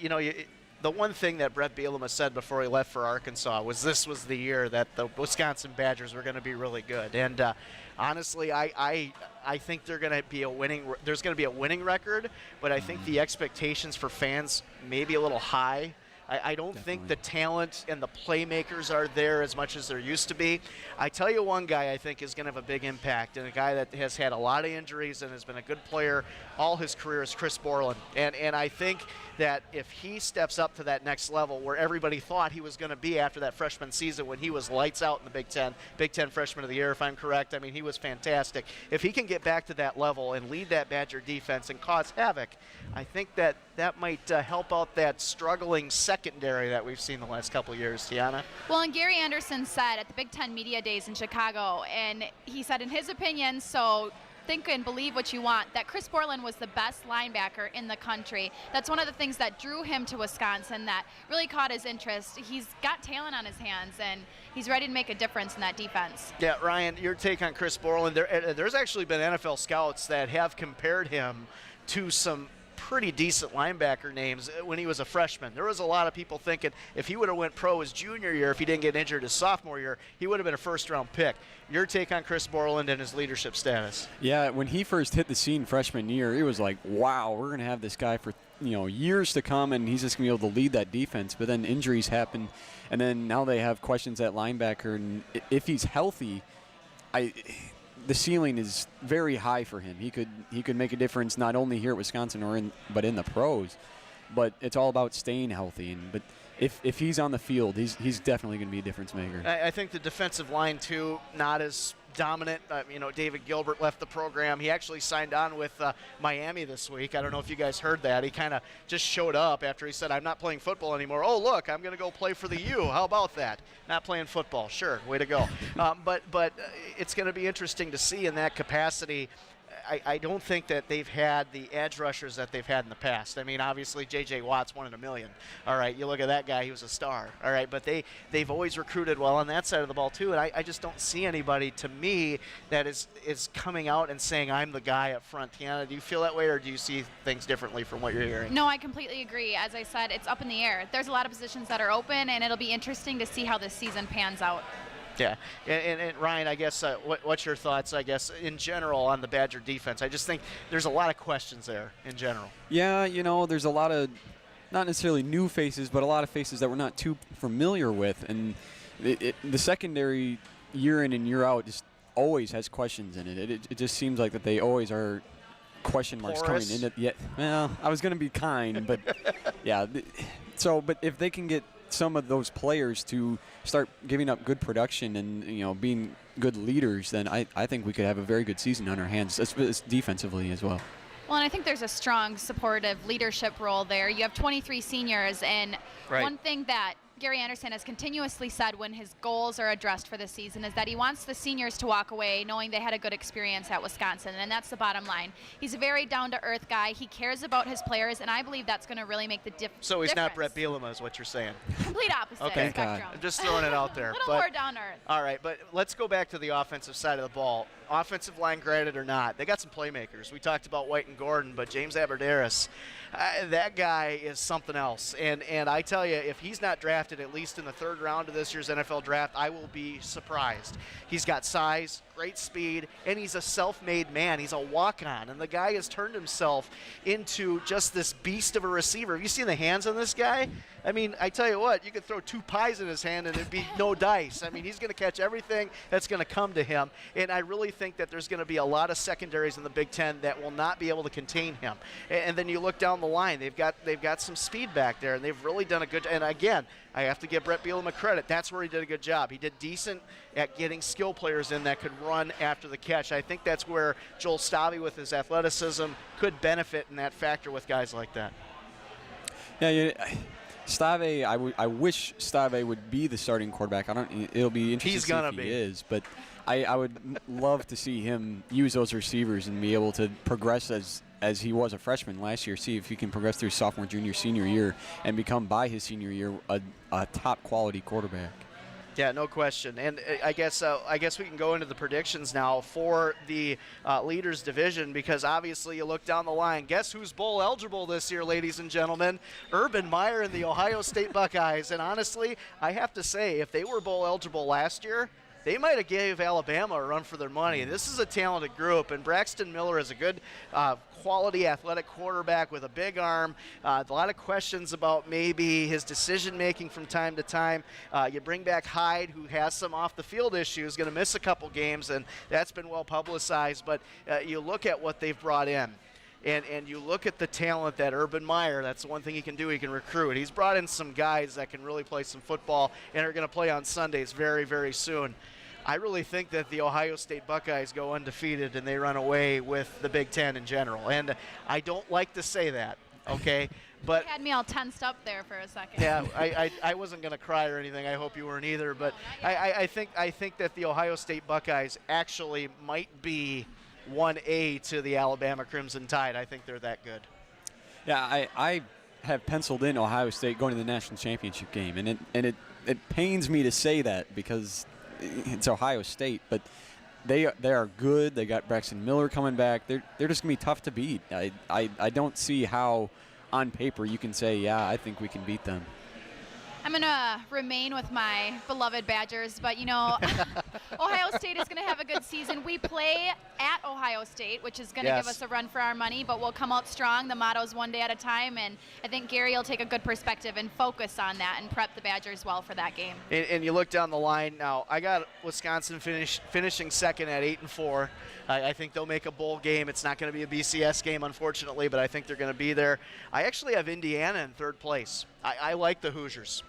the one thing that Brett Bielema said before he left for Arkansas was this was the year that the Wisconsin Badgers were going to be really good. And honestly, I think there's going to be a winning record, but I think the expectations for fans may be a little high. I don't think the talent and the playmakers are there as much as there used to be. I tell you one guy I think is going to have a big impact, and a guy that has had a lot of injuries and has been a good player all his career is Chris Borland. And I think that if he steps up to that next level where everybody thought he was going to be after that freshman season when he was lights out in the Big Ten Freshman of the Year, if I'm correct. I mean, he was fantastic. If he can get back to that level and lead that Badger defense and cause havoc, I think that might help out that struggling secondary that we've seen the last couple of years, Tianna. Well, and Gary Anderson said at the Big Ten Media Days in Chicago, and he said in his opinion, so think and believe what you want, that Chris Borland was the best linebacker in the country. That's one of the things that drew him to Wisconsin, that really caught his interest. He's got talent on his hands, and he's ready to make a difference in that defense. Yeah, Ryan, your take on Chris Borland. There's actually been NFL scouts that have compared him to some pretty decent linebacker names when he was a freshman. There was a lot of people thinking if he would have went pro his junior year, if he didn't get injured his sophomore year, he would have been a first-round pick. Your take on Chris Borland and his leadership status? Yeah, when he first hit the scene freshman year, it was like, wow, we're going to have this guy for years to come, and he's just going to be able to lead that defense. But then injuries happen, and then now they have questions at linebacker. And if he's healthy, the ceiling is very high for him. He could make a difference not only here at Wisconsin but in the pros. But it's all about staying healthy. But if he's on the field, he's definitely going to be a difference maker. I think the defensive line too, not as dominant. David Gilbert left the program. He actually signed on with Miami this week. I don't know if you guys heard that. He kind of just showed up after he said, I'm not playing football anymore. Oh, look, I'm going to go play for the U. How about that? Not playing football. Sure, way to go. But it's going to be interesting to see in that capacity. I don't think that they've had the edge rushers that they've had in the past. I mean, obviously, J.J. Watt's 1 in a million. All right, you look at that guy, he was a star. All right, but they've always recruited well on that side of the ball, too. And I just don't see anybody, to me, that is coming out and saying, I'm the guy up front. Tianna, do you feel that way, or do you see things differently from what you're hearing? No, I completely agree. As I said, it's up in the air. There's a lot of positions that are open, and it'll be interesting to see how this season pans out. Yeah, and Ryan, I guess, what's your thoughts, I guess, in general on the Badger defense? I just think there's a lot of questions there in general. Yeah, there's a lot of, not necessarily new faces, but a lot of faces that we're not too familiar with. And the secondary year in and year out just always has questions in it. It just seems like that they always are question marks Porous. coming in. Yeah, well, I was going to be kind, but yeah. But if they can get some of those players to start giving up good production and being good leaders, then I think we could have a very good season on our hands, defensively as well. Well, and I think there's a strong supportive leadership role there. You have 23 seniors, and one thing that Gary Anderson has continuously said when his goals are addressed for this season is that he wants the seniors to walk away knowing they had a good experience at Wisconsin, and that's the bottom line. He's a very down-to-earth guy. He cares about his players, and I believe that's going to really make the difference. So he's not Brett Bielema is what you're saying? Complete opposite spectrum. I'm just throwing it out there. A little more down-to-earth. All right, but let's go back to the offensive side of the ball. Offensive line, granted or not, they got some playmakers. We talked about White and Gordon, but James Aberderis, that guy is something else. And I tell you, if he's not drafted at least in the third round of this year's NFL draft, I will be surprised. He's got size, great speed, and he's a self-made man. He's a walk-on, and the guy has turned himself into just this beast of a receiver. Have you seen the hands on this guy? I mean, I tell you what, you could throw 2 pies in his hand and it'd be no dice. I mean, he's going to catch everything that's going to come to him, and I really think that there's going to be a lot of secondaries in the Big Ten that will not be able to contain him. And then you look down the line, they've got some speed back there, and they've really done a good job. And again, I have to give Brett Bielema credit. That's where he did a good job. He did decent at getting skill players in that could run after the catch. I think that's where Joel Stave with his athleticism could benefit in that factor with guys like that. Yeah, Stave, I wish Stave would be the starting quarterback. It'll be interesting to see if he is, but I would love to see him use those receivers and be able to progress as he was a freshman last year. See if he can progress through sophomore, junior, senior year and become by his senior year a top quality quarterback. Yeah, no question. And I guess we can go into the predictions now for the leaders division, because obviously you look down the line. Guess who's bowl eligible this year, ladies and gentlemen? Urban Meyer and the Ohio State Buckeyes. And honestly, I have to say, if they were bowl eligible last year, they might have gave Alabama a run for their money. This is a talented group, and Braxton Miller is a good quality athletic quarterback with a big arm. A lot of questions about maybe his decision-making from time to time. You bring back Hyde, who has some off-the-field issues, going to miss a couple games, and that's been well publicized. But you look at what they've brought in. And you look at the talent that Urban Meyer, that's the one thing he can do, he can recruit. He's brought in some guys that can really play some football and are going to play on Sundays very, very soon. I really think that the Ohio State Buckeyes go undefeated and they run away with the Big Ten in general. And I don't like to say that, okay? But you had me all tensed up there for a second. Yeah, I wasn't going to cry or anything. I hope you weren't either. But I think that the Ohio State Buckeyes actually might be 1A to the Alabama Crimson Tide. I think they're that good. Yeah, I have penciled in Ohio State going to the national championship game, and it pains me to say that because it's Ohio State, but they are good. They got Braxton Miller coming back. They're just going to be tough to beat. I don't see how on paper you can say, yeah, I think we can beat them. I'm going to remain with my beloved Badgers, but, Ohio State is going to have a good season. We play at Ohio State, which is going to give us a run for our money, but we'll come out strong. The motto is one day at a time, and I think Gary will take a good perspective and focus on that and prep the Badgers well for that game. And you look down the line now, I got Wisconsin finishing second at 8-4. I think they'll make a bowl game. It's not going to be a BCS game, unfortunately, but I think they're going to be there. I actually have Indiana in third place. I like the Hoosiers.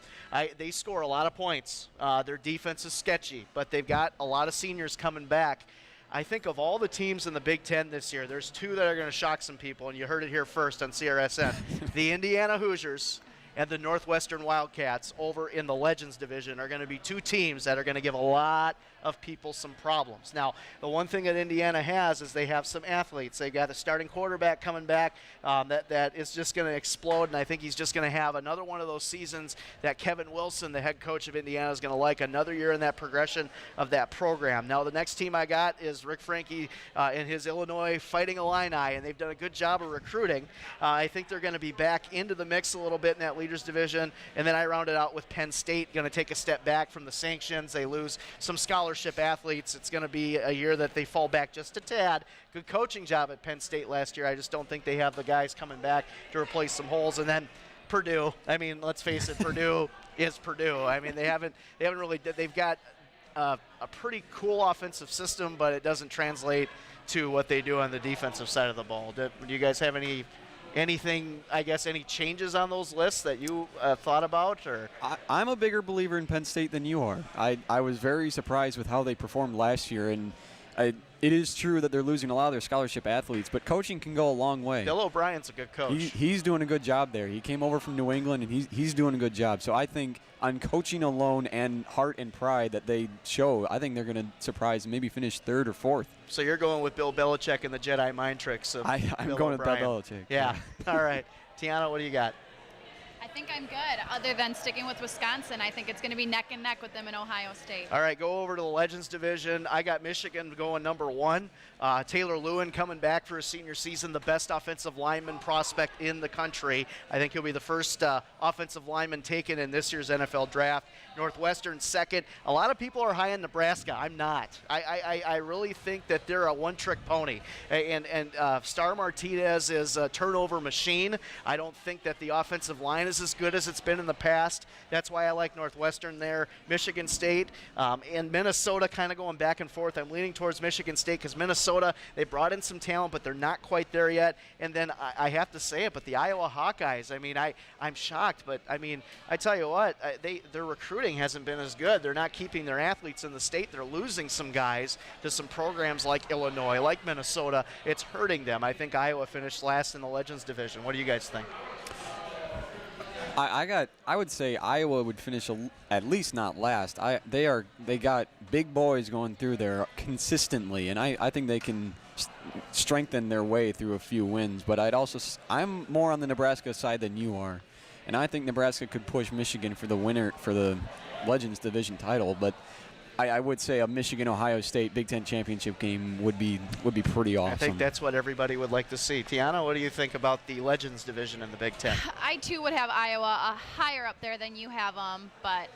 They score a lot of points. Their defense is sketchy, but they've got a lot of seniors coming back. I think of all the teams in the Big Ten this year, there's two that are going to shock some people, and you heard it here first on CRSN. The Indiana Hoosiers and the Northwestern Wildcats over in the Legends Division are going to be two teams that are going to give a lot of people some problems. Now, the one thing that Indiana has is they have some athletes. They've got a starting quarterback coming back that is just going to explode, and I think he's just going to have another one of those seasons that Kevin Wilson, the head coach of Indiana, is going to like, another year in that progression of that program. Now, the next team I got is Rick Franke and his Illinois Fighting Illini, and they've done a good job of recruiting. I think they're going to be back into the mix a little bit in that Leaders Division, and then I rounded out with Penn State, going to take a step back from the sanctions. They lose some scholarship athletes. It's going to be a year that they fall back just a tad. Good coaching job at Penn State last year. I just don't think they have the guys coming back to replace some holes. And then Purdue. I mean, let's face it, Purdue is Purdue. I mean, they've got a pretty cool offensive system, but it doesn't translate to what they do on the defensive side of the ball. Do you guys have anything, I guess, any changes on those lists that you thought about? Or I'm a bigger believer in Penn State than you are. I was very surprised with how they performed last year, and it is true that they're losing a lot of their scholarship athletes, but coaching can go a long way. Bill O'Brien's a good coach. He's doing a good job there. He came over from New England, and he's doing a good job. So I think on coaching alone and heart and pride that they show, I think they're going to surprise and maybe finish third or fourth. So you're going with Bill Belichick and the Jedi mind tricks of I'm Bill going O'Brien. with Bill Belichick. Yeah. All right. Tianna, what do you got? I think I'm good. Other than sticking with Wisconsin, I think it's going to be neck and neck with them in Ohio State. All right, go over to the Legends Division. I got Michigan going number 1. Taylor Lewin coming back for his senior season, the best offensive lineman prospect in the country. I think he'll be the first offensive lineman taken in this year's NFL draft. Northwestern second. A lot of people are high on Nebraska. I'm not. I really think that they're a one-trick pony. And Star Martinez is a turnover machine. I don't think that the offensive line is as good as it's been in the past. That's why I like Northwestern there. Michigan State and Minnesota kind of going back and forth. I'm leaning towards Michigan State because Minnesota, they brought in some talent, but they're not quite there yet. And then I have to say it, but the Iowa Hawkeyes, I mean, I'm shocked. But, I mean, I tell you what, their recruiting hasn't been as good. They're not keeping their athletes in the state. They're losing some guys to some programs like Illinois, like Minnesota. It's hurting them. I think Iowa finished last in the Legends Division. What do you guys think? I would say Iowa would finish at least not last. They got big boys going through there consistently, and I think they can strengthen their way through a few wins. But I'm more on the Nebraska side than you are, and I think Nebraska could push Michigan for the winner for the Legends Division title. But I would say a Michigan-Ohio State Big Ten championship game would be pretty awesome. I think that's what everybody would like to see. Tianna, what do you think about the Legends Division in the Big Ten? I, too, would have Iowa higher up there than you have them, but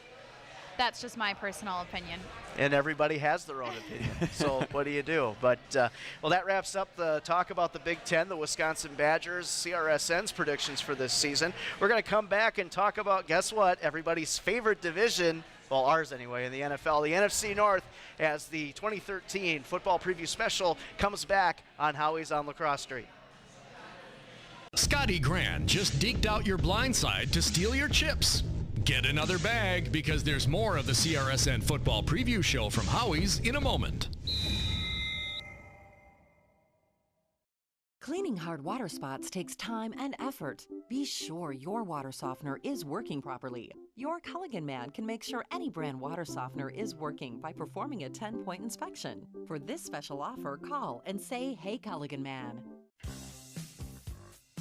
that's just my personal opinion. And everybody has their own opinion, so what do you do? But, well, that wraps up the talk about the Big Ten, the Wisconsin Badgers, CRSN's predictions for this season. We're going to come back and talk about, guess what, everybody's favorite division, well, ours anyway, in the NFL, the NFC North, as the 2013 football preview special comes back on Howie's on Lacrosse Street. Scotty Gran just deked out your blind side to steal your chips. Get another bag because there's more of the CRSN football preview show from Howie's in a moment. Cleaning hard water spots takes time and effort. Be sure your water softener is working properly. Your Culligan man can make sure any brand water softener is working by performing a 10-point inspection. For this special offer, call and say, "Hey, Culligan man."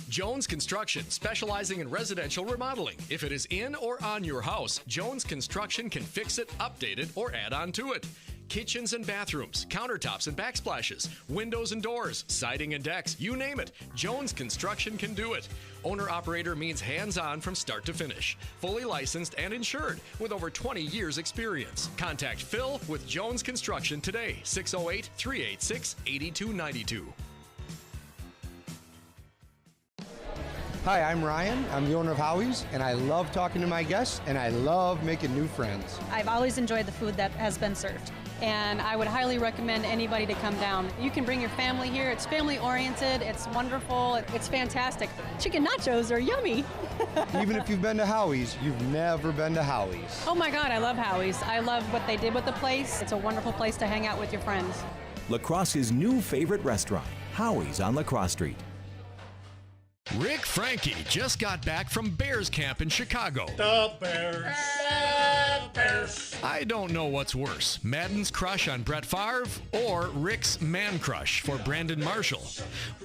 Jones Construction, specializing in residential remodeling. If it is in or on your house, Jones Construction can fix it, update it, or add on to it. Kitchens and bathrooms, countertops and backsplashes, windows and doors, siding and decks, you name it. Jones Construction can do it. Owner-operator means hands-on from start to finish. Fully licensed and insured with over 20 years experience. Contact Phil with Jones Construction today, 608-386-8292. Hi, I'm Ryan. I'm the owner of Howie's, and I love talking to my guests, and I love making new friends. I've always enjoyed the food that has been served, and I would highly recommend anybody to come down. You can bring your family here. It's family-oriented. It's wonderful. It's fantastic. Chicken nachos are yummy. Even if you've been to Howie's, you've never been to Howie's. Oh my God, I love Howie's. I love what they did with the place. It's a wonderful place to hang out with your friends. La Crosse's new favorite restaurant, Howie's on La Crosse Street. Rick Franke just got back from Bears camp in Chicago. The Bears. The Bears. I don't know what's worse, Madden's crush on Brett Favre or Rick's man crush for Brandon Marshall.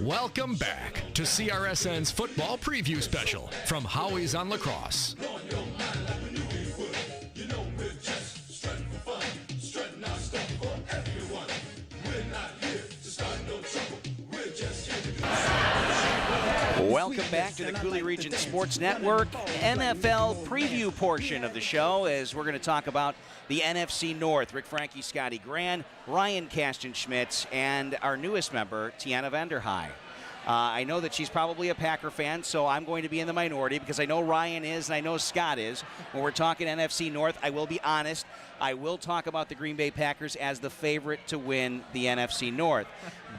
Welcome back to CRSN's football preview special from Howie's on La Crosse. Welcome back to the Coulee Region Sports Network NFL preview portion of the show, as we're going to talk about the NFC North. Rick Franke, Scotty Gran, Ryan Kastenschmidt, and our newest member, Tianna Vanderhei. I know that she's probably a Packer fan, so I'm going to be in the minority because I know Ryan is and I know Scott is. When we're talking NFC North, I will be honest. I will talk about the Green Bay Packers as the favorite to win the NFC North.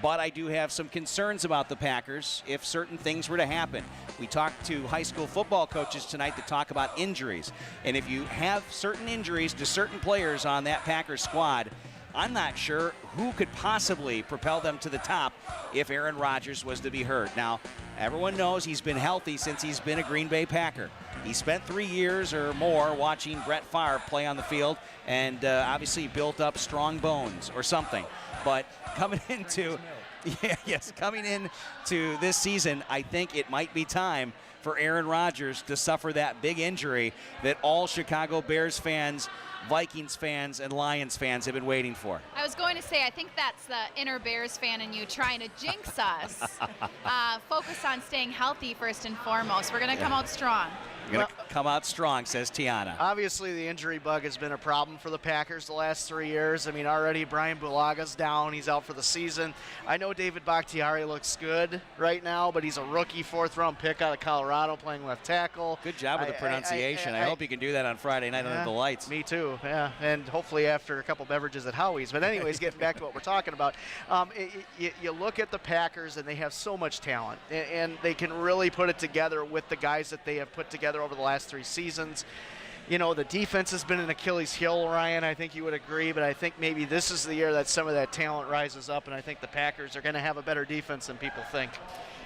But I do have some concerns about the Packers if certain things were to happen. We talked to high school football coaches tonight that talk about injuries. And if you have certain injuries to certain players on that Packers squad, I'm not sure who could possibly propel them to the top if Aaron Rodgers was to be hurt. Now, everyone knows he's been healthy since he's been a Green Bay Packer. He spent 3 years or more watching Brett Favre play on the field and obviously built up strong bones or something. But coming into this season, I think it might be time for Aaron Rodgers to suffer that big injury that all Chicago Bears fans, Vikings fans, and Lions fans have been waiting for. I was going to say, I think that's the inner Bears fan in you trying to jinx us. Focus on staying healthy first and foremost. We're going to come out strong. We're going to come out strong, says Tianna. Obviously, the injury bug has been a problem for the Packers the last 3 years. I mean, already Brian Bulaga's down. He's out for the season. I know David Bakhtiari looks good right now, but he's a rookie fourth-round pick out of Colorado playing left tackle. Good job with the pronunciation. I hope you can do that on Friday night under the lights. Me too, yeah. And hopefully after a couple beverages at Howie's. But anyways, getting back to what we're talking about, you look at the Packers, and they have so much talent. And they can really put it together with the guys that they have put together over the last 3 seasons. You know, the defense has been an Achilles heel, Ryan. I think you would agree, but I think maybe this is the year that some of that talent rises up, and I think the Packers are going to have a better defense than people think.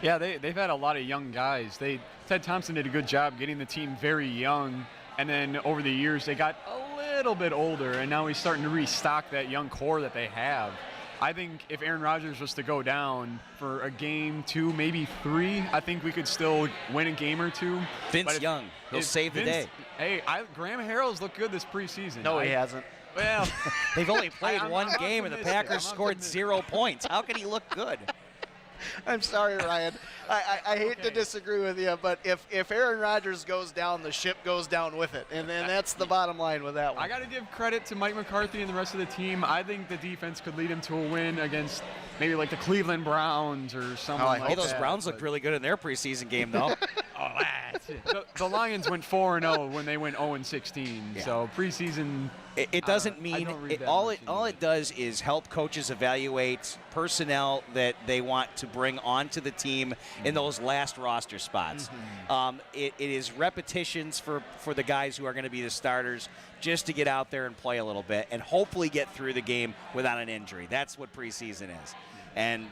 Yeah, they've had a lot of young guys. Ted Thompson did a good job getting the team very young, and then over the years they got a little bit older, and now he's starting to restock that young core that they have. I think if Aaron Rodgers was to go down for a game, 2, maybe 3, I think we could still win a game or 2. Vince Young, he'll save the day. Hey, Graham Harrell's looked good this preseason. No, he hasn't. Well, they've only played one game, and the Packers scored 0 points. How can he look good? I'm sorry, Ryan. I hate to disagree with you, but if Aaron Rodgers goes down, the ship goes down with it. And then that's the bottom line with that one. I got to give credit to Mike McCarthy and the rest of the team. I think the defense could lead him to a win against maybe like the Cleveland Browns or something like that. Hey, those Browns looked really good in their preseason game, though. The Lions went 4-0 when they went 0-16. Yeah. So preseason. It doesn't mean all it does is help coaches evaluate personnel that they want to bring onto the team in those last roster spots. It is repetitions for the guys who are going to be the starters, just to get out there and play a little bit and hopefully get through the game without an injury. That's what preseason is. And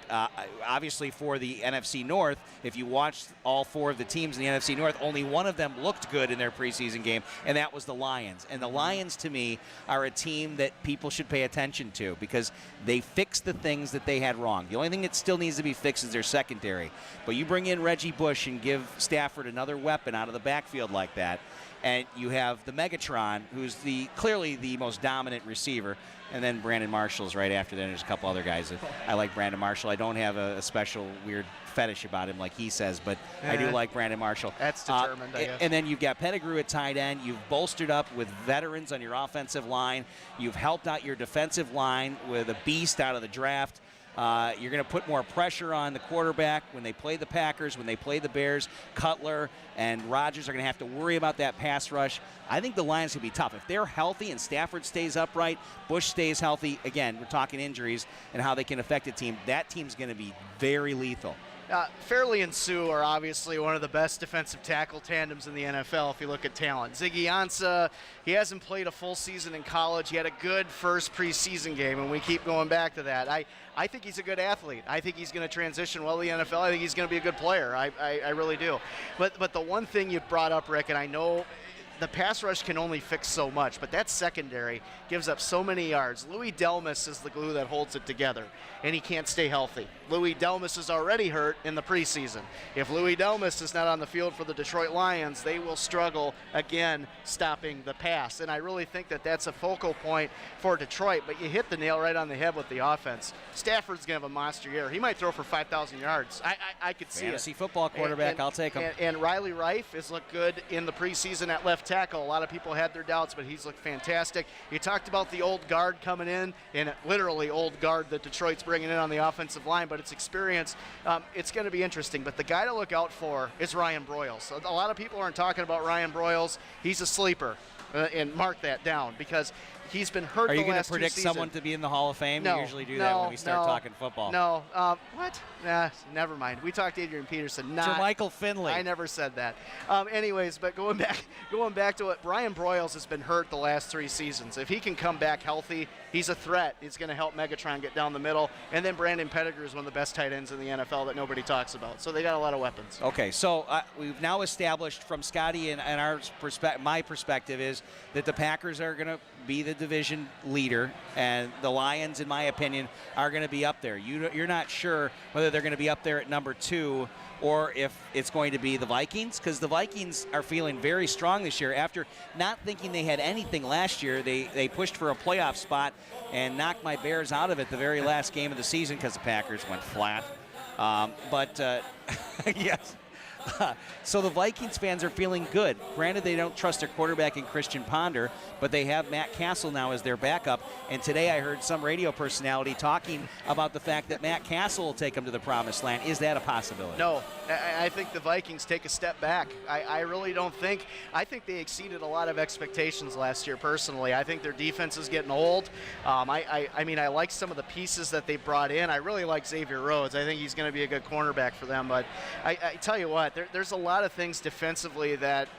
obviously for the NFC North, if you watched all 4 of the teams in the NFC North, only one of them looked good in their preseason game, and that was the Lions. And the Lions, to me, are a team that people should pay attention to because they fixed the things that they had wrong. The only thing that still needs to be fixed is their secondary. But you bring in Reggie Bush and give Stafford another weapon out of the backfield like that, and you have the Megatron, who's clearly the most dominant receiver. And then Brandon Marshall's right after that. There's a couple other guys. I like Brandon Marshall. I don't have a special weird fetish about him like he says, but I do like Brandon Marshall. That's determined, I guess. And then you've got Pettigrew at tight end. You've bolstered up with veterans on your offensive line. You've helped out your defensive line with a beast out of the draft. You're going to put more pressure on the quarterback when they play the Packers, when they play the Bears. Cutler and Rodgers are going to have to worry about that pass rush. I think the Lions will be tough. If they're healthy and Stafford stays upright, Bush stays healthy, again, we're talking injuries and how they can affect a team. That team's going to be very lethal. Fairley and Sue are obviously one of the best defensive tackle tandems in the NFL if you look at talent. Ziggy Ansah, he hasn't played a full season in college. He had a good first preseason game, and we keep going back to that. I think he's a good athlete. I think he's going to transition well to the NFL. I think he's going to be a good player. I really do. But the one thing you brought up, Rick, and I know the pass rush can only fix so much, but that secondary gives up so many yards. Louis Delmas is the glue that holds it together, and he can't stay healthy. Louis Delmas is already hurt in the preseason. If Louis Delmas is not on the field for the Detroit Lions, they will struggle again stopping the pass. And I really think that that's a focal point for Detroit, but you hit the nail right on the head with the offense. Stafford's going to have a monster year. He might throw for 5,000 yards. I could see it. Fantasy football quarterback, I'll take him. And Riley Reif has looked good in the preseason at left tackle. A lot of people had their doubts, but he's looked fantastic. You talked about the old guard coming in, and literally old guard that Detroit's bringing in on the offensive line, but it's experience. It's going to be interesting. But the guy to look out for is Ryan Broyles. A lot of people aren't talking about Ryan Broyles. He's a sleeper, and mark that down because he's been hurt the last 2 seasons. Are you going to predict someone to be in the Hall of Fame? No, we usually do that when we start talking football. No. What? Nah, never mind. We talked to Adrian Peterson. Jermichael Finley. I never said that. Anyways, but going back to it, Ryan Broyles has been hurt the last 3 seasons. If he can come back healthy, he's a threat. He's going to help Megatron get down the middle. And then Brandon Pettigrew is one of the best tight ends in the NFL that nobody talks about. So they got a lot of weapons. Okay, so we've now established from Scotty and my perspective is that the Packers are going to be the division leader, and the Lions, in my opinion, are going to be up there. You're not sure whether they're going to be up there at number 2 or if it's going to be the Vikings, because the Vikings are feeling very strong this year. After not thinking they had anything last year, they pushed for a playoff spot and knocked my Bears out of it the very last game of the season because the Packers went flat. Yes. So the Vikings fans are feeling good. Granted, they don't trust their quarterback in Christian Ponder, but they have Matt Castle now as their backup. And today I heard some radio personality talking about the fact that Matt Castle will take them to the promised land. Is that a possibility? No. I think the Vikings take a step back. I really don't think. I think they exceeded a lot of expectations last year, personally. I think their defense is getting old. I mean, I like some of the pieces that they brought in. I really like Xavier Rhodes. I think he's going to be a good cornerback for them. But I tell you what, there's a lot of things defensively that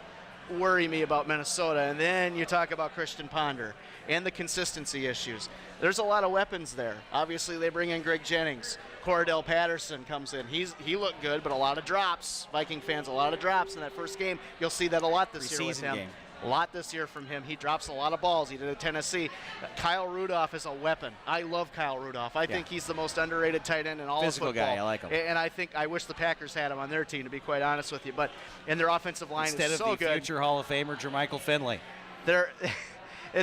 worry me about Minnesota. And then you talk about Christian Ponder and the consistency issues. There's a lot of weapons there. Obviously, they bring in Greg Jennings. Cordell Patterson comes in. He looked good, but a lot of drops. Viking fans, a lot of drops in that first game. You'll see that a lot this year with him. Game. A lot this year from him. He drops a lot of balls. He did at Tennessee. Kyle Rudolph is a weapon. I love Kyle Rudolph. I think he's the most underrated tight end in all of football. Physical guy. I like him. And I wish the Packers had him on their team, to be quite honest with you. But and their offensive line is so good. Instead of the future Hall of Famer Jermichael Finley.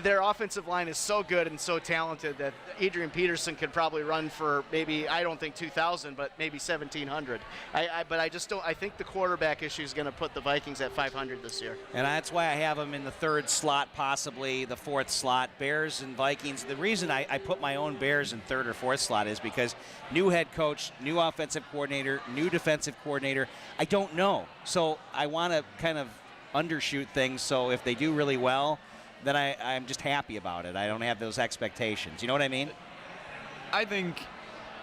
Their offensive line is so good and so talented that Adrian Peterson could probably run for maybe, I don't think 2,000, but maybe 1,700. But I just don't. I think the quarterback issue is going to put the Vikings at 500 this year. And that's why I have them in the 3rd slot, possibly the 4th slot. Bears and Vikings. The reason I put my own Bears in 3rd or 4th slot is because new head coach, new offensive coordinator, new defensive coordinator. I don't know. So I want to kind of undershoot things. So if they do really well, then I'm just happy about it. I don't have those expectations. You know what I mean? I think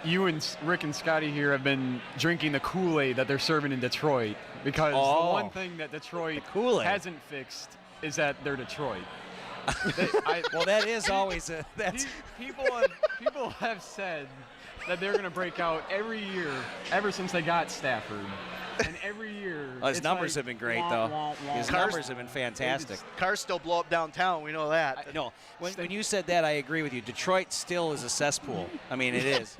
you and Rick and Scotty here have been drinking the Coulee that they're serving in Detroit, because the one thing that Detroit hasn't fixed is that they're Detroit. Well, that is always people have said that they're going to break out every year ever since they got Stafford. And every year, his numbers have been great, though. His numbers have been fantastic. Cars still blow up downtown. We know that. No, when you said that, I agree with you. Detroit still is a cesspool. I mean, it is.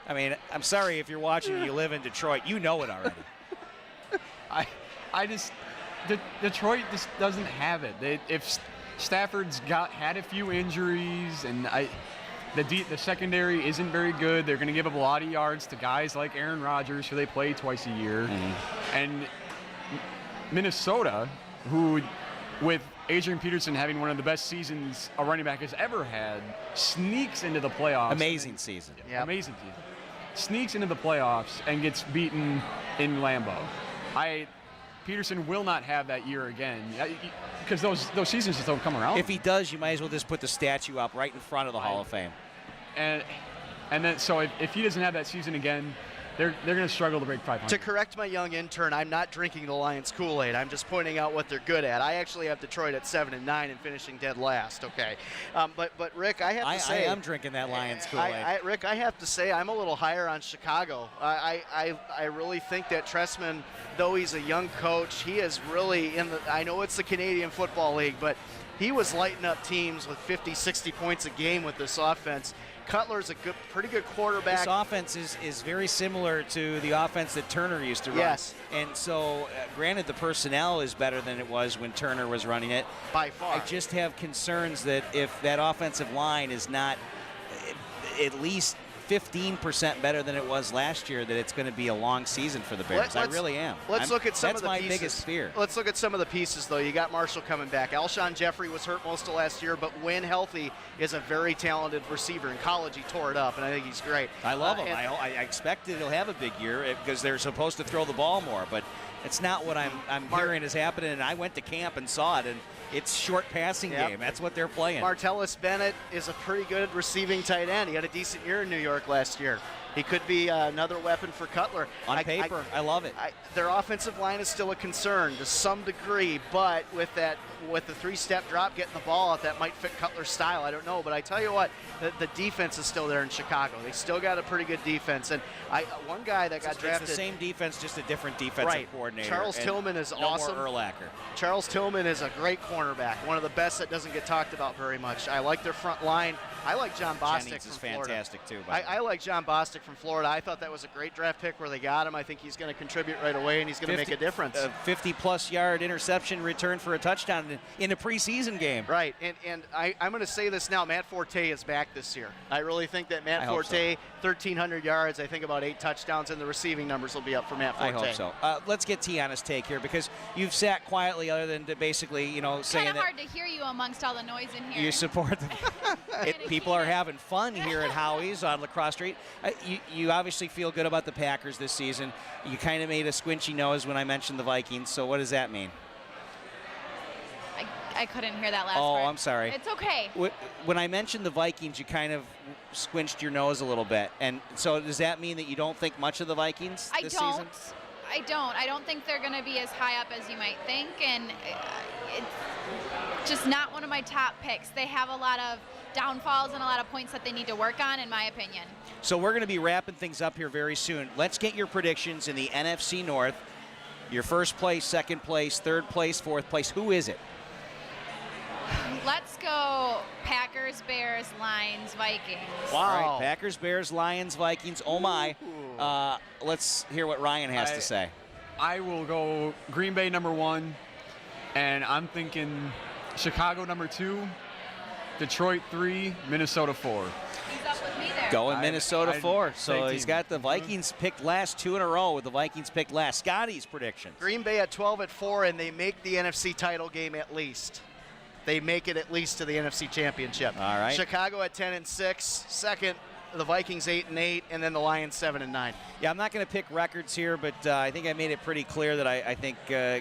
I mean, I'm sorry if you're watching and you live in Detroit. You know it already. Detroit just doesn't have it. If Stafford's had a few injuries, and the secondary isn't very good. They're going to give up a lot of yards to guys like Aaron Rodgers, who they play twice a year. And Minnesota, who, with Adrian Peterson having one of the best seasons a running back has ever had, sneaks into the playoffs. Amazing season. Yeah, amazing season. Sneaks into the playoffs and gets beaten in Lambeau. Peterson will not have that year again, because those seasons just don't come around. If he does, you might as well just put the statue up right in front of the Hall of Fame. And then, so if he doesn't have that season again, they're going to struggle to break 500. To correct my young intern, I'm not drinking the Lions Kool-Aid. I'm just pointing out what they're good at. I actually have Detroit at 7-9 and finishing dead last. Okay, but Rick, I have to say I am drinking that Lions Kool-Aid. Rick, I have to say I'm a little higher on Chicago. I really think that Trestman, though he's a young coach, he is really I know it's the Canadian Football League, but he was lighting up teams with 50, 60 points a game with this offense. Cutler's a pretty good quarterback. This offense is very similar to the offense that Turner used to run. Yes. And so, granted, the personnel is better than it was when Turner was running it. By far. I just have concerns that if that offensive line is not at least 15% better than it was last year, that it's going to be a long season for the Bears. I really am. Let's look at some of the pieces. That's my pieces. biggest fear. Let's look at some of the pieces, though. You got Marshall coming back. Alshon Jeffrey was hurt most of last year, but when healthy, is a very talented receiver. In college, he tore it up, and I think he's great. I love him. I expect that he'll have a big year because they're supposed to throw the ball more, but it's not what I'm hearing is happening. And I went to camp and saw it, and it's short passing game. That's what they're playing. Martellus Bennett is a pretty good receiving tight end. He had a decent year in New York last year. He could be another weapon for Cutler. On paper, I love it. Their offensive line is still a concern to some degree, but with the three-step drop, getting the ball out, that might fit Cutler's style. I don't know, but I tell you what, the defense is still there in Chicago. They still got a pretty good defense. And one guy that got drafted. It's the same defense, just a different defensive coordinator. Charles Tillman is awesome. No more Urlacher. Charles Tillman is a great cornerback, one of the best that doesn't get talked about very much. I like their front line. I like John Bostic from Florida. Fantastic too. I like John Bostic from Florida. I thought that was a great draft pick where they got him. I think he's going to contribute right away, and he's going to make a difference. A 50-plus yard interception return for a touchdown in a preseason game. Right, and I'm going to say this now. Matt Forte is back this year. I really think that Matt Forte, 1,300 yards, I think about 8 touchdowns, and the receiving numbers will be up for Matt Forte. I hope so. Let's get Tianna's take here, because you've sat quietly other than to basically, saying that. It's kind of hard to hear you amongst all the noise in here. You support them. People are having fun here at Howie's on La Crosse Street. You obviously feel good about the Packers this season. You kind of made a squinchy nose when I mentioned the Vikings, so what does that mean? I couldn't hear that last part. part. I'm sorry. It's okay. When I mentioned the Vikings, you kind of squinched your nose a little bit. And so does that mean that you don't think much of the Vikings this season? I don't think they're going to be as high up as you might think, and it's just not one of my top picks. They have a lot of downfalls and a lot of points that they need to work on, in my opinion. So we're going to be wrapping things up here very soon. Let's get your predictions in the NFC North. Your first place, second place, third place, fourth place. Who is it? Let's go Packers, Bears, Lions, Vikings. Wow. All right, Packers, Bears, Lions, Vikings. Oh, my. Let's hear what Ryan has to say. I will go Green Bay #1, and I'm thinking Chicago #2, Detroit 3, Minnesota 4. He's up with me there. Going Minnesota 4. So he's got the Vikings picked last 2 in a row with the Vikings picked last. Scotty's predictions. Green Bay at 12-4, and they make the NFC title game at least. They make it at least to the NFC Championship. All right. Chicago at 10-6, second. The Vikings 8-8, and then the Lions 7-9. Yeah, I'm not going to pick records here, but I think I made it pretty clear that I think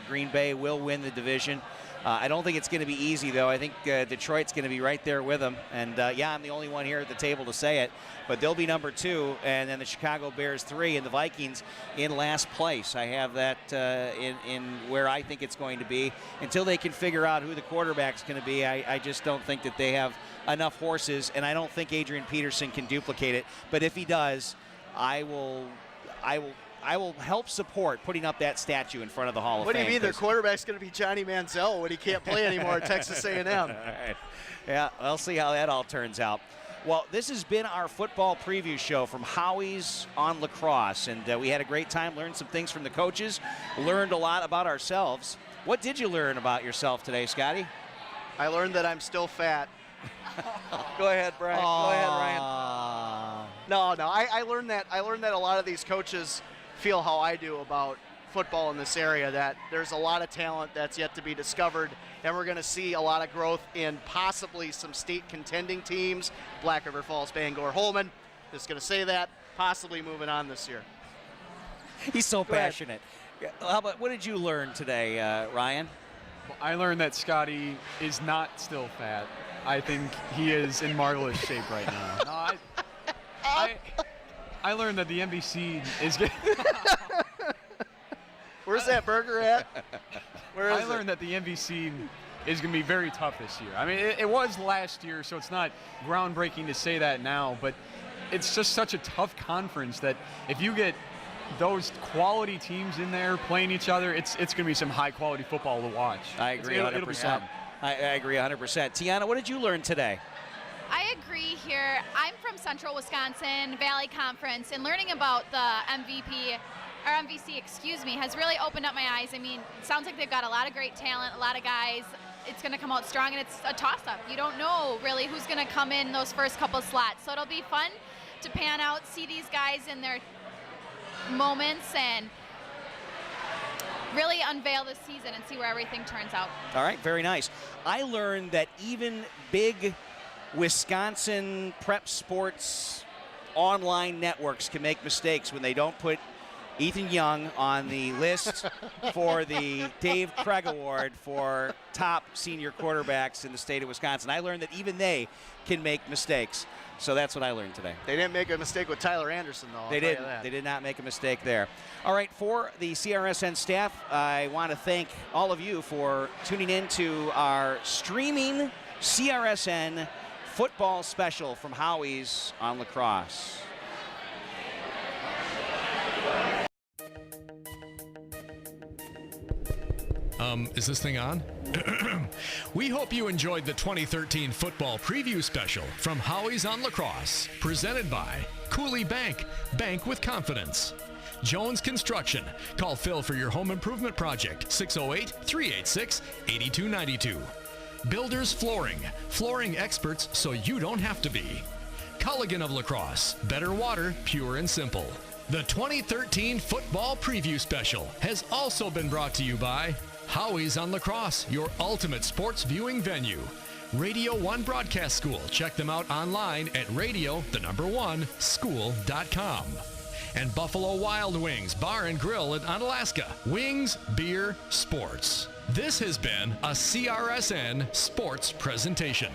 Green Bay will win the division. I don't think it's going to be easy, though. I think Detroit's going to be right there with them. And, yeah, I'm the only one here at the table to say it. But they'll be #2, and then the Chicago Bears 3, and the Vikings in last place. I have that in where I think it's going to be. Until they can figure out who the quarterback's going to be, I just don't think that they have enough horses, and I don't think Adrian Peterson can duplicate it. But if he does, I will help support putting up that statue in front of the Hall of Fame. What do you mean their quarterback's going to be Johnny Manziel when he can't play anymore at Texas A&M? Right. Yeah, we'll see how that all turns out. Well, this has been our football preview show from Howie's on La Crosse, and we had a great time, learned some things from the coaches, learned a lot about ourselves. What did you learn about yourself today, Scotty? I learned that I'm still fat. Go ahead, Brian. Go ahead, Ryan. No. I learned that a lot of these coaches feel how I do about football in this area, that there's a lot of talent that's yet to be discovered, and we're going to see a lot of growth in possibly some state contending teams. Black River Falls, Bangor, Holman. Just going to say that, possibly moving on this year. He's so passionate. How about, what did you learn today, Ryan? Well, I learned that Scotty is not still fat. I think he is in marvelous shape right now. No, I learned that the MVC is getting... Where's that burger at? Where is I learned that the MVC is going to be very tough this year. I mean, it was last year, so it's not groundbreaking to say that now, but it's just such a tough conference that if you get those quality teams in there playing each other, it's going to be some high-quality football to watch. I agree 100%. It'll be fun. I agree 100%. Tianna, what did you learn today? I agree here. I'm from Central Wisconsin, Valley Conference, and learning about the MVC, has really opened up my eyes. I mean, it sounds like they've got a lot of great talent, a lot of guys. It's going to come out strong, and it's a toss-up. You don't know really who's going to come in those first couple slots. So it'll be fun to pan out, see these guys in their moments, and really unveil the season and see where everything turns out. All right, very nice. I learned that even big Wisconsin prep sports online networks can make mistakes when they don't put Ethan Young on the list for the Dave Craig Award for top senior quarterbacks in the state of Wisconsin. I learned that even they can make mistakes. So that's what I learned today. They didn't make a mistake with Tyler Anderson, though. They didn't. They did not make a mistake there. All right, for the CRSN staff, I want to thank all of you for tuning in to our streaming CRSN football special from Howie's on La Crosse. Is this thing on? We hope you enjoyed the 2013 football preview special from Howie's on La Crosse, presented by Coulee Bank, bank with confidence. Jones Construction. Call Phil for your home improvement project, 608-386-8292. Builders Flooring, flooring experts so you don't have to be. Culligan of La Crosse, better water, pure and simple. The 2013 football preview special has also been brought to you by Howie's on La Crosse, your ultimate sports viewing venue. Radio 1 Broadcast School. Check them out online at radio1school.com. And Buffalo Wild Wings Bar and Grill in Onalaska. Wings, beer, sports. This has been a CRSN sports presentation.